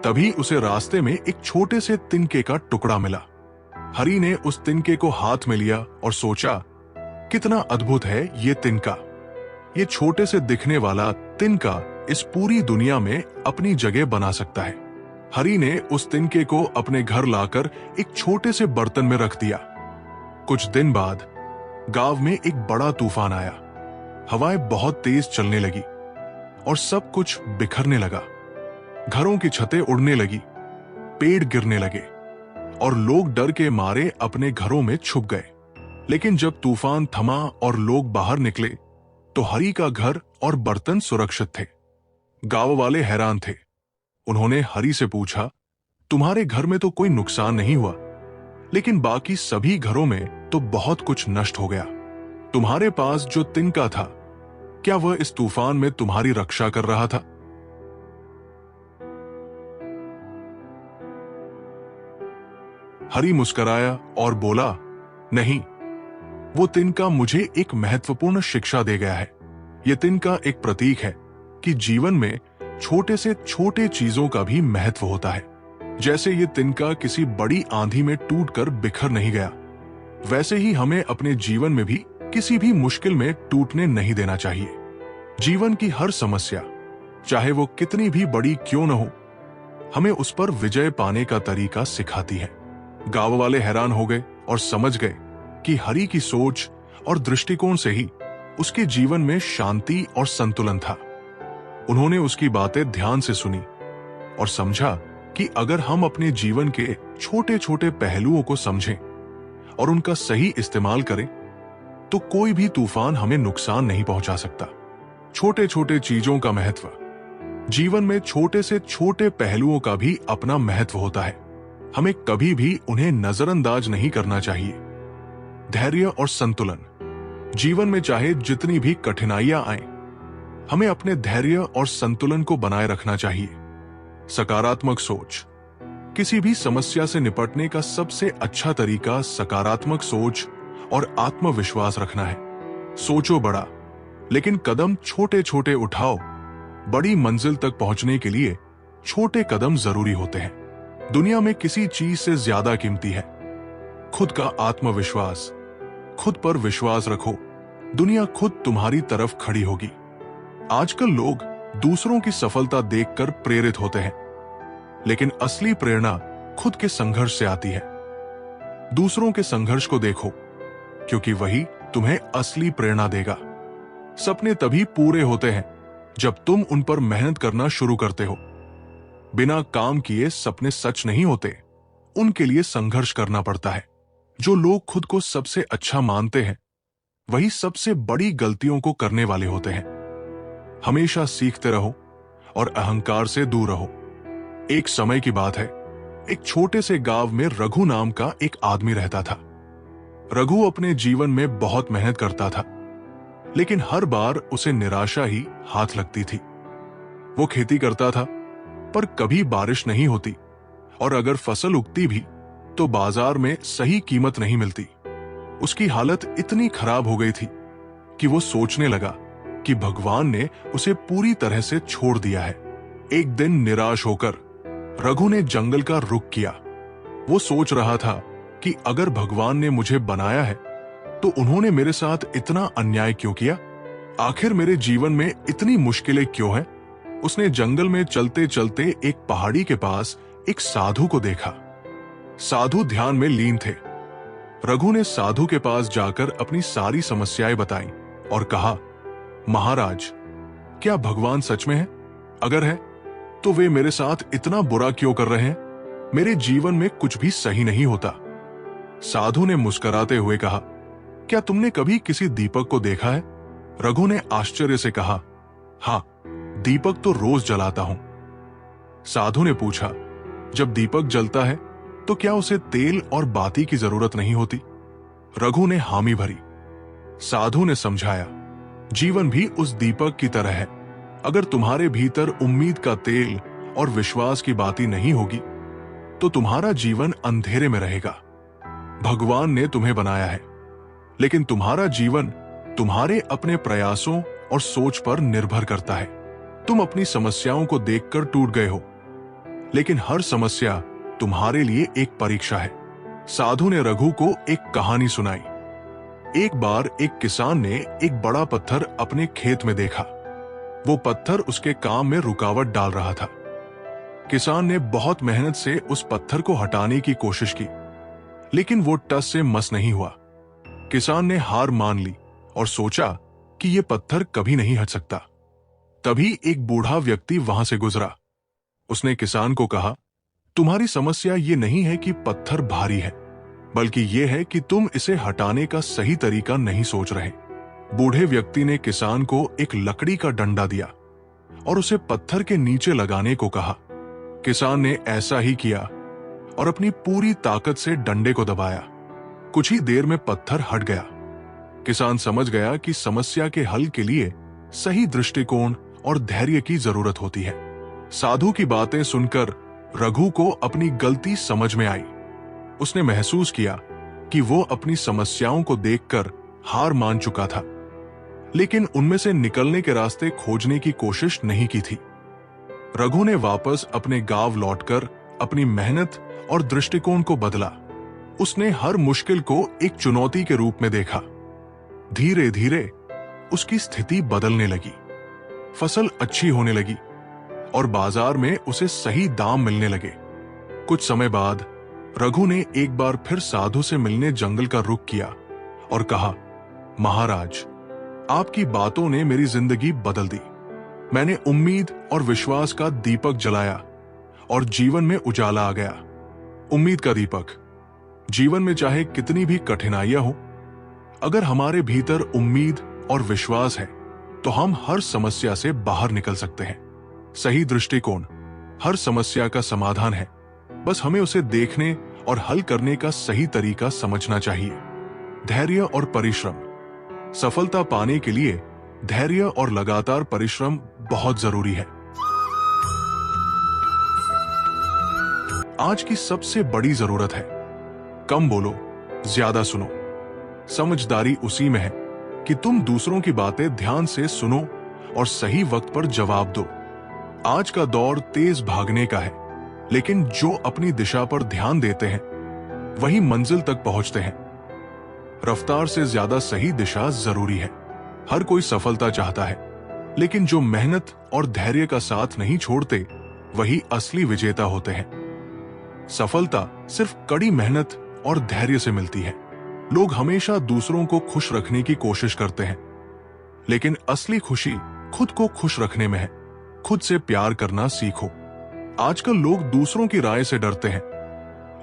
Speaker 1: तभी उसे रास्ते में एक छोटे से तिनके का टुकड़ा मिला। हरि ने उस तिनके को हाथ में लिया और सोचा, कितना अद्भुत है ये तिनका। ये छोटे से दिखने वाला तिनका इस पूरी दुनिया में अपनी जगह बना सकता है। हरि ने उस तिनके को अपने घर लाकर एक छोटे से बर्तन में रख दिया। कुछ दिन बाद गांव में एक बड़ा तूफान आया। हवाएं बहुत तेज चलने लगी और सब कुछ बिखरने लगा। घरों की छतें उड़ने लगी, पेड़ गिरने लगे और लोग डर के मारे अपने घरों में छुप गए। लेकिन जब तूफान थमा और लोग बाहर निकले तो हरि का घर और बर्तन सुरक्षित थे। गांव वाले हैरान थे। उन्होंने हरि से पूछा, तुम्हारे घर में तो कोई नुकसान नहीं हुआ, लेकिन बाकी सभी घरों में तो बहुत कुछ नष्ट हो गया। तुम्हारे पास जो तिनका था, क्या वह इस तूफान में तुम्हारी रक्षा कर रहा था? हरि मुस्कुराया और बोला, नहीं, वो तिनका मुझे एक महत्वपूर्ण शिक्षा दे गया है। यह तिनका एक प्रतीक है कि जीवन में छोटे से छोटे चीजों का भी महत्व होता है। जैसे ये तिनका किसी बड़ी आंधी में टूटकर बिखर नहीं गया, वैसे ही हमें अपने जीवन में भी किसी भी मुश्किल में टूटने नहीं देना चाहिए। जीवन की हर समस्या, चाहे वो कितनी भी बड़ी क्यों न हो, हमें उस पर विजय पाने का तरीका सिखाती है। गांव वाले हैरान हो गए और समझ गए कि हरि की सोच और दृष्टिकोण से ही उसके जीवन में शांति और संतुलन था। उन्होंने उसकी बातें ध्यान से सुनी और समझा कि अगर हम अपने जीवन के छोटे छोटे पहलुओं को समझें और उनका सही इस्तेमाल करें तो कोई भी तूफान हमें नुकसान नहीं पहुंचा सकता। छोटे छोटे चीजों का महत्व, जीवन में छोटे से छोटे पहलुओं का भी अपना महत्व होता है। हमें कभी भी उन्हें नजरअंदाज नहीं करना चाहिए। धैर्य और संतुलन, जीवन में चाहे जितनी भी कठिनाइयां आएं, हमें अपने धैर्य और संतुलन को बनाए रखना चाहिए। सकारात्मक सोच, किसी भी समस्या से निपटने का सबसे अच्छा तरीका सकारात्मक सोच और आत्मविश्वास रखना है। सोचो बड़ा, लेकिन कदम छोटे छोटे उठाओ। बड़ी मंजिल तक पहुंचने के लिए छोटे कदम जरूरी होते हैं। दुनिया में किसी चीज से ज्यादा कीमती है खुद का आत्मविश्वास। खुद पर विश्वास रखो, दुनिया खुद तुम्हारी तरफ खड़ी होगी। आजकल लोग दूसरों की सफलता देखकर प्रेरित होते हैं, लेकिन असली प्रेरणा खुद के संघर्ष से आती है। दूसरों के संघर्ष को देखो, क्योंकि वही तुम्हें असली प्रेरणा देगा। सपने तभी पूरे होते हैं जब तुम उन पर मेहनत करना शुरू करते हो। बिना काम किए सपने सच नहीं होते, उनके लिए संघर्ष करना पड़ता है। जो लोग खुद को सबसे अच्छा मानते हैं, वही सबसे बड़ी गलतियों को करने वाले होते हैं। हमेशा सीखते रहो और अहंकार से दूर रहो। एक समय की बात है, एक छोटे से गांव में रघु नाम का एक आदमी रहता था। रघु अपने जीवन में बहुत मेहनत करता था, लेकिन हर बार उसे निराशा ही हाथ लगती थी। वो खेती करता था, पर कभी बारिश नहीं होती, और अगर फसल उगती भी तो बाजार में सही कीमत नहीं मिलती। उसकी हालत इतनी खराब हो गई थी कि वो सोचने लगा कि भगवान ने उसे पूरी तरह से छोड़ दिया है। एक दिन निराश होकर रघु ने जंगल का रुख किया। वो सोच रहा था कि अगर भगवान ने मुझे बनाया है तो उन्होंने मेरे साथ इतना अन्याय क्यों किया? आखिर मेरे जीवन में इतनी मुश्किलें क्यों हैं? उसने जंगल में चलते चलते एक पहाड़ी के पास एक साधु को देखा। साधु ध्यान में लीन थे। रघु ने साधु के पास जाकर अपनी सारी समस्याएं बताईं और कहा, महाराज, क्या भगवान सच में है? अगर है तो वे मेरे साथ इतना बुरा क्यों कर रहे हैं? मेरे जीवन में कुछ भी सही नहीं होता। साधु ने मुस्कुराते हुए कहा, क्या तुमने कभी किसी दीपक को देखा है? रघु ने आश्चर्य से कहा, हाँ, दीपक तो रोज जलाता हूं। साधु ने पूछा, जब दीपक जलता है तो क्या उसे तेल और बाती की जरूरत नहीं होती? रघु ने हामी भरी। साधु ने समझाया, जीवन भी उस दीपक की तरह है। अगर तुम्हारे भीतर उम्मीद का तेल और विश्वास की बाती नहीं होगी तो तुम्हारा जीवन अंधेरे में रहेगा। भगवान ने तुम्हें बनाया है, लेकिन तुम्हारा जीवन तुम्हारे अपने प्रयासों और सोच पर निर्भर करता है। तुम अपनी समस्याओं को देखकर टूट गए हो, लेकिन हर समस्या तुम्हारे लिए एक परीक्षा है। साधु ने रघु को एक कहानी सुनाई। एक बार एक किसान ने एक बड़ा पत्थर अपने खेत में देखा। वो पत्थर उसके काम में रुकावट डाल रहा था। किसान ने बहुत मेहनत से उस पत्थर को हटाने की कोशिश की, लेकिन वो टस से मस नहीं हुआ। किसान ने हार मान ली और सोचा कि ये पत्थर कभी नहीं हट सकता। तभी एक बूढ़ा व्यक्ति वहां से गुजरा। उसने किसान को कहा, तुम्हारी समस्या ये नहीं है कि पत्थर भारी है, बल्कि ये है कि तुम इसे हटाने का सही तरीका नहीं सोच रहे। बूढ़े व्यक्ति ने किसान को एक लकड़ी का डंडा दिया और उसे पत्थर के नीचे लगाने को कहा। किसान ने ऐसा ही किया और अपनी पूरी ताकत से डंडे को दबाया। कुछ ही देर में पत्थर हट गया। किसान समझ गया कि समस्या के हल के लिए सही दृष्टिकोण और धैर्य की जरूरत होती है। साधु की बातें सुनकर रघु को अपनी गलती समझ में आई। उसने महसूस किया कि वो अपनी समस्याओं को देखकर हार मान चुका था, लेकिन उनमें से निकलने के रास्ते खोजने की कोशिश नहीं की थी। रघु ने वापस अपने गांव लौटकर अपनी मेहनत और दृष्टिकोण को बदला। उसने हर मुश्किल को एक चुनौती के रूप में देखा। धीरे धीरे उसकी स्थिति बदलने लगी, फसल अच्छी होने लगी और बाजार में उसे सही दाम मिलने लगे। कुछ समय बाद रघु ने एक बार फिर साधु से मिलने जंगल का रुख किया और कहा, महाराज, आपकी बातों ने मेरी जिंदगी बदल दी। मैंने उम्मीद और विश्वास का दीपक जलाया और जीवन में उजाला आ गया। उम्मीद का दीपक। जीवन में चाहे कितनी भी कठिनाइयां हो, अगर हमारे भीतर उम्मीद और विश्वास है तो हम हर समस्या से बाहर निकल सकते हैं। सही दृष्टिकोण हर समस्या का समाधान है, बस हमें उसे देखने और हल करने का सही तरीका समझना चाहिए। धैर्य और परिश्रम। सफलता पाने के लिए धैर्य और लगातार परिश्रम बहुत जरूरी है। आज की सबसे बड़ी जरूरत है, कम बोलो, ज्यादा सुनो। समझदारी उसी में है कि तुम दूसरों की बातें ध्यान से सुनो और सही वक्त पर जवाब दो। आज का दौर तेज भागने का है, लेकिन जो अपनी दिशा पर ध्यान देते हैं वही मंजिल तक पहुंचते हैं। रफ्तार से ज्यादा सही दिशा जरूरी है। हर कोई सफलता चाहता है, लेकिन जो मेहनत और धैर्य का साथ नहीं छोड़ते वही असली विजेता होते हैं। सफलता सिर्फ कड़ी मेहनत और धैर्य से मिलती है। लोग हमेशा दूसरों को खुश रखने की कोशिश करते हैं, लेकिन असली खुशी खुद को खुश रखने में है। खुद से प्यार करना सीखो। आजकल लोग दूसरों की राय से डरते हैं,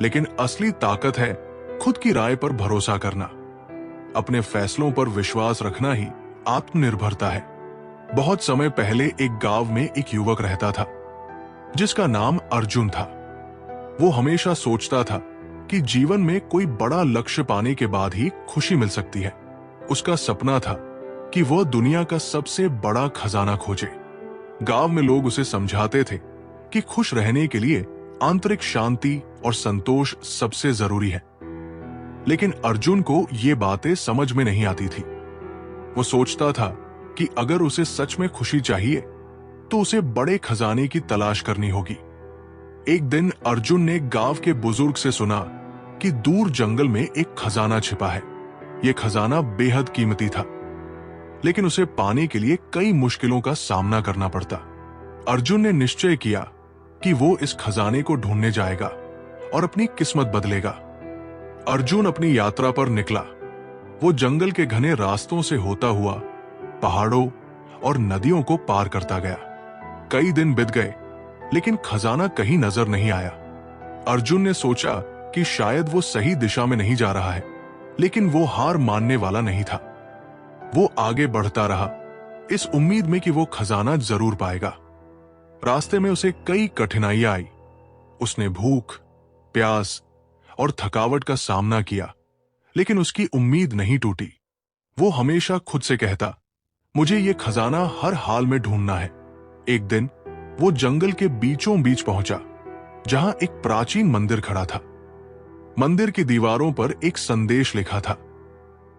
Speaker 1: लेकिन असली ताकत है खुद की राय पर भरोसा करना। अपने फैसलों पर विश्वास रखना ही आत्मनिर्भरता है। बहुत समय पहले एक गांव में एक युवक रहता था जिसका नाम अर्जुन था। वो हमेशा सोचता था कि जीवन में कोई बड़ा लक्ष्य पाने के बाद ही खुशी मिल सकती है। उसका सपना था कि वह दुनिया का सबसे बड़ा खजाना खोजे। गांव में लोग उसे समझाते थे कि खुश रहने के लिए आंतरिक शांति और संतोष सबसे जरूरी है, लेकिन अर्जुन को ये बातें समझ में नहीं आती थी। वो सोचता था कि अगर उसे सच में खुशी चाहिए तो उसे बड़े खजाने की तलाश करनी होगी। एक दिन अर्जुन ने गांव के बुजुर्ग से सुना कि दूर जंगल में एक खजाना छिपा है। यह खजाना बेहद कीमती था, लेकिन उसे पाने के लिए कई मुश्किलों का सामना करना पड़ता। अर्जुन ने निश्चय किया कि वो इस खजाने को ढूंढने जाएगा और अपनी किस्मत बदलेगा। अर्जुन अपनी यात्रा पर निकला। वो जंगल के घने रास्तों से होता हुआ पहाड़ों और नदियों को पार करता गया। कई दिन बीत गए, लेकिन खजाना कहीं नजर नहीं आया। अर्जुन ने सोचा कि शायद वो सही दिशा में नहीं जा रहा है, लेकिन वो हार मानने वाला नहीं था। वो आगे बढ़ता रहा, इस उम्मीद में कि वो खजाना जरूर पाएगा। रास्ते में उसे कई कठिनाइयां आई। उसने भूख, प्यास और थकावट का सामना किया, लेकिन उसकी उम्मीद नहीं टूटी। वो हमेशा खुद से कहता, मुझे ये खजाना हर हाल में ढूंढना है। एक दिन वो जंगल के बीचों बीच पहुंचा, जहां एक प्राचीन मंदिर खड़ा था। मंदिर की दीवारों पर एक संदेश लिखा था,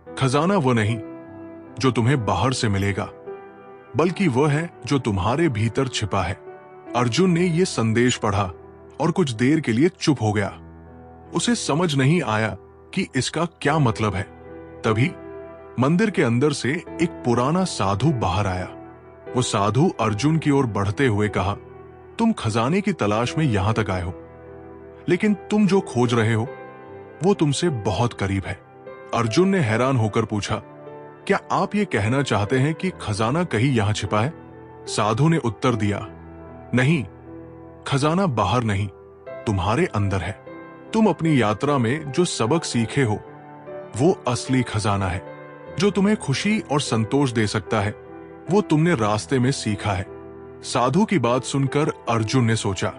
Speaker 1: खजाना वो नहीं जो तुम्हें बाहर से मिलेगा, बल्कि वह है जो तुम्हारे भीतर छिपा है। अर्जुन ने यह संदेश पढ़ा और कुछ देर के लिए चुप हो गया। उसे समझ नहीं आया कि इसका क्या मतलब है। तभी मंदिर के अंदर से एक पुराना साधु बाहर आया। वो साधु अर्जुन की ओर बढ़ते हुए कहा, तुम खजाने की तलाश में यहां तक आए हो, लेकिन तुम जो खोज रहे हो वो तुमसे बहुत करीब है। अर्जुन ने हैरान होकर पूछा, क्या आप ये कहना चाहते हैं कि खजाना कहीं यहां छिपा है? साधु ने उत्तर दिया, नहीं, खजाना बाहर नहीं, तुम्हारे अंदर है। तुम अपनी यात्रा में जो सबक सीखे हो वो असली खजाना है। जो तुम्हें खुशी और संतोष दे सकता है वो तुमने रास्ते में सीखा है। साधु की बात सुनकर अर्जुन ने सोचा।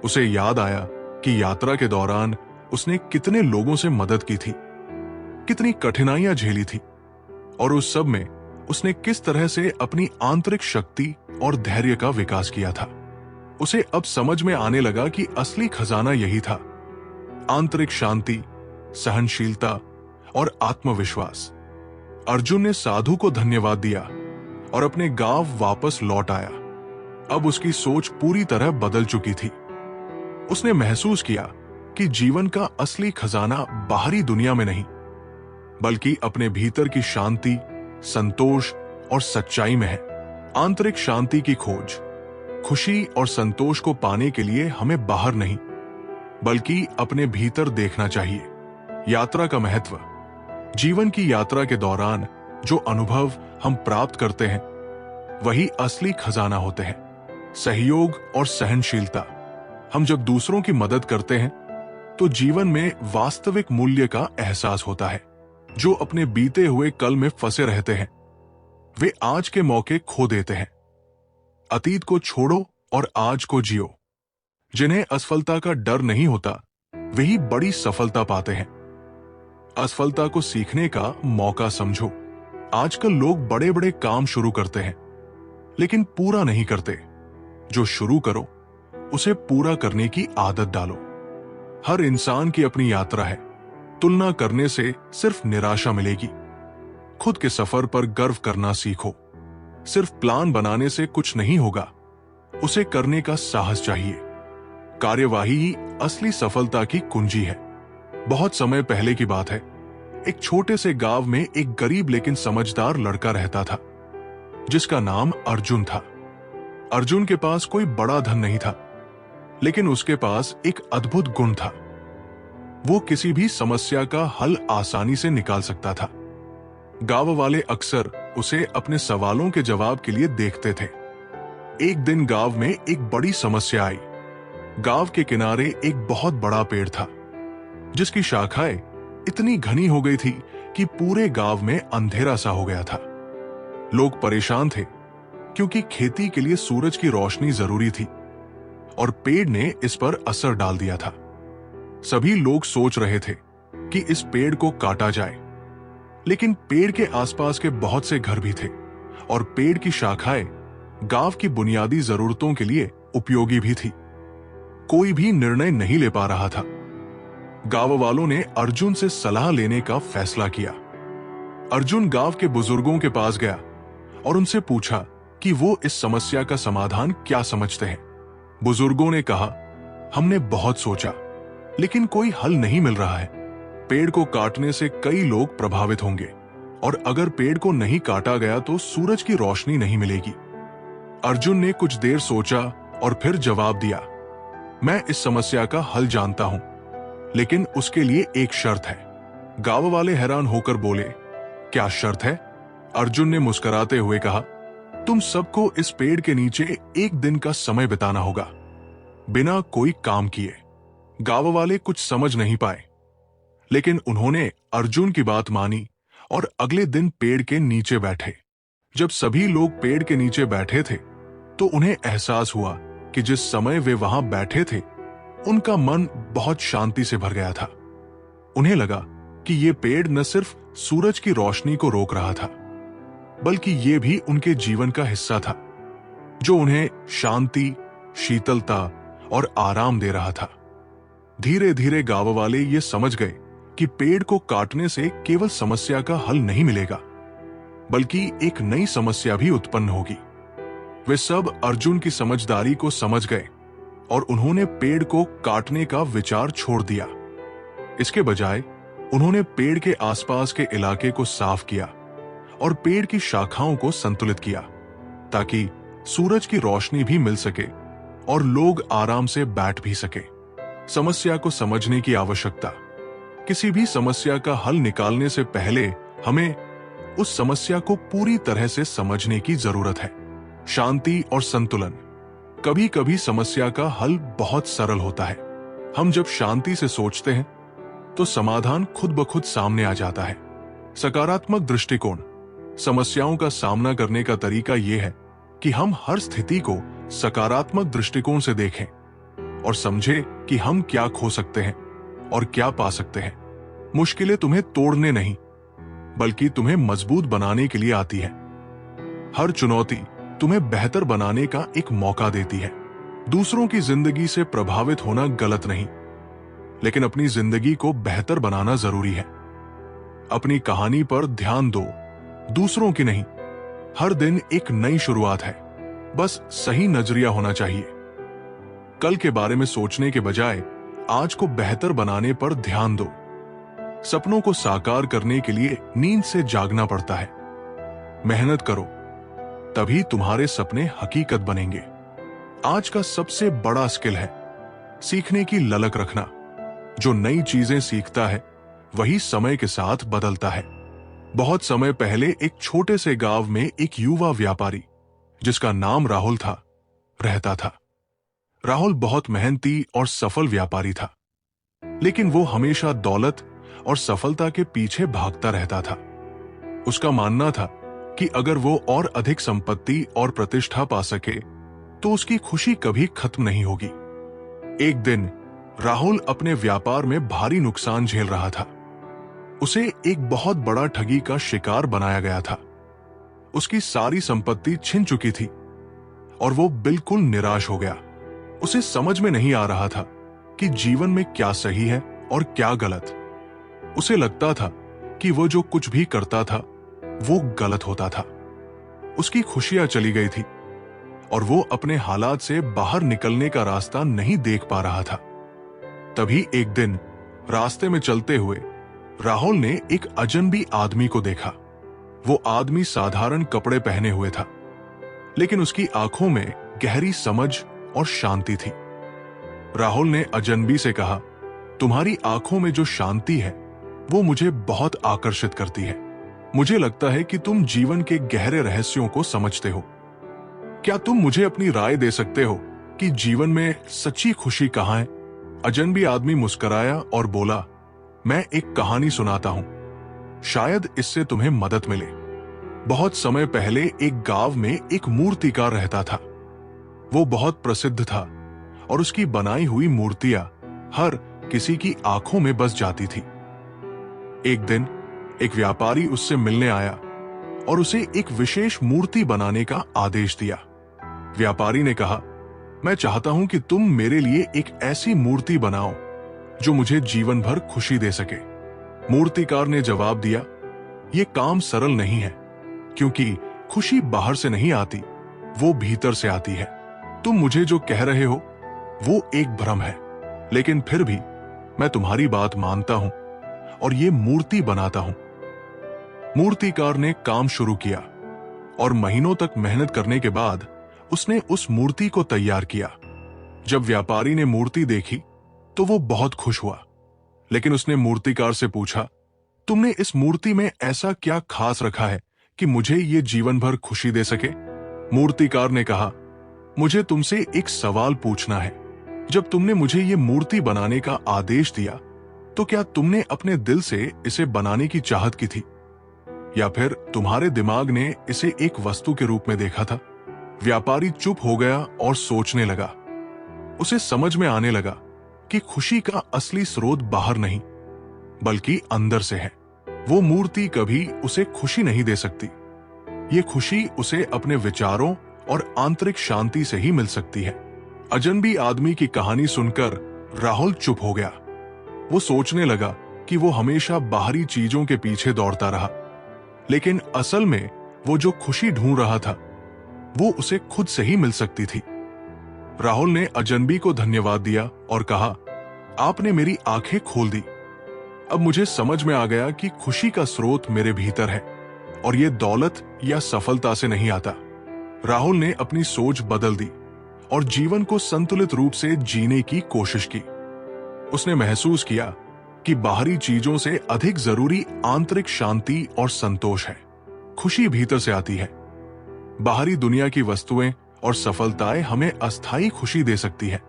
Speaker 1: उसे याद आया कि यात्रा के दौरान उसने कितने लोगों से मदद की थी, कितनी कठिनाइयां झेली थी, और उस सब में उसने किस तरह से अपनी आंतरिक शक्ति और धैर्य का विकास किया था। उसे अब समझ में आने लगा कि असली खजाना यही था, आंतरिक शांति, सहनशीलता और आत्मविश्वास। अर्जुन ने साधु को धन्यवाद दिया और अपने गांव वापस लौट आया। अब उसकी सोच पूरी तरह बदल चुकी थी। उसने महसूस किया कि जीवन का असली खजाना बाहरी दुनिया में नहीं, बल्कि अपने भीतर की शांति, संतोष और सच्चाई में है। आंतरिक शांति की खोज, खुशी और संतोष को पाने के लिए हमें बाहर नहीं, बल्कि अपने भीतर देखना चाहिए। यात्रा का महत्व। जीवन की यात्रा के दौरान जो अनुभव हम प्राप्त करते हैं वही असली खजाना होते हैं। सहयोग और सहनशीलता। हम जब दूसरों की मदद करते हैं तो जीवन में वास्तविक मूल्य का एहसास होता है। जो अपने बीते हुए कल में फंसे रहते हैं वे आज के मौके खो देते हैं। अतीत को छोड़ो और आज को जियो। जिन्हें असफलता का डर नहीं होता वही बड़ी सफलता पाते हैं। असफलता को सीखने का मौका समझो। आजकल लोग बड़े बड़े काम शुरू करते हैं लेकिन पूरा नहीं करते। जो शुरू करो उसे पूरा करने की आदत डालो। हर इंसान की अपनी यात्रा है। तुलना करने से सिर्फ निराशा मिलेगी। खुद के सफर पर गर्व करना सीखो। सिर्फ प्लान बनाने से कुछ नहीं होगा, उसे करने का साहस चाहिए। कार्यवाही ही असली सफलता की कुंजी है। बहुत समय पहले की बात है। एक छोटे से गांव में एक गरीब लेकिन समझदार लड़का रहता था जिसका नाम अर्जुन था। अर्जुन के पास कोई बड़ा धन नहीं था, लेकिन उसके पास एक अद्भुत गुण था। वो किसी भी समस्या का हल आसानी से निकाल सकता था। गांव वाले अक्सर उसे अपने सवालों के जवाब के लिए देखते थे। एक दिन गांव में एक बड़ी समस्या आई। गांव के किनारे एक बहुत बड़ा पेड़ था जिसकी शाखाएं इतनी घनी हो गई थी कि पूरे गांव में अंधेरा सा हो गया था। लोग परेशान थे क्योंकि खेती के लिए सूरज की रोशनी जरूरी थी और पेड़ ने इस पर असर डाल दिया था। सभी लोग सोच रहे थे कि इस पेड़ को काटा जाए, लेकिन पेड़ के आसपास के बहुत से घर भी थे और पेड़ की शाखाएं गांव की बुनियादी जरूरतों के लिए उपयोगी भी थी। कोई भी निर्णय नहीं ले पा रहा था। गांव वालों ने अर्जुन से सलाह लेने का फैसला किया। अर्जुन गांव के बुजुर्गों के पास गया और उनसे पूछा कि वो इस समस्या का समाधान क्या समझते हैं। बुजुर्गों ने कहा, हमने बहुत सोचा लेकिन कोई हल नहीं मिल रहा है। पेड़ को काटने से कई लोग प्रभावित होंगे और अगर पेड़ को नहीं काटा गया तो सूरज की रोशनी नहीं मिलेगी। अर्जुन ने कुछ देर सोचा और फिर जवाब दिया, मैं इस समस्या का हल जानता हूं, लेकिन उसके लिए एक शर्त है। गांव वाले हैरान होकर बोले, क्या शर्त है? अर्जुन ने मुस्कुराते हुए कहा, तुम सबको इस पेड़ के नीचे एक दिन का समय बिताना होगा, बिना कोई काम किए। गांव वाले कुछ समझ नहीं पाए, लेकिन उन्होंने अर्जुन की बात मानी और अगले दिन पेड़ के नीचे बैठे। जब सभी लोग पेड़ के नीचे बैठे थे तो उन्हें एहसास हुआ कि जिस समय वे वहां बैठे थे उनका मन बहुत शांति से भर गया था। उन्हें लगा कि ये पेड़ न सिर्फ सूरज की रोशनी को रोक रहा था, बल्कि ये भी उनके जीवन का हिस्सा था, जो उन्हें शांति, शीतलता और आराम दे रहा था। धीरे धीरे गांव वाले ये समझ गए कि पेड़ को काटने से केवल समस्या का हल नहीं मिलेगा, बल्कि एक नई समस्या भी उत्पन्न होगी। वे सब अर्जुन की समझदारी को समझ गए और उन्होंने पेड़ को काटने का विचार छोड़ दिया। इसके बजाय उन्होंने पेड़ के आसपास के इलाके को साफ किया और पेड़ की शाखाओं को संतुलित किया। ताकि सूरज की रोशनी भी मिल सके और लोग आराम से बैठ भी सके। समस्या को समझने की आवश्यकता। किसी भी समस्या का हल निकालने से पहले हमें उस समस्या को पूरी तरह से समझने की जरूरत है। शांति और संतुलन। कभी कभी समस्या का हल बहुत सरल होता है। हम जब शांति से सोचते हैं तो समाधान खुद ब खुद सामने आ जाता है। सकारात्मक दृष्टिकोण। समस्याओं का सामना करने का तरीका यह है कि हम हर स्थिति को सकारात्मक दृष्टिकोण से देखें और समझें कि हम क्या खो सकते हैं और क्या पा सकते हैं। मुश्किलें तुम्हें तोड़ने नहीं, बल्कि तुम्हें मजबूत बनाने के लिए आती है। हर चुनौती तुम्हें बेहतर बनाने का एक मौका देती है। दूसरों की जिंदगी से प्रभावित होना गलत नहीं, लेकिन अपनी जिंदगी को बेहतर बनाना जरूरी है। अपनी कहानी पर ध्यान दो, दूसरों की नहीं। हर दिन एक नई शुरुआत है, बस सही नजरिया होना चाहिए। कल के बारे में सोचने के बजाय आज को बेहतर बनाने पर ध्यान दो। सपनों को साकार करने के लिए नींद से जागना पड़ता है। मेहनत करो, तभी तुम्हारे सपने हकीकत बनेंगे। आज का सबसे बड़ा स्किल है सीखने की ललक रखना। जो नई चीजें सीखता है वही समय के साथ बदलता है। बहुत समय पहले एक छोटे से गांव में एक युवा व्यापारी, जिसका नाम राहुल था, रहता था। राहुल बहुत मेहनती और सफल व्यापारी था, लेकिन वो हमेशा दौलत और सफलता के पीछे भागता रहता था। उसका मानना था कि अगर वो और अधिक संपत्ति और प्रतिष्ठा पा सके तो उसकी खुशी कभी खत्म नहीं होगी। एक दिन राहुल अपने व्यापार में भारी नुकसान झेल रहा था। उसे एक बहुत बड़ा ठगी का शिकार बनाया गया था। उसकी सारी संपत्ति छिन चुकी थी और वो बिल्कुल निराश हो गया। उसे समझ में नहीं आ रहा था कि जीवन में क्या सही है और क्या गलत। उसे लगता था कि वो जो कुछ भी करता था वो गलत होता था। उसकी खुशियां चली गई थी और वो अपने हालात से बाहर निकलने का रास्ता नहीं देख पा रहा था। तभी एक दिन रास्ते में चलते हुए राहुल ने एक अजनबी आदमी को देखा। वो आदमी साधारण कपड़े पहने हुए था, लेकिन उसकी आंखों में गहरी समझ और शांति थी। राहुल ने अजनबी से कहा, तुम्हारी आंखों में जो शांति है वो मुझे बहुत आकर्षित करती है। मुझे लगता है कि तुम जीवन के गहरे रहस्यों को समझते हो। क्या तुम मुझे अपनी राय दे सकते हो कि जीवन में सच्ची खुशी कहां है? अजनबी आदमी मुस्कुराया और बोला, मैं एक कहानी सुनाता हूं, शायद इससे तुम्हें मदद मिले। बहुत समय पहले एक गांव में एक मूर्तिकार रहता था। वो बहुत प्रसिद्ध था और उसकी बनाई हुई मूर्तियां हर किसी की आंखों में बस जाती थी। एक दिन एक व्यापारी उससे मिलने आया और उसे एक विशेष मूर्ति बनाने का आदेश दिया। व्यापारी ने कहा, मैं चाहता हूं कि तुम मेरे लिए एक ऐसी मूर्ति बनाओ जो मुझे जीवन भर खुशी दे सके। मूर्तिकार ने जवाब दिया, यह काम सरल नहीं है, क्योंकि खुशी बाहर से नहीं आती, वो भीतर से आती है। तुम मुझे जो कह रहे हो वो एक भ्रम है, लेकिन फिर भी मैं तुम्हारी बात मानता हूं और ये मूर्ति बनाता हूं। मूर्तिकार ने काम शुरू किया और महीनों तक मेहनत करने के बाद उसने उस मूर्ति को तैयार किया। जब व्यापारी ने मूर्ति देखी तो वो बहुत खुश हुआ, लेकिन उसने मूर्तिकार से पूछा, तुमने इस मूर्ति में ऐसा क्या खास रखा है कि मुझे ये जीवन भर खुशी दे सके? मूर्तिकार ने कहा, मुझे तुमसे एक सवाल पूछना है। जब तुमने मुझे ये मूर्ति बनाने का आदेश दिया तो क्या तुमने अपने दिल से इसे बनाने की चाहत की थी, या फिर तुम्हारे दिमाग ने इसे एक वस्तु के रूप में देखा था? व्यापारी चुप हो गया और सोचने लगा। उसे समझ में आने लगा कि खुशी का असली स्रोत बाहर नहीं, बल्कि अंदर से है। वो मूर्ति कभी उसे खुशी नहीं दे सकती। ये खुशी उसे अपने विचारों और आंतरिक शांति से ही मिल सकती है। अजनबी आदमी की कहानी सुनकर राहुल चुप हो गया। वो सोचने लगा कि वो हमेशा बाहरी चीजों के पीछे दौड़ता रहा, लेकिन असल में वो जो खुशी ढूंढ रहा था वो उसे खुद से ही मिल सकती थी। राहुल ने अजनबी को धन्यवाद दिया और कहा, आपने मेरी आंखें खोल दी। अब मुझे समझ में आ गया कि खुशी का स्रोत मेरे भीतर है और ये दौलत या सफलता से नहीं आता। राहुल ने अपनी सोच बदल दी और जीवन को संतुलित रूप से जीने की कोशिश की। उसने महसूस किया कि बाहरी चीजों से अधिक जरूरी आंतरिक शांति और संतोष है। खुशी भीतर से आती है। बाहरी दुनिया की वस्तुएं और सफलताएं हमें अस्थायी खुशी दे सकती है,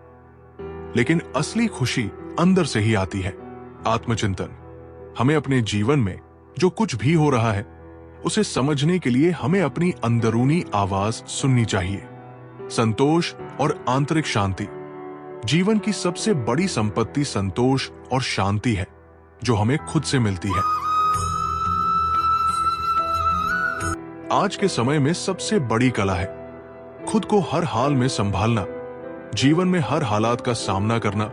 Speaker 1: लेकिन असली खुशी अंदर से ही आती है। आत्मचिंतन। हमें अपने जीवन में जो कुछ भी हो रहा है उसे समझने के लिए हमें अपनी अंदरूनी आवाज सुननी चाहिए। संतोष और आंतरिक शांति। जीवन की सबसे बड़ी संपत्ति संतोष और शांति है, जो हमें खुद से मिलती है। आज के समय में सबसे बड़ी कला है खुद को हर हाल में संभालना, जीवन में हर हालात का सामना करना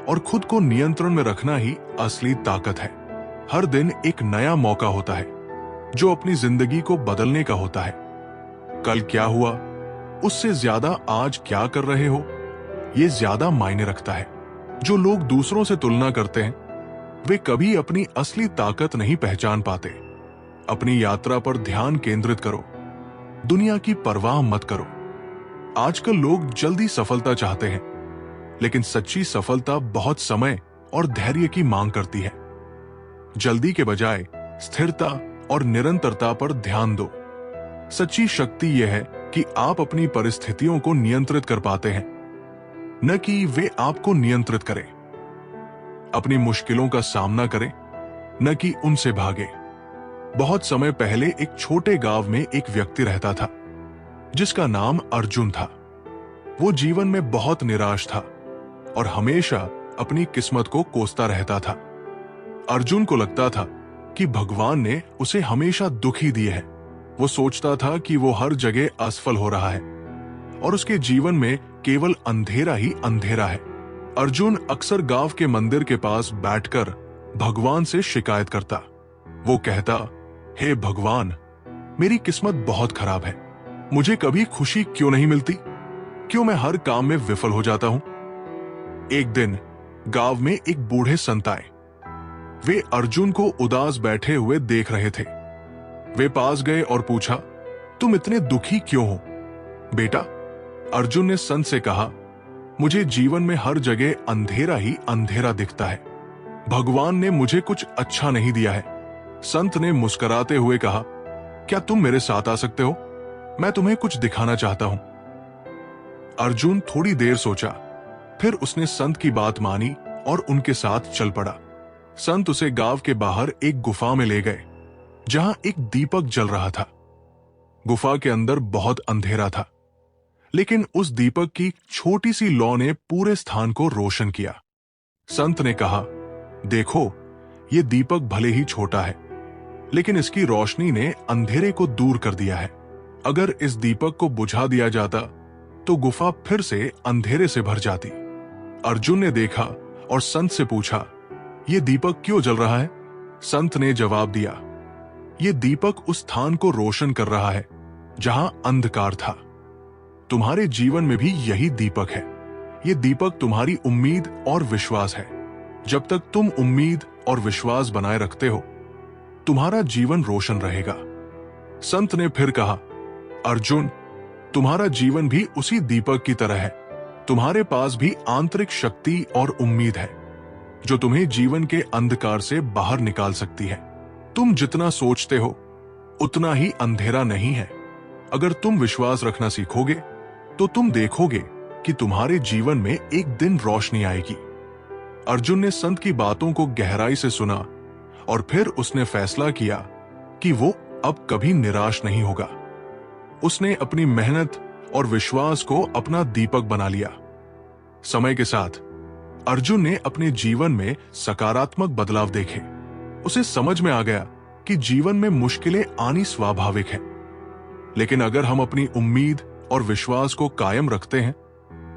Speaker 1: और खुद को नियंत्रण में रखना ही असली ताकत है। हर दिन एक नया मौका होता है जो अपनी जिंदगी को बदलने का होता है। कल क्या हुआ उससे ज्यादा आज क्या कर रहे हो, ये ज्यादा मायने रखता है। जो लोग दूसरों से तुलना करते हैं वे कभी अपनी असली ताकत नहीं पहचान पाते। अपनी यात्रा पर ध्यान केंद्रित करो, दुनिया की परवाह मत करो। आजकल लोग जल्दी सफलता चाहते हैं, लेकिन सच्ची सफलता बहुत समय और धैर्य की मांग करती है। जल्दी के बजाय स्थिरता और निरंतरता पर ध्यान दो। सच्ची शक्ति यह है कि आप अपनी परिस्थितियों को नियंत्रित कर पाते हैं, न कि वे आपको नियंत्रित करें। अपनी मुश्किलों का सामना करें, न कि उनसे भागे। बहुत समय पहले एक छोटे गांव में एक व्यक्ति रहता था जिसका नाम अर्जुन था। वो जीवन में बहुत निराश था और हमेशा अपनी किस्मत को कोसता रहता था। अर्जुन को लगता था कि भगवान ने उसे हमेशा दुख ही दिए हैं। वो सोचता था कि वो हर जगह असफल हो रहा है और उसके जीवन में केवल अंधेरा ही अंधेरा है। अर्जुन अक्सर गांव के मंदिर के पास बैठकर भगवान से शिकायत करता। वो कहता, हे भगवान, मेरी किस्मत बहुत खराब है। मुझे कभी खुशी क्यों नहीं मिलती? क्यों मैं हर काम में विफल हो जाता हूं? एक दिन गांव में एक बूढ़े संत आए। वे अर्जुन को उदास बैठे हुए देख रहे थे। वे पास गए और पूछा, तुम इतने दुखी क्यों हो? बेटा, अर्जुन ने संत से कहा, मुझे जीवन में हर जगह अंधेरा ही अंधेरा दिखता है। भगवान ने मुझे कुछ अच्छा नहीं दिया है। संत ने मुस्कुराते हुए कहा, क्या तुम मेरे साथ आ सकते हो? मैं तुम्हें कुछ दिखाना चाहता हूं। अर्जुन थोड़ी देर सोचा, फिर उसने संत की बात मानी और उनके साथ चल पड़ा। संत उसे गांव के बाहर एक गुफा में ले गए, जहां एक दीपक जल रहा था। गुफा के अंदर बहुत अंधेरा था, लेकिन उस दीपक की छोटी सी लौ ने पूरे स्थान को रोशन किया। संत ने कहा, देखो, ये दीपक भले ही छोटा है, लेकिन इसकी रोशनी ने अंधेरे को दूर कर दिया है। अगर इस दीपक को बुझा दिया जाता तो गुफा फिर से अंधेरे से भर जाती। अर्जुन ने देखा और संत से पूछा, ये दीपक क्यों जल रहा है? संत ने जवाब दिया, ये दीपक उस स्थान को रोशन कर रहा है जहां अंधकार था। तुम्हारे जीवन में भी यही दीपक है। ये दीपक तुम्हारी उम्मीद और विश्वास है। जब तक तुम उम्मीद और विश्वास बनाए रखते हो, तुम्हारा जीवन रोशन रहेगा। संत ने फिर कहा, अर्जुन, तुम्हारा जीवन भी उसी दीपक की तरह है। तुम्हारे पास भी आंतरिक शक्ति और उम्मीद है जो तुम्हें जीवन के अंधकार से बाहर निकाल सकती है। तुम जितना सोचते हो उतना ही अंधेरा नहीं है। अगर तुम विश्वास रखना सीखोगे तो तुम देखोगे कि तुम्हारे जीवन में एक दिन रोशनी आएगी। अर्जुन ने संत की बातों को गहराई से सुना और फिर उसने फैसला किया कि वो अब कभी निराश नहीं होगा। उसने अपनी मेहनत और विश्वास को अपना दीपक बना लिया। समय के साथ अर्जुन ने अपने जीवन में सकारात्मक बदलाव देखे। उसे समझ में आ गया कि जीवन में मुश्किलें आनी स्वाभाविक है, लेकिन अगर हम अपनी उम्मीद और विश्वास को कायम रखते हैं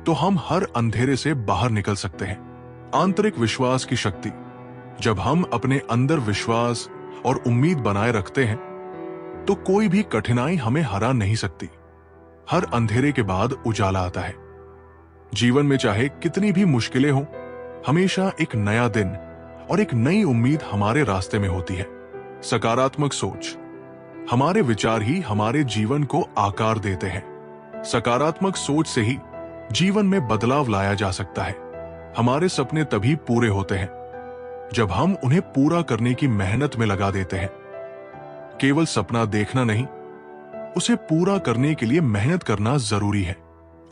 Speaker 1: तो हम हर अंधेरे से बाहर निकल सकते हैं। आंतरिक विश्वास की शक्ति। जब हम अपने अंदर विश्वास और उम्मीद बनाए रखते हैं तो कोई भी कठिनाई हमें हरा नहीं सकती। हर अंधेरे के बाद उजाला आता है। जीवन में चाहे कितनी भी मुश्किलें हों, हमेशा एक नया दिन और एक नई उम्मीद हमारे रास्ते में होती है। सकारात्मक सोच। हमारे विचार ही हमारे जीवन को आकार देते हैं। सकारात्मक सोच से ही जीवन में बदलाव लाया जा सकता है। हमारे सपने तभी पूरे होते हैं जब हम उन्हें पूरा करने की मेहनत में लगा देते हैं। केवल सपना देखना नहीं, उसे पूरा करने के लिए मेहनत करना जरूरी है।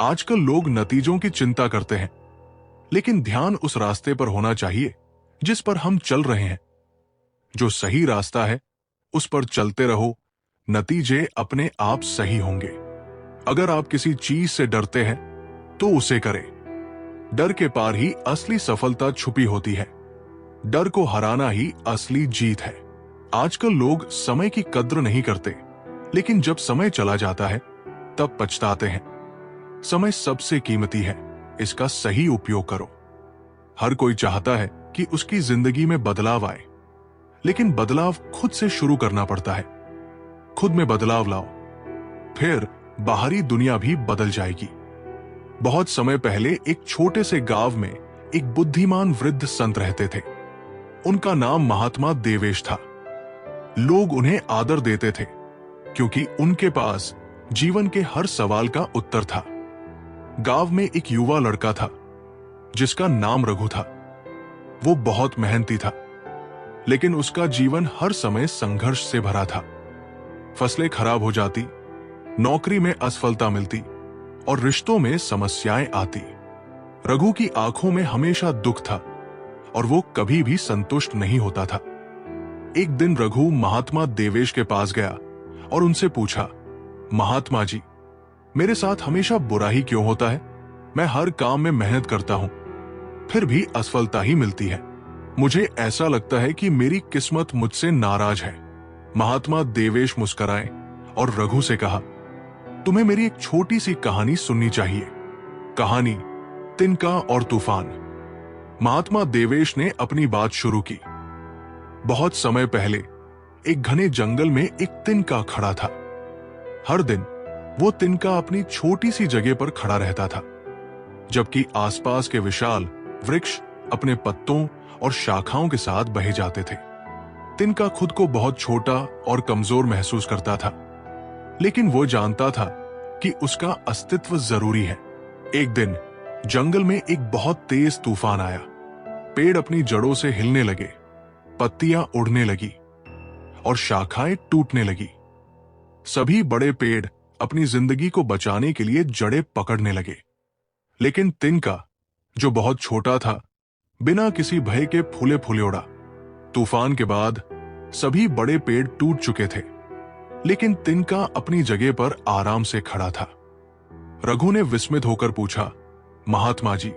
Speaker 1: आजकल लोग नतीजों की चिंता करते हैं, लेकिन ध्यान उस रास्ते पर होना चाहिए जिस पर हम चल रहे हैं। जो सही रास्ता है उस पर चलते रहो, नतीजे अपने आप सही होंगे। अगर आप किसी चीज से डरते हैं तो उसे करें। डर के पार ही असली सफलता छुपी होती है। डर को हराना ही असली जीत है। आजकल लोग समय की कद्र नहीं करते, लेकिन जब समय चला जाता है तब पछताते हैं। समय सबसे कीमती है, इसका सही उपयोग करो। हर कोई चाहता है कि उसकी जिंदगी में बदलाव आए, लेकिन बदलाव खुद से शुरू करना पड़ता है। खुद में बदलाव लाओ, फिर बाहरी दुनिया भी बदल जाएगी। बहुत समय पहले एक छोटे से गांव में एक बुद्धिमान वृद्ध संत रहते थे। उनका नाम महात्मा देवेश था। लोग उन्हें आदर देते थे क्योंकि उनके पास जीवन के हर सवाल का उत्तर था। गांव में एक युवा लड़का था जिसका नाम रघु था। वो बहुत मेहनती था, लेकिन उसका जीवन हर समय संघर्ष से भरा था। फसलें खराब हो जाती, नौकरी में असफलता मिलती और रिश्तों में समस्याएं आती। रघु की आंखों में हमेशा दुख था और वो कभी भी संतुष्ट नहीं होता था। एक दिन रघु महात्मा देवेश के पास गया और उनसे पूछा, महात्मा जी, मेरे साथ हमेशा बुरा ही क्यों होता है? मैं हर काम में मेहनत करता हूं, फिर भी असफलता ही मिलती है। मुझे ऐसा लगता है कि मेरी किस्मत मुझसे नाराज है। महात्मा देवेश मुस्कुराए और रघु से कहा, तुम्हें मेरी एक छोटी सी कहानी सुननी चाहिए। कहानी तिनका और तूफान। महात्मा देवेश ने अपनी बात शुरू की। बहुत समय पहले एक घने जंगल में एक तिनका खड़ा था। हर दिन वो तिनका अपनी छोटी सी जगह पर खड़ा रहता था, जबकि आसपास के विशाल वृक्ष अपने पत्तों और शाखाओं के साथ बहे जाते थे। तिनका खुद को बहुत छोटा और कमजोर महसूस करता था, लेकिन वो जानता था कि उसका अस्तित्व जरूरी है। एक दिन जंगल में एक बहुत तेज तूफान आया। पेड़ अपनी जड़ों से हिलने लगे, पत्तियां उड़ने लगी और शाखाएं टूटने लगी। सभी बड़े पेड़ अपनी जिंदगी को बचाने के लिए जड़ें पकड़ने लगे, लेकिन तिनका, जो बहुत छोटा था, बिना किसी भय के फूले फूले उड़ा। तूफान के बाद सभी बड़े पेड़ टूट चुके थे, लेकिन तिनका अपनी जगह पर आराम से खड़ा था। रघु ने विस्मित होकर पूछा, महात्मा जी,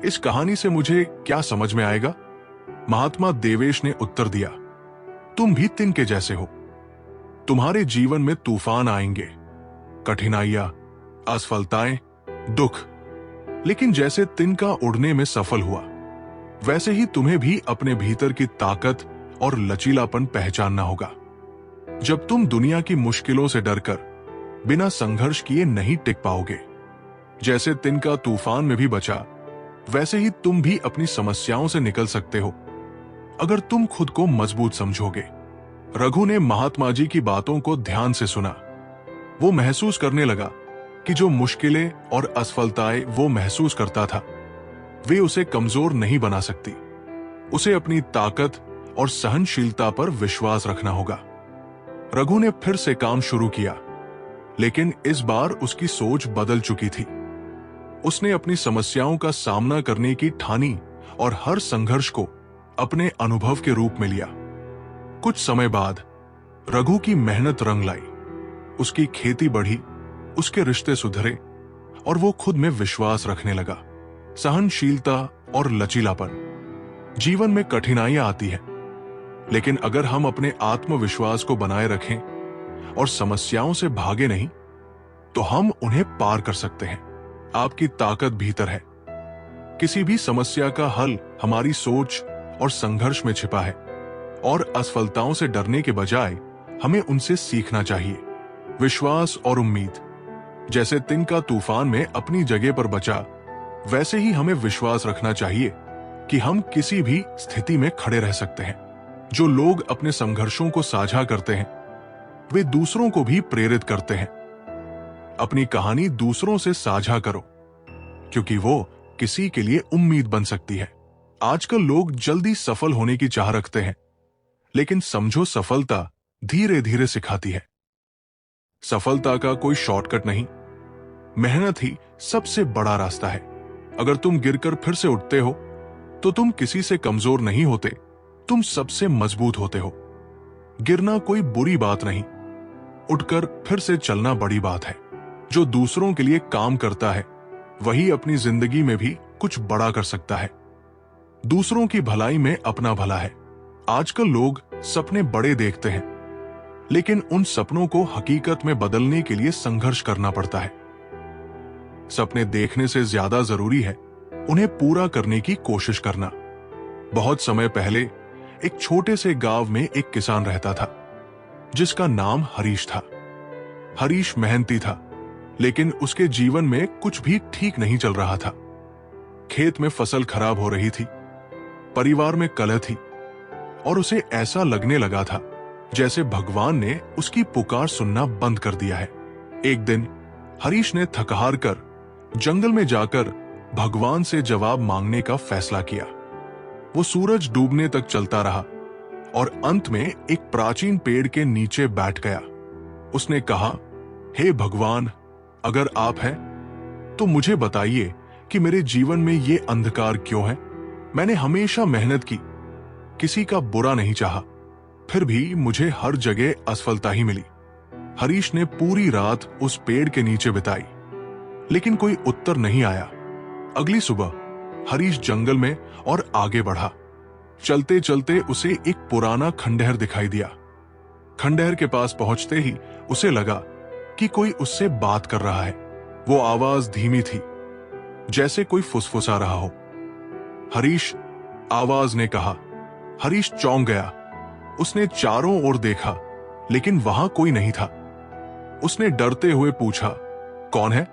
Speaker 1: इस कहानी से मुझे क्या समझ में आएगा? महात्मा देवेश ने उत्तर दिया, तुम भी तिनके जैसे हो। तुम्हारे जीवन में तूफान आएंगे, कठिनाइयां, असफलताएं, दुख, लेकिन जैसे तिनका उड़ने में सफल हुआ, वैसे ही तुम्हें भी अपने भीतर की ताकत और लचीलापन पहचानना होगा। जब तुम दुनिया की मुश्किलों से डरकर बिना संघर्ष किए नहीं टिक पाओगे। जैसे तिनका तूफान में भी बचा, वैसे ही तुम भी अपनी समस्याओं से निकल सकते हो, अगर तुम खुद को मजबूत समझोगे। रघु ने महात्मा जी की बातों को ध्यान से सुना। वो महसूस करने लगा कि जो मुश्किलें और असफलताएं वो महसूस करता था, वे उसे कमजोर नहीं बना सकती। उसे अपनी ताकत और सहनशीलता पर विश्वास रखना होगा। रघु ने फिर से काम शुरू किया, लेकिन इस बार उसकी सोच बदल चुकी थी। उसने अपनी समस्याओं का सामना करने की ठानी और हर संघर्ष को अपने अनुभव के रूप में लिया। कुछ समय बाद रघु की मेहनत रंग लाई। उसकी खेती बढ़ी, उसके रिश्ते सुधरे और वो खुद में विश्वास रखने लगा। सहनशीलता और लचीलापन। जीवन में कठिनाइयां आती हैं, लेकिन अगर हम अपने आत्मविश्वास को बनाए रखें और समस्याओं से भागे नहीं, तो हम उन्हें पार कर सकते हैं। आपकी ताकत भीतर है। किसी भी समस्या का हल हमारी सोच और संघर्ष में छिपा है, और असफलताओं से डरने के बजाय हमें उनसे सीखना चाहिए। विश्वास और उम्मीद। जैसे तिनका तूफान में अपनी जगह पर बचा, वैसे ही हमें विश्वास रखना चाहिए कि हम किसी भी स्थिति में खड़े रह सकते हैं। जो लोग अपने संघर्षों को साझा करते हैं, वे दूसरों को भी प्रेरित करते हैं। अपनी कहानी दूसरों से साझा करो, क्योंकि वो किसी के लिए उम्मीद बन सकती है। आजकल लोग जल्दी सफल होने की चाह रखते हैं, लेकिन समझो सफलता धीरे धीरे सिखाती है। सफलता का कोई शॉर्टकट नहीं, मेहनत ही सबसे बड़ा रास्ता है। अगर तुम गिरकर फिर से उठते हो तो तुम किसी से कमजोर नहीं होते, तुम सबसे मजबूत होते हो। गिरना कोई बुरी बात नहीं, उठकर फिर से चलना बड़ी बात है। जो दूसरों के लिए काम करता है वही अपनी जिंदगी में भी कुछ बड़ा कर सकता है। दूसरों की भलाई में अपना भला है। आजकल लोग सपने बड़े देखते हैं, लेकिन उन सपनों को हकीकत में बदलने के लिए संघर्ष करना पड़ता है। सपने देखने से ज्यादा जरूरी है उन्हें पूरा करने की कोशिश करना। बहुत समय पहले एक छोटे से गांव में एक किसान रहता था, जिसका नाम हरीश था। हरीश मेहनती था, लेकिन उसके जीवन में कुछ भी ठीक नहीं चल रहा था। खेत में फसल खराब हो रही थी, परिवार में कलह थी, और उसे ऐसा लगने लगा था जैसे भगवान ने उसकी पुकार सुनना बंद कर दिया है। एक दिन हरीश ने थक हार कर जंगल में जाकर भगवान से जवाब मांगने का फैसला किया। वो सूरज डूबने तक चलता रहा और अंत में एक प्राचीन पेड़ के नीचे बैठ गया। उसने कहा, हे भगवान, अगर आप हैं तो मुझे बताइए कि मेरे जीवन में ये अंधकार क्यों है। मैंने हमेशा मेहनत की, किसी का बुरा नहीं चाहा, फिर भी मुझे हर जगह असफलता ही मिली। हरीश ने पूरी रात उस पेड़ के नीचे बिताई, लेकिन कोई उत्तर नहीं आया। अगली सुबह हरीश जंगल में और आगे बढ़ा। चलते चलते उसे एक पुराना खंडहर दिखाई दिया। खंडहर के पास पहुंचते ही उसे लगा कि कोई उससे बात कर रहा है। वो आवाज धीमी थी, जैसे कोई फुसफुसा रहा हो। हरीश, आवाज ने कहा। हरीश चौंक गया। उसने चारों ओर देखा, लेकिन वहां कोई नहीं था। उसने डरते हुए पूछा, कौन है?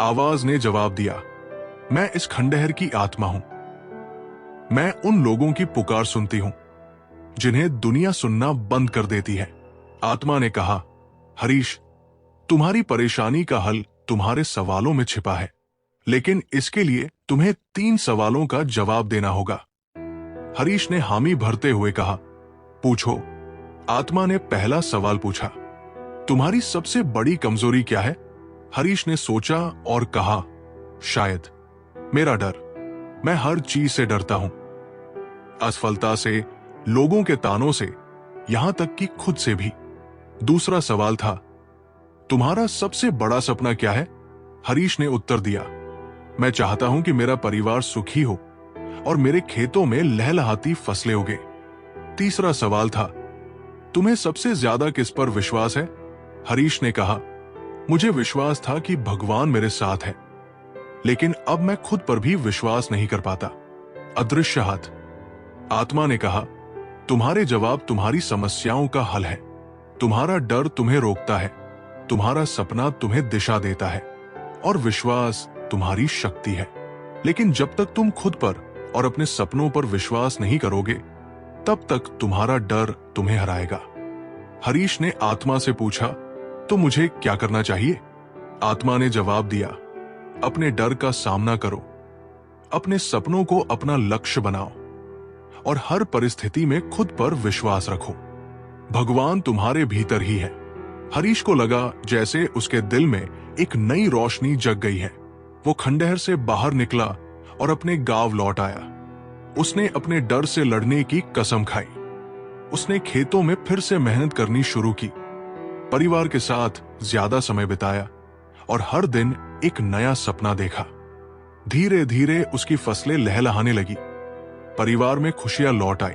Speaker 1: आवाज ने जवाब दिया, मैं इस खंडहर की आत्मा हूं। मैं उन लोगों की पुकार सुनती हूं जिन्हें दुनिया सुनना बंद कर देती है। आत्मा ने कहा, हरीश, तुम्हारी परेशानी का हल तुम्हारे सवालों में छिपा है, लेकिन इसके लिए तुम्हें 3 सवालों का जवाब देना होगा। हरीश ने हामी भरते हुए कहा, पूछो। आत्मा ने पहला सवाल पूछा, तुम्हारी सबसे बड़ी कमजोरी क्या है? हरीश ने सोचा और कहा, शायद मेरा डर। मैं हर चीज से डरता हूं, असफलता से, लोगों के तानों से, यहां तक कि खुद से भी। दूसरा सवाल था, तुम्हारा सबसे बड़ा सपना क्या है? हरीश ने उत्तर दिया, मैं चाहता हूं कि मेरा परिवार सुखी हो और मेरे खेतों में लहलहाती फसलें उगे। तीसरा सवाल था, तुम्हें सबसे ज्यादा किस पर विश्वास है? हरीश ने कहा, मुझे विश्वास था कि भगवान मेरे साथ है, लेकिन अब मैं खुद पर भी विश्वास नहीं कर पाता। अदृश्य हाथ। आत्मा ने कहा, तुम्हारे जवाब तुम्हारी समस्याओं का हल है। तुम्हारा डर तुम्हें रोकता है, तुम्हारा सपना तुम्हें दिशा देता है, और विश्वास तुम्हारी शक्ति है। लेकिन जब तक तुम खुद पर और अपने सपनों पर विश्वास नहीं करोगे, तब तक तुम्हारा डर तुम्हें हराएगा। हरीश ने आत्मा से पूछा, तो मुझे क्या करना चाहिए? आत्मा ने जवाब दिया, अपने डर का सामना करो, अपने सपनों को अपना लक्ष्य बनाओ, और हर परिस्थिति में खुद पर विश्वास रखो। भगवान तुम्हारे भीतर ही है। हरीश को लगा जैसे उसके दिल में एक नई रोशनी जग गई है। वो खंडहर से बाहर निकला और अपने गांव लौट आया। उसने अपने डर से लड़ने की कसम खाई। उसने खेतों में फिर से मेहनत करनी शुरू की, परिवार के साथ ज्यादा समय बिताया और हर दिन एक नया सपना देखा। धीरे धीरे उसकी फसलें लहलहाने लगी, परिवार में खुशियां लौट आई,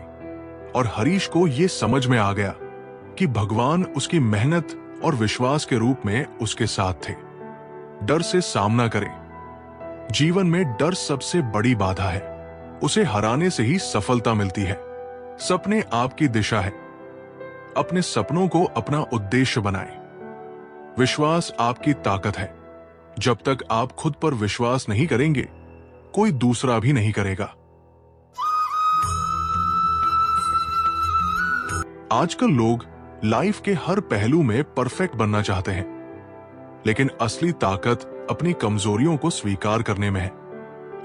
Speaker 1: और हरीश को यह समझ में आ गया कि भगवान उसकी मेहनत और विश्वास के रूप में उसके साथ थे। डर से सामना करें। जीवन में डर सबसे बड़ी बाधा है, उसे हराने से ही सफलता मिलती है। सपने आपकी दिशा है, अपने सपनों को अपना उद्देश्य बनाएं। विश्वास आपकी ताकत है। जब तक आप खुद पर विश्वास नहीं करेंगे, कोई दूसरा भी नहीं करेगा। आजकल लोग लाइफ के हर पहलू में परफेक्ट बनना चाहते हैं, लेकिन असली ताकत अपनी कमजोरियों को स्वीकार करने में है।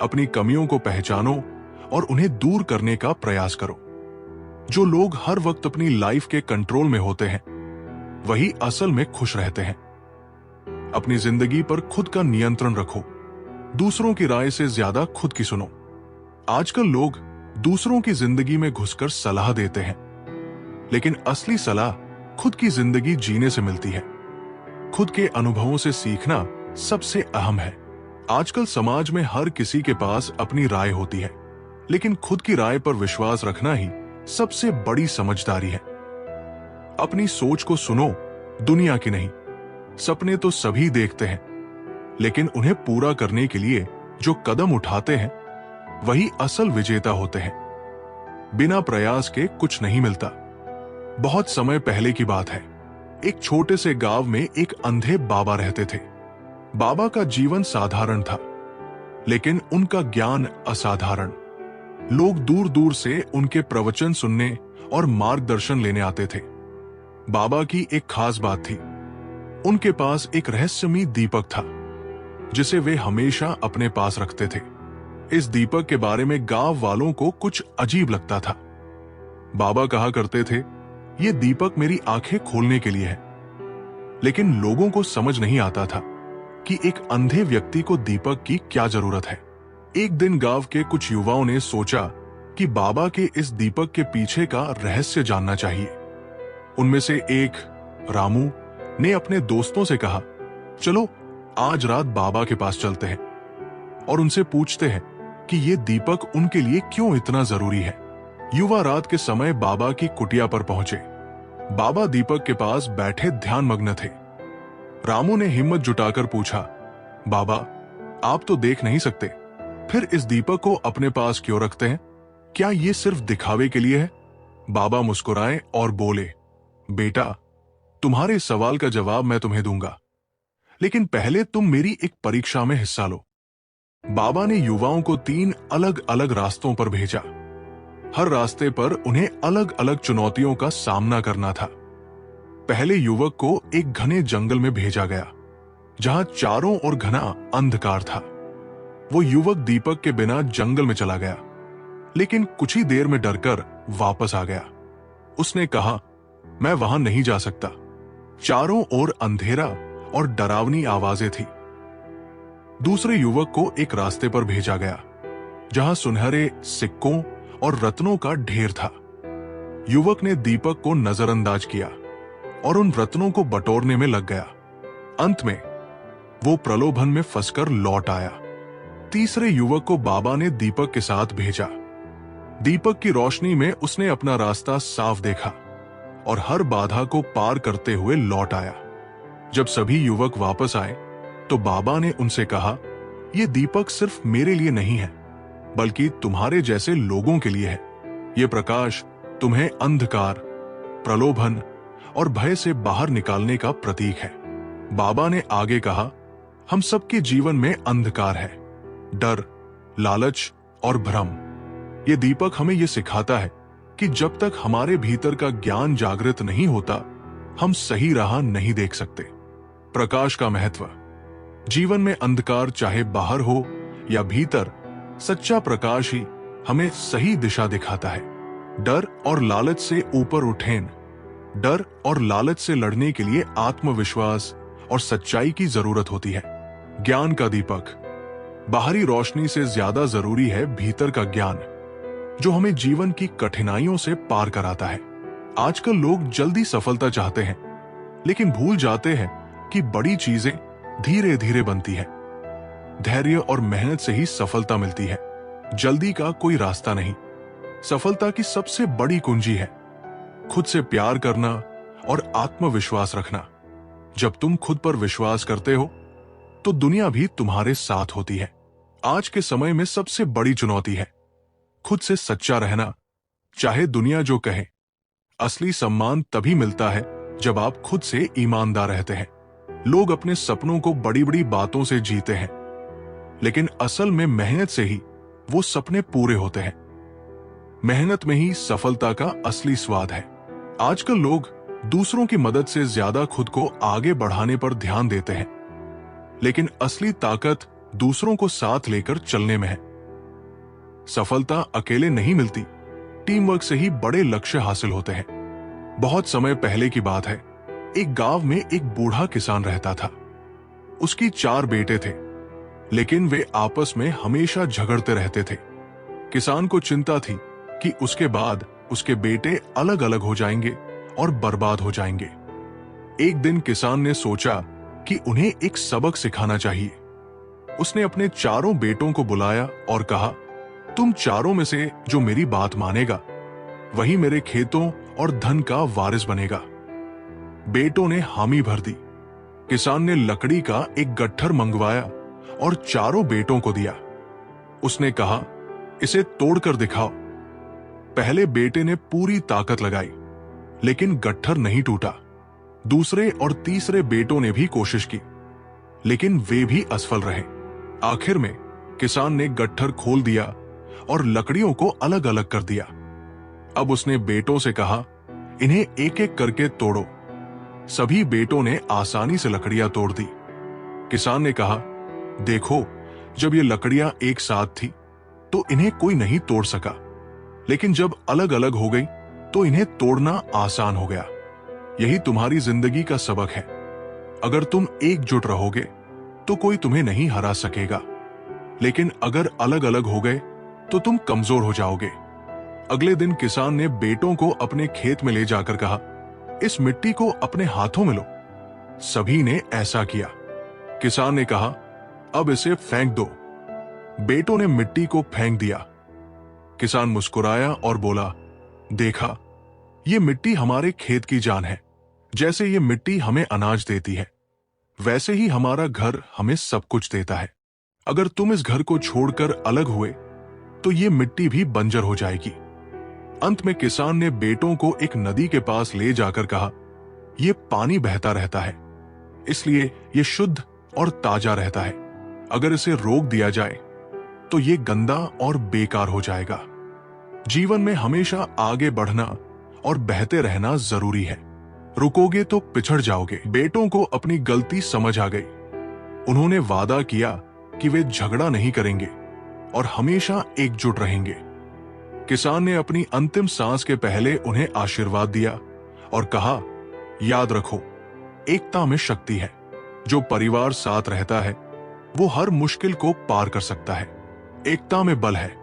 Speaker 1: अपनी कमियों को पहचानो और उन्हें दूर करने का प्रयास करो। जो लोग हर वक्त अपनी लाइफ के कंट्रोल में होते हैं वही असल में खुश रहते हैं। अपनी जिंदगी पर खुद का नियंत्रण रखो, दूसरों की राय से ज्यादा खुद की सुनो। आजकल लोग दूसरों की जिंदगी में घुसकर सलाह देते हैं, लेकिन असली सलाह खुद की जिंदगी जीने से मिलती है। खुद के अनुभवों से सीखना सबसे अहम है। आजकल समाज में हर किसी के पास अपनी राय होती है, लेकिन खुद की राय पर विश्वास रखना ही सबसे बड़ी समझदारी है। अपनी सोच को सुनो, दुनिया की नहीं। सपने तो सभी देखते हैं, लेकिन उन्हें पूरा करने के लिए जो कदम उठाते हैं वही असल विजेता होते हैं। बिना प्रयास के कुछ नहीं मिलता। बहुत समय पहले की बात है, एक छोटे से गांव में एक अंधे बाबा रहते थे। बाबा का जीवन साधारण था, लेकिन उनका ज्ञान असाधारण। लोग दूर दूर से उनके प्रवचन सुनने और मार्गदर्शन लेने आते थे। बाबा की एक खास बात थी, उनके पास एक रहस्यमयी दीपक था जिसे वे हमेशा अपने पास रखते थे। इस दीपक के बारे में गांव वालों को कुछ अजीब लगता था। बाबा कहा करते थे, ये दीपक मेरी आंखें खोलने के लिए है। लेकिन लोगों को समझ नहीं आता था कि एक अंधे व्यक्ति को दीपक की क्या जरूरत है। एक दिन गांव के कुछ युवाओं ने सोचा कि बाबा के इस दीपक के पीछे का रहस्य जानना चाहिए। उनमें से एक, रामू, ने अपने दोस्तों से कहा, चलो आज रात बाबा के पास चलते हैं और उनसे पूछते हैं कि ये दीपक उनके लिए क्यों इतना जरूरी है। युवा रात के समय बाबा की कुटिया पर पहुंचे। बाबा दीपक के पास बैठे ध्यानमग्न थे। रामू ने हिम्मत जुटाकर पूछा, बाबा आप तो देख नहीं सकते, फिर इस दीपक को अपने पास क्यों रखते हैं? क्या ये सिर्फ दिखावे के लिए है? बाबा मुस्कुराए और बोले, बेटा तुम्हारे सवाल का जवाब मैं तुम्हें दूंगा, लेकिन पहले तुम मेरी एक परीक्षा में हिस्सा लो। बाबा ने युवाओं को 3 अलग अलग रास्तों पर भेजा। हर रास्ते पर उन्हें अलग अलग चुनौतियों का सामना करना था। पहले युवक को एक घने जंगल में भेजा गया, जहां चारों ओर घना अंधकार था। वो युवक दीपक के बिना जंगल में चला गया, लेकिन कुछ ही देर में डरकर वापस आ गया। उसने कहा, मैं वहां नहीं जा सकता। चारों ओर अंधेरा और डरावनी आवाजें थी। दूसरे युवक को एक रास्ते पर भेजा गया, जहां सुनहरे सिक्कों और रत्नों का ढेर था। युवक ने दीपक को नजरअंदाज किया और उन रत्नों को बटोरने में लग गया। अंत में वो प्रलोभन में फंसकर लौट आया। तीसरे युवक को बाबा ने दीपक के साथ भेजा। दीपक की रोशनी में उसने अपना रास्ता साफ देखा और हर बाधा को पार करते हुए लौट आया। जब सभी युवक वापस आए तो बाबा ने उनसे कहा, यह दीपक सिर्फ मेरे लिए नहीं है, बल्कि तुम्हारे जैसे लोगों के लिए है। ये प्रकाश तुम्हें अंधकार, प्रलोभन और भय से बाहर निकालने का प्रतीक है। बाबा ने आगे कहा, हम सबके जीवन में अंधकार है, डर, लालच और भ्रम। ये दीपक हमें यह सिखाता है कि जब तक हमारे भीतर का ज्ञान जागृत नहीं होता, हम सही राह नहीं देख सकते। प्रकाश का महत्व। जीवन में अंधकार चाहे बाहर हो या भीतर, सच्चा प्रकाश ही हमें सही दिशा दिखाता है। डर और लालच से ऊपर उठें। डर और लालच से लड़ने के लिए आत्मविश्वास और सच्चाई की जरूरत होती है। ज्ञान का दीपक। बाहरी रोशनी से ज्यादा जरूरी है भीतर का ज्ञान, जो हमें जीवन की कठिनाइयों से पार कराता है। आजकल लोग जल्दी सफलता चाहते हैं, लेकिन भूल जाते हैं कि बड़ी चीजें धीरे धीरे बनती है। धैर्य और मेहनत से ही सफलता मिलती है, जल्दी का कोई रास्ता नहीं। सफलता की सबसे बड़ी कुंजी है खुद से प्यार करना और आत्मविश्वास रखना। जब तुम खुद पर विश्वास करते हो तो दुनिया भी तुम्हारे साथ होती है। आज के समय में सबसे बड़ी चुनौती है खुद से सच्चा रहना, चाहे दुनिया जो कहे। असली सम्मान तभी मिलता है जब आप खुद से ईमानदार रहते हैं। लोग अपने सपनों को बड़ी बड़ी बातों से जीते हैं, लेकिन असल में मेहनत से ही वो सपने पूरे होते हैं। मेहनत में ही सफलता का असली स्वाद है। आजकल लोग दूसरों की मदद से ज्यादा खुद को आगे बढ़ाने पर ध्यान देते हैं। लेकिन असली ताकत दूसरों को साथ लेकर चलने में है। सफलता अकेले नहीं मिलती, टीम वर्क से ही बड़े लक्ष्य हासिल होते हैं। बहुत समय पहले की बात है, एक गांव में एक बूढ़ा किसान रहता था। उसकी 4 बेटे थे, लेकिन वे आपस में हमेशा झगड़ते रहते थे। किसान को चिंता थी कि उसके बाद उसके बेटे अलग अलग हो जाएंगे और बर्बाद हो जाएंगे। एक दिन किसान ने सोचा कि उन्हें एक सबक सिखाना चाहिए। उसने अपने चारों बेटों को बुलाया और कहा, तुम चारों में से जो मेरी बात मानेगा वही मेरे खेतों और धन का वारिस बनेगा। बेटों ने हामी भर दी। किसान ने लकड़ी का एक गट्ठर मंगवाया और चारों बेटों को दिया। उसने कहा, इसे तोड़कर दिखाओ। पहले बेटे ने पूरी ताकत लगाई, लेकिन गट्ठर नहीं टूटा। दूसरे और तीसरे बेटों ने भी कोशिश की, लेकिन वे भी असफल रहे। आखिर में किसान ने गट्ठर खोल दिया और लकड़ियों को अलग अलग कर दिया। अब उसने बेटों से कहा, इन्हें एक एक करके तोड़ो। सभी बेटों ने आसानी से लकड़ियां तोड़ दी। किसान ने कहा, देखो, जब ये लकड़ियां एक साथ थी तो इन्हें कोई नहीं तोड़ सका, लेकिन जब अलग अलग हो गई तो इन्हें तोड़ना आसान हो गया। यही तुम्हारी जिंदगी का सबक है। अगर तुम एकजुट रहोगे तो कोई तुम्हें नहीं हरा सकेगा, लेकिन अगर अलग अलग हो गए तो तुम कमजोर हो जाओगे। अगले दिन किसान ने बेटों को अपने खेत में ले जाकर कहा, इस मिट्टी को अपने हाथों में लो। सभी ने ऐसा किया। किसान ने कहा, अब इसे फेंक दो। बेटों ने मिट्टी को फेंक दिया। किसान मुस्कुराया और बोला, देखा, ये मिट्टी हमारे खेत की जान है। जैसे ये मिट्टी हमें अनाज देती है, वैसे ही हमारा घर हमें सब कुछ देता है। अगर तुम इस घर को छोड़कर अलग हुए तो ये मिट्टी भी बंजर हो जाएगी। अंत में किसान ने बेटों को एक नदी के पास ले जाकर कहा, यह पानी बहता रहता है, इसलिए यह शुद्ध और ताजा रहता है। अगर इसे रोक दिया जाए तो यह गंदा और बेकार हो जाएगा। जीवन में हमेशा आगे बढ़ना और बहते रहना जरूरी है। रुकोगे तो पिछड़ जाओगे। बेटों को अपनी गलती समझ आ गई। उन्होंने वादा किया कि वे झगड़ा नहीं करेंगे और हमेशा एकजुट रहेंगे। किसान ने अपनी अंतिम सांस के पहले उन्हें आशीर्वाद दिया और कहा, याद रखो, एकता में शक्ति है। जो परिवार साथ रहता है वो हर मुश्किल को पार कर सकता है। एकता में बल है।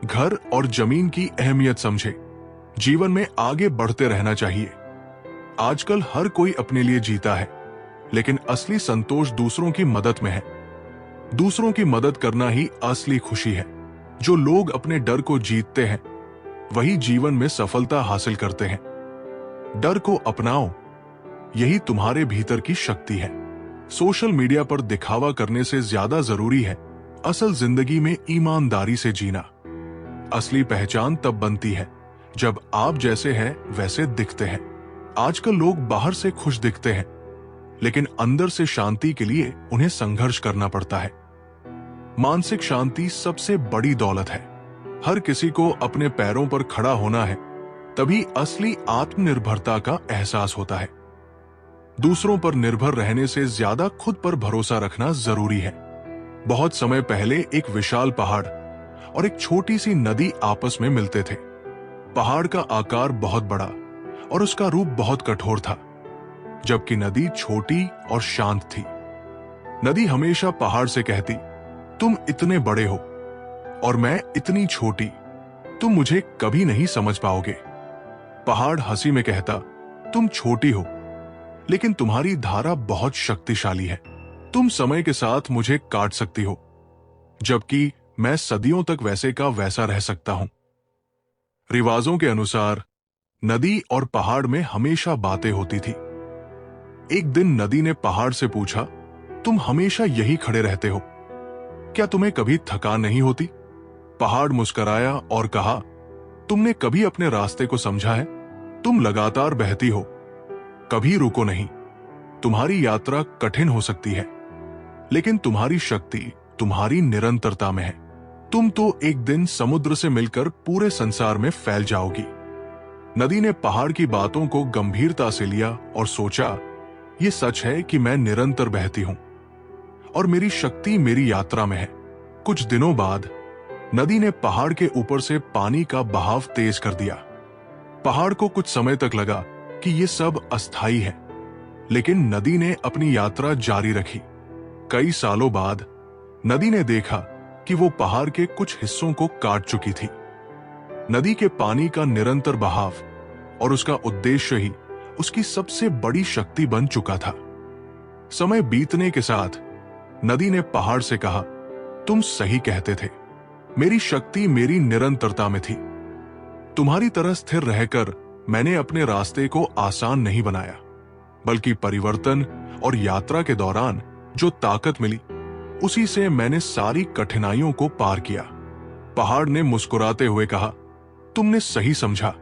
Speaker 1: घर और जमीन की अहमियत समझे। जीवन में आगे बढ़ते रहना चाहिए। आजकल हर कोई अपने लिए जीता है, लेकिन असली संतोष दूसरों की मदद में है। दूसरों की मदद करना ही असली खुशी है। जो लोग अपने डर को जीतते हैं वही जीवन में सफलता हासिल करते हैं। डर को अपनाओ, यही तुम्हारे भीतर की शक्ति है। सोशल मीडिया पर दिखावा करने से ज्यादा जरूरी है असल जिंदगी में ईमानदारी से जीना। असली पहचान तब बनती है जब आप जैसे हैं वैसे दिखते हैं। आजकल लोग बाहर से खुश दिखते हैं, लेकिन अंदर से शांति के लिए उन्हें संघर्ष करना पड़ता है। मानसिक शांति सबसे बड़ी दौलत है। हर किसी को अपने पैरों पर खड़ा होना है, तभी असली आत्मनिर्भरता का एहसास होता है। दूसरों पर निर्भर रहने से ज्यादा खुद पर भरोसा रखना जरूरी है। बहुत समय पहले एक विशाल पहाड़ और एक छोटी सी नदी आपस में मिलते थे। पहाड़ का आकार बहुत बड़ा और उसका रूप बहुत कठोर था, जबकि नदी छोटी और शांत थी। नदी हमेशा पहाड़ से कहती, तुम इतने बड़े हो और मैं इतनी छोटी, तुम मुझे कभी नहीं समझ पाओगे। पहाड़ हंसी में कहता, तुम छोटी हो, लेकिन तुम्हारी धारा बहुत शक्तिशाली है। तुम समय के साथ मुझे काट सकती हो, जबकि मैं सदियों तक वैसे का वैसा रह सकता हूं। रिवाजों के अनुसार नदी और पहाड़ में हमेशा बातें होती थी। एक दिन नदी ने पहाड़ से पूछा, तुम हमेशा यही खड़े रहते हो, क्या तुम्हें कभी थकान नहीं होती? पहाड़ मुस्कुराया और कहा, तुमने कभी अपने रास्ते को समझा है? तुम लगातार बहती हो, कभी रुको नहीं। तुम्हारी यात्रा कठिन हो सकती है, लेकिन तुम्हारी शक्ति तुम्हारी निरंतरता में है। तुम तो एक दिन समुद्र से मिलकर पूरे संसार में फैल जाओगी। नदी ने पहाड़ की बातों को गंभीरता से लिया और सोचा, ये सच है कि मैं निरंतर बहती हूं। और मेरी शक्ति मेरी यात्रा में है। कुछ दिनों बाद नदी ने पहाड़ के ऊपर से पानी का बहाव तेज कर दिया। पहाड़ को कुछ समय तक लगा कि ये सब अस्थायी है, लेकिन नदी ने अपनी यात्रा जारी रखी। कई सालों बाद नदी ने देखा कि वो पहाड़ के कुछ हिस्सों को काट चुकी थी। नदी के पानी का निरंतर बहाव और उसका उद्देश्य ही उसकी सबसे बड़ी शक्ति बन चुका था। समय बीतने के साथ नदी ने पहाड़ से कहा, तुम सही कहते थे, मेरी शक्ति मेरी निरंतरता में थी। तुम्हारी तरह स्थिर रहकर मैंने अपने रास्ते को आसान नहीं बनाया, बल्कि परिवर्तन और यात्रा के दौरान जो ताकत मिली उसी से मैंने सारी कठिनाइयों को पार किया। पहाड़ ने मुस्कुराते हुए कहा, तुमने सही समझा।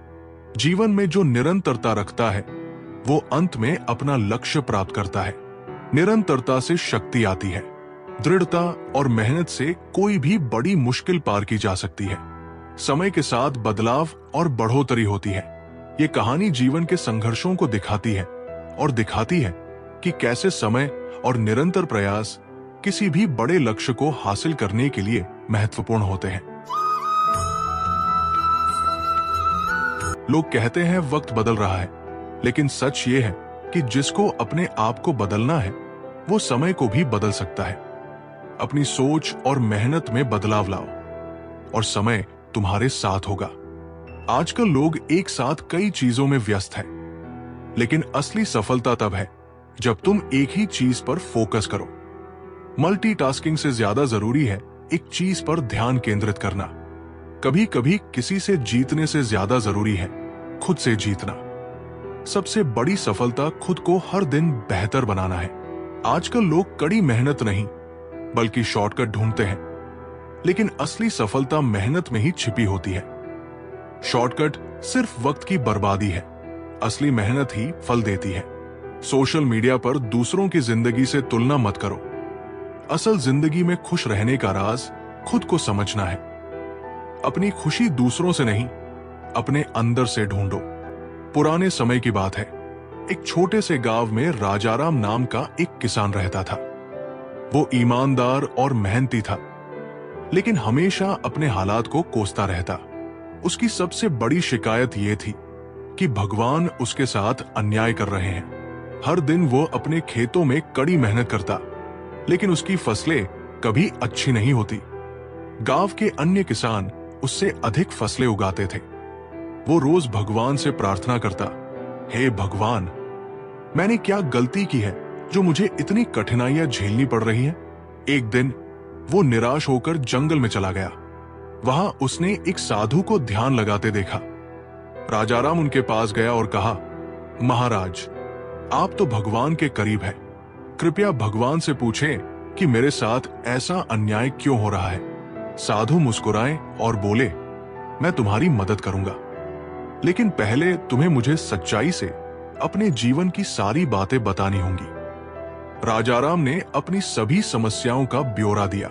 Speaker 1: जीवन में जो निरंतरता रखता है वो अंत में अपना लक्ष्य प्राप्त करता है। निरंतरता से शक्ति आती है। दृढ़ता और मेहनत से कोई भी बड़ी मुश्किल पार की जा सकती है। समय के साथ बदलाव और बढ़ोतरी होती है। ये कहानी जीवन के संघर्षों को दिखाती है और दिखाती है कि कैसे समय और निरंतर प्रयास किसी भी बड़े लक्ष्य को हासिल करने के लिए महत्वपूर्ण होते हैं। लोग कहते हैं वक्त बदल रहा है, लेकिन सच ये है कि जिसको अपने आप को बदलना है वो समय को भी बदल सकता है। अपनी सोच और मेहनत में बदलाव लाओ और समय तुम्हारे साथ होगा। आजकल लोग एक साथ कई चीजों में व्यस्त हैं, लेकिन असली सफलता तब है जब तुम एक ही चीज पर फोकस करो। मल्टीटास्किंग से ज्यादा जरूरी है एक चीज पर ध्यान केंद्रित करना। कभी कभी किसी से जीतने से ज्यादा जरूरी है खुद से जीतना। सबसे बड़ी सफलता खुद को हर दिन बेहतर बनाना है। आजकल लोग कड़ी मेहनत नहीं बल्कि शॉर्टकट ढूंढते हैं, लेकिन असली सफलता मेहनत में ही छिपी होती है। शॉर्टकट सिर्फ वक्त की बर्बादी है, असली मेहनत ही फल देती है। सोशल मीडिया पर दूसरों की जिंदगी से तुलना मत करो। असल जिंदगी में खुश रहने का राज खुद को समझना है। अपनी खुशी दूसरों से नहीं, अपने अंदर से ढूंढो। पुराने समय की बात है, एक छोटे से गांव में राजाराम नाम का एक किसान रहता था। वो ईमानदार और मेहनती था, लेकिन हमेशा अपने हालात को कोसता रहता। उसकी सबसे बड़ी शिकायत ये थी कि भगवान उसके साथ अन्याय कर रहे हैं। हर दिन वो अपने खेतों में कड़ी मेहनत करता, लेकिन उसकी फसलें कभी अच्छी नहीं होती। गांव के अन्य किसान उससे अधिक फसलें उगाते थे। वो रोज भगवान से प्रार्थना करता, हे भगवान, मैंने क्या गलती की है जो मुझे इतनी कठिनाइयां झेलनी पड़ रही हैं? एक दिन वो निराश होकर जंगल में चला गया। वहां उसने एक साधु को ध्यान लगाते देखा। राजाराम उनके पास गया और कहा, महाराज, आप तो भगवान के करीब हैं। कृपया भगवान से पूछें कि मेरे साथ ऐसा अन्याय क्यों हो रहा है। साधु मुस्कुराए और बोले, मैं तुम्हारी मदद करूंगा, लेकिन पहले तुम्हें मुझे सच्चाई से अपने जीवन की सारी बातें बतानी होंगी। राजाराम ने अपनी सभी समस्याओं का ब्यौरा दिया।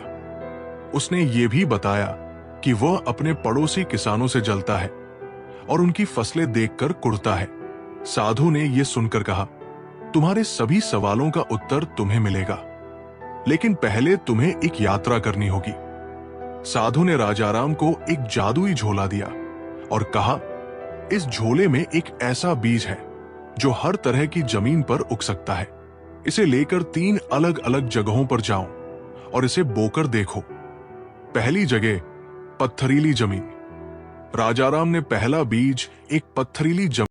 Speaker 1: उसने ये भी बताया कि वह अपने पड़ोसी किसानों से जलता है और उनकी फसलें देखकर कुढ़ता है। साधु ने यह सुनकर कहा, तुम्हारे सभी सवालों का उत्तर तुम्हें मिलेगा, लेकिन पहले तुम्हें एक यात्रा करनी होगी। साधु ने राजाराम को एक जादुई झोला दिया और कहा, इस झोले में एक ऐसा बीज है जो हर तरह की जमीन पर उग सकता है। इसे लेकर 3 अलग अलग जगहों पर जाओ और इसे बोकर देखो। पहली जगह पत्थरीली जमीन। राजाराम ने पहला बीज एक पत्थरीली जमीन